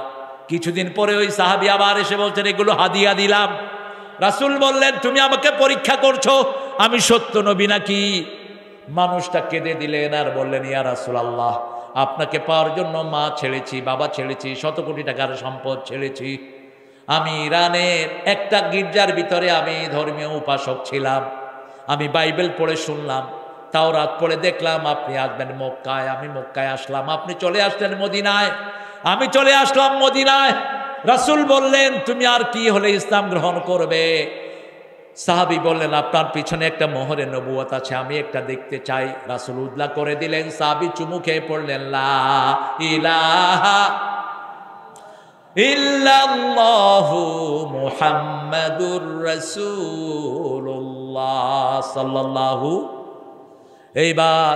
কিছুদিন পরে ওই সাহাবী আবার এসে বলছেন, এগুলো হাদিয়া দিলাম। রাসূল বললেন, তুমি আমাকে পরীক্ষা করছো, আমি সত্য নবী নাকি? মানুষটা কেঁদে দিলেন আর বললেন, ইয়া রাসূলুল্লাহ, আপনাকে পাওয়ার জন্য মা ছেড়েছি, বাবা ছেড়েছি, 100 কোটি টাকার সম্পদ ছেড়েছি। আমি ইরানের একটা গির্জার ভিতরে আমি ধর্মীয় উপাসক ছিলাম। আমি বাইবেল পড়ে শুনলাম, তাওরাত পড়ে দেখলাম আপনি আসবেন মক্কায়। আমি মক্কায় আসলাম, আপনি চলে আসলেন মদিনায়। আমি চলে আসলাম মদিনায়। রাসূল বললেন, তুমি আর কি হলে ইসলাম গ্রহণ করবে? সাহাবী বললেন, আপনার পিছনে একটা মোহরে নবুয়ত আছে, আমি একটা দেখতে চাই। রাসূল উদলা করে দিলেন। সাহাবী চুমু খেয়ে পড়লেন, লা ইলাহা ইল্লাল্লাহু মুহাম্মাদুর রাসূলুল্লাহ সাল্লাল্লাহু। এইবার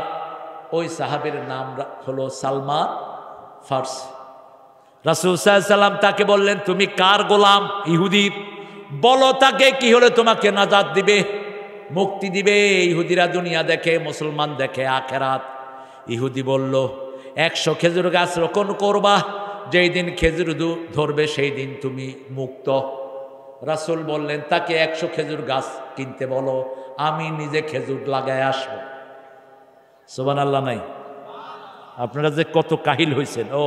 ওই সাহাবীর নাম হলো সালমান ফারসি। রাসূল সাল্লাল্লাহু আলাইহি ওয়াসাল্লাম তাকে বললেন, তুমি কার গোলাম? ইহুদির। বলো তাকে কি হলে তোমাকে নাজাত দিবে, মুক্তি দিবে। ইহুদিরা দুনিয়া দেখে, মুসলমান দেখে আখেরাত। ইহুদি বলল, 100 খেজুর গাছ রোপণ করবা, যেই দিন খেজুর ধরবে সেই দিন তুমি মুক্ত। রাসূল বললেন, তাকে 100 খেজুর গাছ কিনতে বলো, আমি নিজে খেজুর লাগায় আসবো। সুবহানাল্লাহ নাই? আপনারা যে কত কাহিল হয়েছেন। ও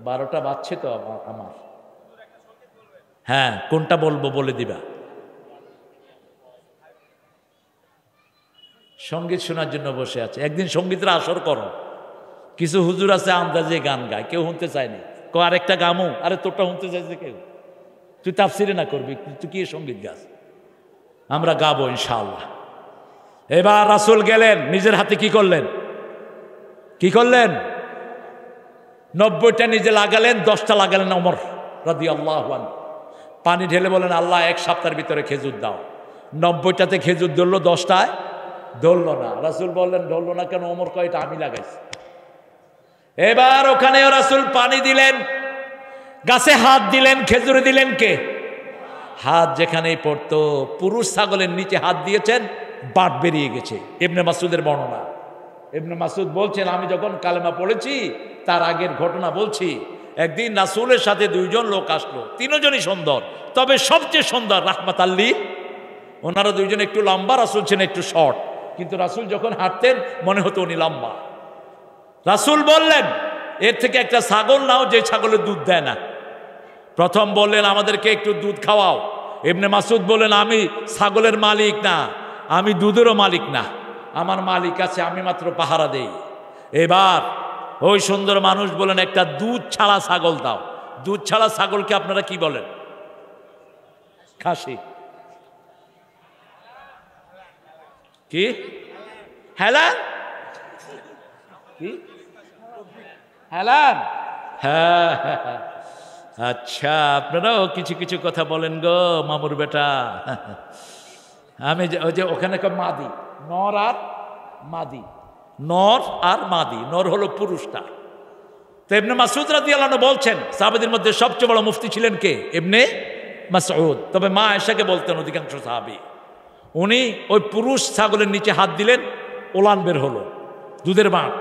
12টা বাজছে তো আমার। হ্যাঁ, কোনটা বলবো বলে দিবা। সঙ্গীত শোনার জন্য বসে আছে। একদিন সঙ্গীতের আসর করো। কিছু হুজুর আছে আন্দাজে গান গায়, কেউ শুনতে চায়নি। আরেকটা গামু, আরে তোরটা শুনতে চাইছে কেউ? তুই তাফসিরে না করবি, তুই কি সঙ্গীত গাছ? আমরা গাবো ইনশাআল্লাহ। এবার রাসূল গেলেন, নিজের হাতে কি করলেন? কি করলেন? 90টা নিজে লাগালেন, 10টা লাগালেন ওমর রাদিয়াল্লাহু আনহু। পানি ঢেলে বলেন, আল্লাহ 1 সপ্তাহের ভিতরে খেজুর দাও। 90টাতে খেজুর ধরলো, 10টায় ধরলো না। রাসূল বললেন, ধরলো না কেন? ওমর কয়, এটা আমি লাগাইছি। এবার ওখানেও রাসূল পানি দিলেন, গাছে হাত দিলেন, খেজুরে দিলেন কে? হাত যেখানেই পড়তো, পুরুষ ছাগলের নিচে হাত দিয়েছেন, বাট বেরিয়ে গেছে। ইবনে মাসউদের বর্ণনা। ইবনে মাসউদ বলছেন, আমি যখন কালেমা পড়েছি তার আগের ঘটনা বলছি। একদিন রাসূলের সাথে 2 জন লোক আসলো, 3 জনই সুন্দর, তবে সবচেয়ে সুন্দর রাহমাতাল লিল। ওনারা 2 জন একটু লম্বা, রাসূল ছিলেন একটু শর্ট, কিন্তু রাসূল যখন হাঁটতেন মনে হতো উনি লম্বা। রাসূল বললেন, এর থেকে একটা ছাগল নাও, যে ছাগলের দুধ দেয় না। প্রথম বললেন, আমাদেরকে একটু দুধ খাওয়াও। ইবনে মাসউদ বললেন, আমি ছাগলের মালিক না, আমি দুধেরও মালিক না, আমার মালিক আছে, আমি মাত্র পাহারা দেই। এবার ওই সুন্দর মানুষ বলেন, একটা দুধ ছাড়া ছাগল দাও। দুধ ছাড়া ছাগলকে আপনারা কি বলেন? খাসি। কি? হেলান? কি হেলান? হ্যাঁ, আচ্ছা, আপনারাও কিছু কিছু কথা বলেন গো মামুর বেটা। আমি ওই যে ওখানে মাদি, নর আর মাদি, নর আর মাদি। নর হলো পুরুষটা। তো ইবনে মাসউদ রাদিয়াল্লাহু আনহু বলছেন, সাহাবীদের মধ্যে সবচেয়ে বড় মুফতি ছিলেন কে? ইবনে মাসউদ। তবে মা আয়েশাকে বলতেন অধিকাংশ সাহাবী। উনি ওই পুরুষ ছাগলের নিচে হাত দিলেন, ওলান বের হলো, দুধের বাঁট।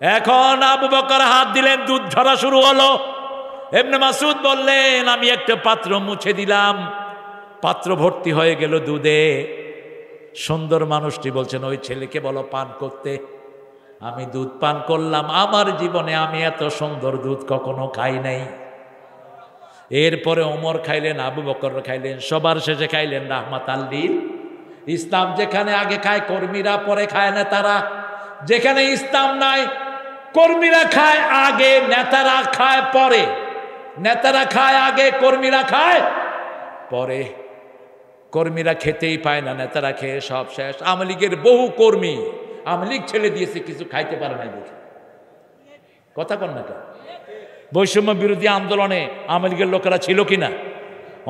এখন আবু বকর হাত দিলেন, দুধ ঝরা শুরু হলো। ইবনে মাসউদ বললেন, আমি একটা পাত্র মুছে দিলাম, পাত্র ভর্তি হয়ে গেল দুধে। সুন্দর মানুষটি বলছেন, ওই ছেলেকে বলো পান করতে। আমি দুধ পান করলাম, আমার জীবনে আমি এত সুন্দর দুধ কখনো খাই নাই। এরপরে ওমর খাইলেন, আবু বকর খাইলেন, সবার শেষে খাইলেন রাহমাতাল লিল। ইসলাম যেখানে আগে খায় কর্মীরা, পরে খায় নেতারা। যেখানে ইসলাম নাই, কর্মীরা খায় আগে, নেতারা খায় পরে। নেতারা খায় আগে, কর্মীরা খায় পরে। কর্মীরা খেতেই পায় না, নেতারা খেয়ে সব শেষ। আওয়ামী লীগের বহু কর্মী আওয়ামী লীগ ছেড়ে দিয়েছে, কিছু খাইতে পারে নাই দেখে। কথা কন না কেন? বৈষম্য বিরোধী আন্দোলনে আওয়ামী লীগের লোকেরা ছিল কিনা?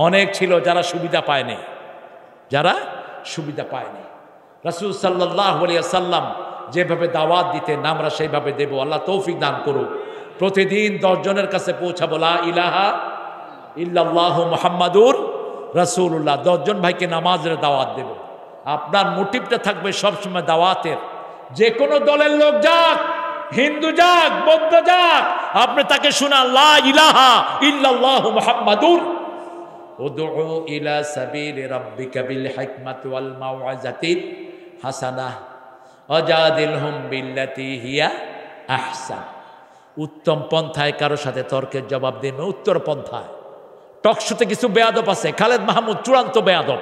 অনেক ছিল, যারা সুবিধা পায়নি, যারা সুবিধা পায়নি। রাসূল সাল্লাল্লাহু আলাইহি ওয়াসাল্লাম যেভাবে দাওয়াত দিতেন, আমরা সেইভাবে দেব। আল্লাহ তৌফিক দান করুক। প্রতিদিন 10 জনের কাছে পৌঁছাবো লা ইলাহা ইল্লাল্লাহু মুহাম্মাদুর রাসূলুল্লাহ। 10 জন ভাইকে নামাজের দাওয়াত দেব। আপনার মোটিভটা থাকবে সবসময় দাওয়াতের। যে কোনো দলের লোক যাক, হিন্দু যাক, বৌদ্ধ যাক, আপনি তাকে শোনান লা ইলাহা ইল্লাল্লাহু মুহাম্মাদুর। উদউ ইলা সাবিলি রাব্বিকা বিল হিকমাতি ওয়াল মাউইযাতিল হাসানাহ ওয়াজাদিলহুম বিল্লাতী হিয়া আহসান। উত্তম পন্থায় কারো সাথে তর্কের জবাব দিন, উত্তর পন্থায়। টকশোতে কিছু বেয়াদব আছে, খালেদ মাহমুদ চূড়ান্ত বেয়াদব,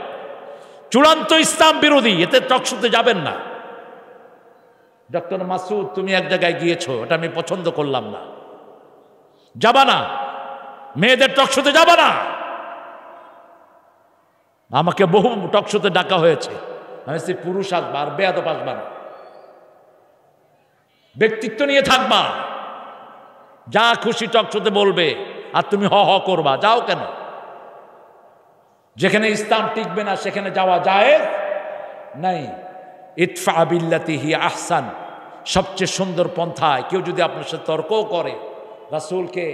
চূড়ান্ত ইসলাম বিরোধী, এতে টকশোতে যাবেন না। ডক্টর মাসুদ, তুমি এক জায়গায় গিয়েছো, ওটা আমি পছন্দ করলাম না, যাবা না, মেয়েদের টকশোতে যাবা না। আমাকে বহু টকশোতে ডাকা হয়েছে, আমি সে পুরুষ আসবা আর বেয়াদব আসবা না, ব্যক্তিত্ব নিয়ে থাকবা, যা খুশি টকশোতে বলবে আর তুমি হ হ করবা। যাও কেন? যেখানে ইসলাম টিকবে না সেখানে যাওয়া জায়েজ নাই। ইদফা বিল্লাতি হিয়া আহসান, সবচেয়ে সুন্দর পন্থায়। কেউ যদি আপনার সাথে তর্কও করে, রাসূলকে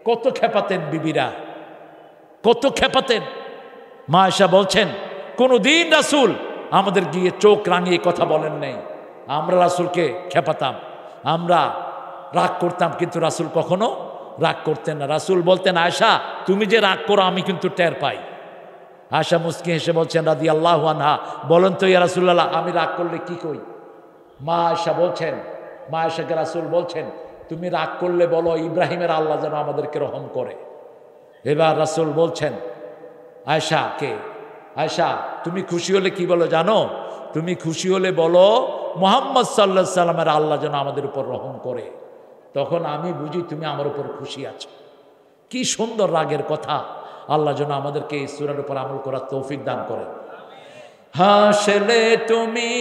কত খেপাতেন বিবিরা, কত খেপাতেন। মা আয়েশা বলছেন, কোনদিন রাসূল আমাদের গিয়ে চোখ রাঙিয়ে কথা বলেন নাই। আমরা রাসূলকে খেপাতাম, আমরা রাগ করতাম, কিন্তু রাসূল কখনো রাগ করতেন না। রাসূল বলতেন, আয়েশা তুমি যে রাগ করো আমি কিন্তু টের পাই। আয়েশা মুস্কি হেসে বলছেন রাদিয়াল্লাহু আনহা, বলেন তো ইয়া রাসূলুল্লাহ, আমি রাগ করলে কি কই? মা আয়েশা বলছেন, মা আয়েশাকে রাসূল বলছেন, তুমি রাগ করলে বলো ইব্রাহিমের আল্লাহ যেন আমাদেরকে রহম করে। এবার রাসূল বলছেন আয়েশাকে, আয়েশা তুমি খুশি হলে কি বলো জানো? তুমি খুশি হলে বলো মুহাম্মদ সাল্লাল্লাহু আলাইহি সাল্লামের আল্লাহ যেন আমাদের উপর রহম করে, তখন আমি বুঝি তুমি আমার উপর খুশি আছো। কি সুন্দর রাগের কথা। আল্লাহ যেন আমাদেরকে এই সূরার উপর আমল করার তৌফিক দান করেন। হাসলে তুমি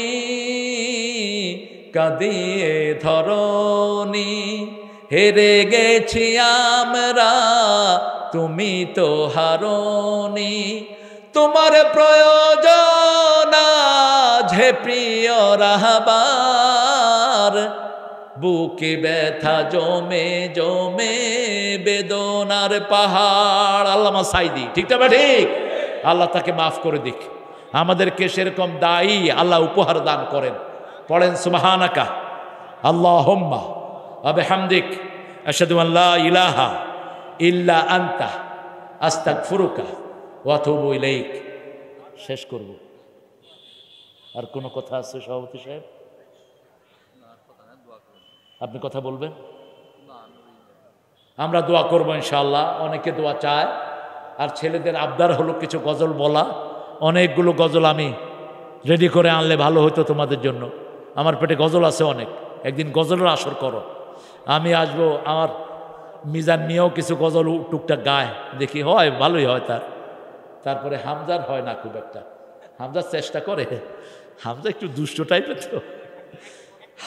কাঁদিয়ে ধরনি, হেরে গেছি আমরা তুমি তো হারনি, তোমার প্রয়োজন আজে প্রিয় রাহবার, বুকে ব্যথা জমে জমে বেদনার পাহাড়। আল্লামা সাইদি, ঠিক না ঠিক? আল্লাহ তাকে মাফ করে দিক, আমাদেরকে সেরকম দায়ী আল্লাহ উপহার দান করেন। পড়েন সুবহানাকা আল্লাহুম্মা ওয়া বিহামদিক আশহাদু আন লা ইলাহা ইল্লা আনতা আস্তাগফিরুকা ওয়া আতুবু ইলাইক। শেষ করব। আর কোনো কথা আছে সভাপতি সাহেব? আপনি কথা বলবেন? আমরা দোয়া করব ইনশাআল্লাহ। অনেকে দোয়া চায়, আর ছেলেদের আবদার হলো কিছু গজল বলা। অনেকগুলো গজল আমি রেডি করে আনলে ভালো হতো তোমাদের জন্য। আমার পেটে গজল আছে অনেক, একদিন গজলের আসর করো। আমি আসবো, আমার মিজান নিয়েও কিছু গজল টুকটাক গায়, দেখি হয়, ভালোই হয় তার। তারপরে হামজার হয় না খুব একটা, হামজার চেষ্টা করে, হামজা একটু দুষ্ট টাইপের তো।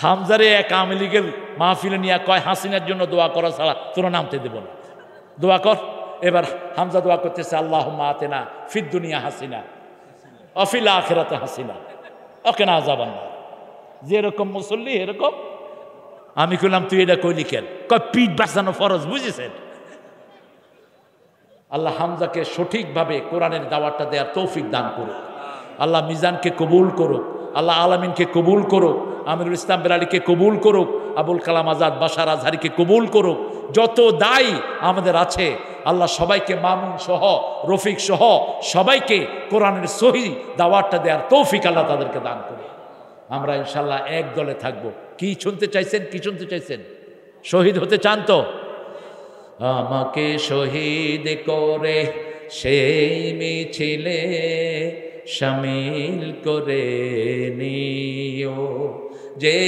হামজারে এক আওয়ামী লীগের মাহফিলে নিয়ে কয় হাসিনার জন্য দোয়া করা ছাড়া তোরা নামতে দেব না, দোয়া কর। এবার হামজা দোয়া করতেছে আল্লাহুম্মা আতিনা ফিদ দুনিয়া হাসিনা ওয়া ফিল আখিরাতি হাসিনা ওয়া কিনা আযাবান্নার। যেরকম মুসল্লি এরকম। আমি কইলাম তুই এটা কইলি কেন? কয় পিঠ বাঁচানো ফরজ, বুঝেছেন? আল্লাহ হামজাকে সঠিকভাবে কোরআনের দাওয়াতটা দেওয়ার তৌফিক দান করুক। আল্লাহ মিজানকে কবুল করুক, আল্লাহ আলামিনকে কবুল করুক, আমিরুল ইসলাম বেলালিকে কবুল করুক, আবুল কালাম আজাদ বাশার আজহারিকে কবুল করুক। যত দায়ী আমাদের আছে আল্লাহ সবাইকে, মামুন সহ রফিক সহ সবাইকে কোরআনের সহি দাওয়াতটা দেওয়ার তৌফিক আল্লাহ তাদেরকে দান করুক। আমরা ইনশাল্লাহ এক দলে থাকবো। কি শুনতে চাইছেন? কি শুনতে চাইছেন? শহীদ হতে চান তো? আমাকে শহীদ করে সেই মিছিলে শামিল করে নিও, যে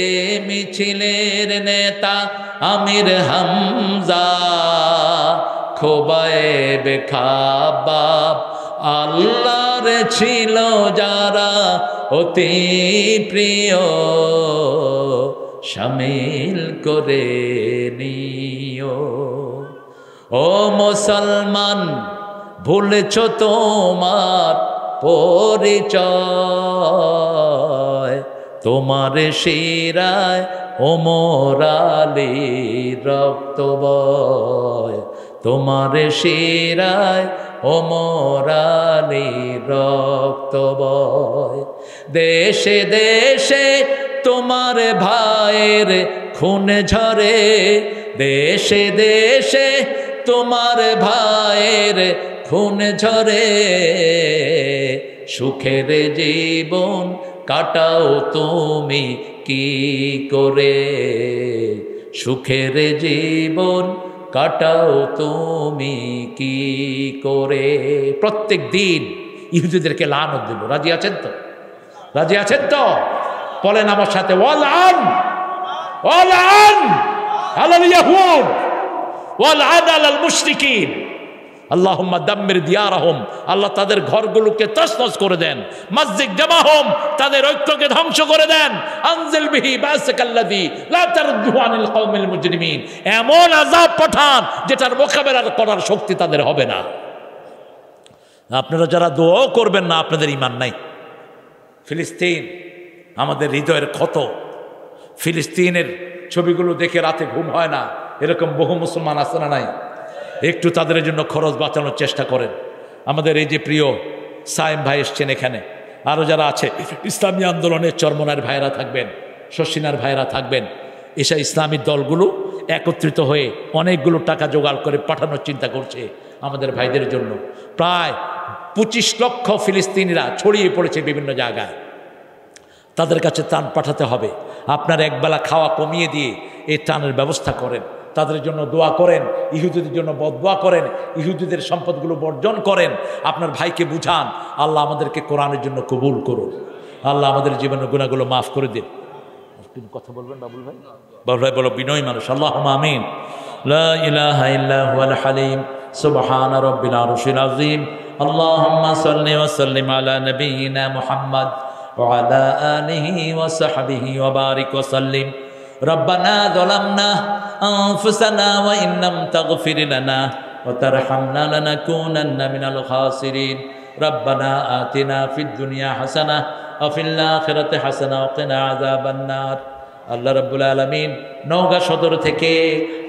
মিছিলের নেতা আমির হামজা, খোবায়েব খাব্বাব আল্লাহর ছিল যারা অতি প্রিয়, শামিল করে নিও। ও মুসলমান, ভুলেছ তোমার পরিচয়, তোমার শিরায় ওমর আলীর রক্ত বয়, তোমার শিরায় ওমর আলীর রক্ত বয়। দেশে দেশে তোমার ভাইয়ের খুন ঝরে, দেশে দেশে তোমার ভাইয়ের খুন ঝরে, সুখের জীবন কাটাও তুমি কি করে, সুখের জীবন কাটাও তুমি কি করে। প্রত্যেক দিন ইহুদিদেরকে লানত দিল। রাজি আছেন তো? রাজি আছেন তো? বলেন আমার সাথে, ওয়ালআন ওয়ালআন আলাল ইয়াহুদ ওয়ালআন আলাল মুশরিকিন আল্লাহুম্মা দাম্মির দিয়ারাহুম। আল্লাহ তাদের ঘরগুলোকে তছনছ করে দেন। মসজিদ জামাহুম, তাদের ঐক্যকে ধ্বংস করে দেন। আনজিল বিহি বাসাকাল্লাযী লা তারুদ্দুহু আনিল কওমিল মুজরিমিন। এমন আযাব পাঠান যেটার মোকাবেলা করার শক্তি তাদের হবে না। আপনারা যারা দোয়া করবেন না, আপনাদের ঈমান নাই। ফিলিস্তিন আমাদের হৃদয়ের ক্ষত। ফিলিস্তিনের ছবিগুলো দেখে রাতে ঘুম হয় না, এরকম বহু মুসলমান আছে না নাই? একটু তাদের জন্য খরচ বাঁচানোর চেষ্টা করেন। আমাদের এই যে প্রিয় সায়েম ভাই এসছেন এখানে, আরও যারা আছে ইসলামী আন্দোলনের চরমনার ভাইরা থাকবেন, শশিনার ভাইরা থাকবেন, এসব ইসলামী দলগুলো একত্রিত হয়ে অনেকগুলো টাকা জোগাড় করে পাঠানোর চিন্তা করছে আমাদের ভাইদের জন্য। প্রায় 25 লক্ষ ফিলিস্তিনিরা ছড়িয়ে পড়েছে বিভিন্ন জায়গায়। তাদের কাছে ত্রাণ পাঠাতে হবে। আপনার একবেলা খাওয়া কমিয়ে দিয়ে এই ত্রাণের ব্যবস্থা করেন। তাদের জন্য দোয়া করেন, ইহুদিদের জন্য বদদোয়া করেন, ইহুদিদের সম্পদগুলো বর্জন করেন। আপনার ভাইকে বুঝান, আল্লাহ আমাদেরকে কোরআনের জন্য কবুল করুন। আল্লাহ আমাদের জীবনের গুনাহগুলো মাফ করে দিন। তুমি কথা বলবেন বাবুল ভাই? বাবুল ভাই বলো বিনয় মানুষ। আল্লাহুম্মা আমিন। লা ইলাহা ইল্লা হুয়াল হালিম সুবহানা রাব্বিল আরশিল আযীম। আল্লাহুম্মা সাল্লি ওয়া সাল্লিম আলা নাবিয়িনা মুহাম্মদ ওয়া আলা আলিহি ওয়া সাহবিহি ওয়া বারিক ওয়া সাল্লিম। রব্বানা যালামনা আনফুসানা ওয়া ইন লাম তাগফির লানা ওয়া তারহামনা লানাকুনান্না মিনাল খাসিরিন। রব্বানা আতিনা ফিদ দুনিয়া হাসানাহ ওয়া ফিল আখিরাতি হাসানাহ ওয়া কিনা আযাবান নার। আল্লাহ রাব্বুল আলামিন নওগাঁ সদর থেকে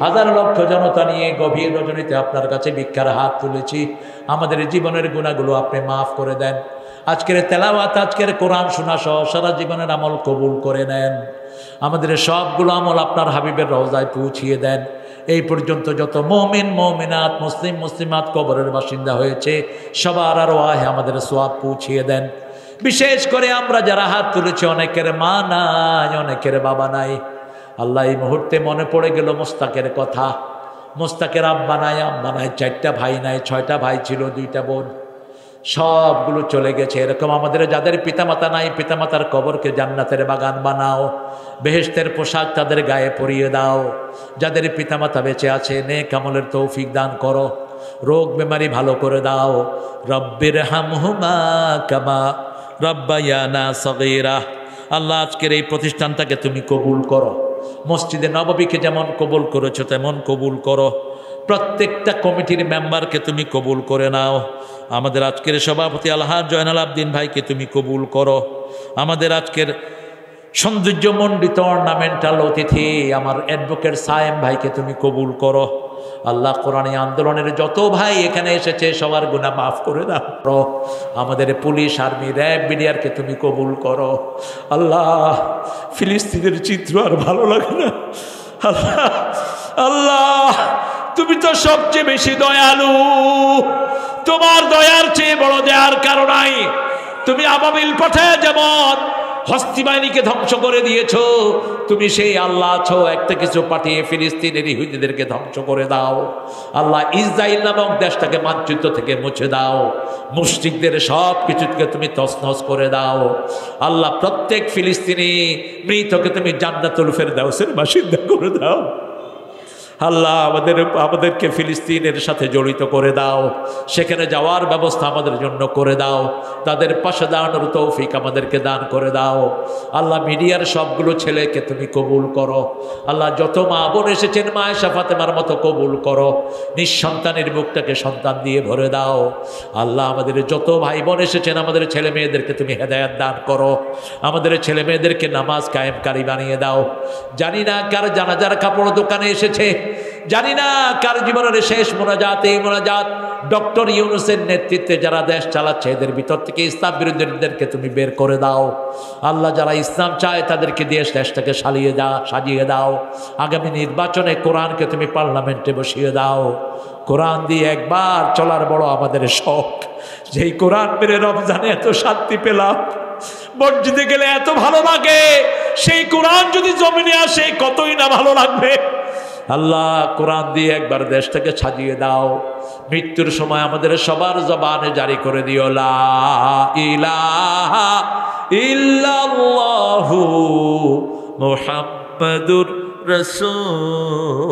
হাজার লক্ষ জনতা নিয়ে গভীর রজনীতে আপনার কাছে ভিক্ষার হাত তুলেছি। আমাদের জীবনের গুনাহগুলো আপনি মাফ করে দেন। আজকের তেলাওয়াত, আজকের কোরআন শোনা সহ সারা জীবনের আমল কবুল করে নেন। আমাদের সবগুলো আমল আপনার হাবিবের রওজায় পৌঁছিয়ে দেন। এই পর্যন্ত যত মুমিন মুমিনাত মুসলিম মুসলিমাত কবরের বাসিন্দা হয়েছে সবার আরওয়াহে আমাদের সওয়াব পৌঁছিয়ে দেন। বিশেষ করে আমরা যারা হাত তুলেছি অনেকের মা নাই, অনেকের বাবা নাই। আল্লাহ এই মুহূর্তে মনে পড়ে গেল মোস্তাকের কথা। মোস্তাকের আব্বা নাই, আম্মা নাই, 4টা ভাই নাই, 6টা ভাই ছিল, 2টা বোন, সবগুলো চলে গেছে। এরকম আমাদের যাদের পিতামাতা নাই, পিতামাতার কবরকে জান্নাতের বাগান বানাও, বেহেশতের পোশাক তাদের গায়ে পরিয়ে দাও। যাদের পিতামাতা বেঁচে আছে নেক আমলের তৌফিক দান করো, রোগ বেমারি ভালো করে দাও। রব্বির হামহুমা কামা রব্বায়ানা সগীরা। আল্লাহ আজকের এই প্রতিষ্ঠানটাকে তুমি কবুল করো। মসজিদে নববীকে যেমন কবুল করেছো তেমন কবুল করো। প্রত্যেকটা কমিটির মেম্বারকে তুমি কবুল করে নাও। আমাদের আজকের সভাপতি আলহাজ জয়নাল আবদিন ভাইকে তুমি কবুল করো। আমাদের আজকের সৌন্দর্যমণ্ডিত অর্নামেন্টাল অতিথি আমার অ্যাডভোকেট সায়েম ভাইকে তুমি কবুল করো। আল্লাহ কোরআনী আন্দোলনের যত ভাই এখানে এসেছে সবার গুনাহ মাফ করে দাও। আমাদের পুলিশ, আর্মি, র্যাব, বিডিআরকে তুমি কবুল করো। আল্লাহ ফিলিস্তিনের চিত্র আর ভালো লাগে না। আল্লাহ আল্লাহ তুমি তো সবচেয়ে বেশি দয়ালু। তোমার দয়ার চেয়ে বড় দয়ার কারণ নাই। তুমি আবাবিল পাঠায় যেমন হস্তি বাহিনীকে ধ্বংস করে দিয়েছো, তুমি সেই আল্লাহ আছো, একটা কিছু পাঠিয়ে ফিলিস্তিনের ইহুদিদেরকে ধ্বংস করে দাও। আল্লাহ ইসরাইল নামক দেশটাকে মানচিত্র থেকে মুছে দাও। মুশরিকদের সব কিছুকে তুমি তছনছ করে দাও। আল্লাহ প্রত্যেক ফিলিস্তিনি মৃতকে তুমি জান্নাতুল ফেরদাউসের বাসিন্দা করে দাও। আল্লাহ আমাদেরকে ফিলিস্তিনের সাথে জড়িত করে দাও। সেখানে যাওয়ার ব্যবস্থা আমাদের জন্য করে দাও। তাদের পাশে দাঁড়ানোর তৌফিক আমাদেরকে দান করে দাও। আল্লাহ মিডিয়ার সবগুলো ছেলেকে তুমি কবুল করো। আল্লাহ যত মা বোন এসেছেন মা আয়েশা ফাতেমার মতো কবুল করো। নিঃসন্তানের বুকটাকে সন্তান দিয়ে ভরে দাও। আল্লাহ আমাদের যত ভাই বোন এসেছেন আমাদের ছেলে মেয়েদেরকে তুমি হেদায়েত দান করো। আমাদের ছেলে মেয়েদেরকে নামাজ কায়েমকারী বানিয়ে দাও। জানি না কার জানাজার কাপড় দোকানে এসেছে, জানি না কার জীবনের শেষ মোনাজাত। এই মোনাজাত ডক্টর ইউনূসের নেতৃত্বে যারা দেশ চালাচ্ছে এদের ভিতর থেকে ইসলাম বিরোধীদেরকে তুমি বের করে দাও। আল্লাহ যারা ইসলাম চায় তাদেরকে দিয়ে দেশটাকে সাজিয়ে দাও। আগামী নির্বাচনে কোরআনকে তুমি পার্লামেন্টে বসিয়ে দাও। কোরআন দিয়ে একবার চলার বড় আমাদের শখ। যেই কোরআন মেরে রমজানে এত শান্তি পেলাম, মসজিদে গেলে এত ভালো লাগে, সেই কোরআন যদি জমিনে আসে কতই না ভালো লাগবে। আল্লাহ কোরআন দিয়ে একবার দেশটাকে সাজিয়ে দাও। মৃত্যুর সময় আমাদের সবার জবানে জারি করে দিও লা ইলাহা ইল্লাল্লাহু মুহাম্মাদুর রাসূলুল্লাহ।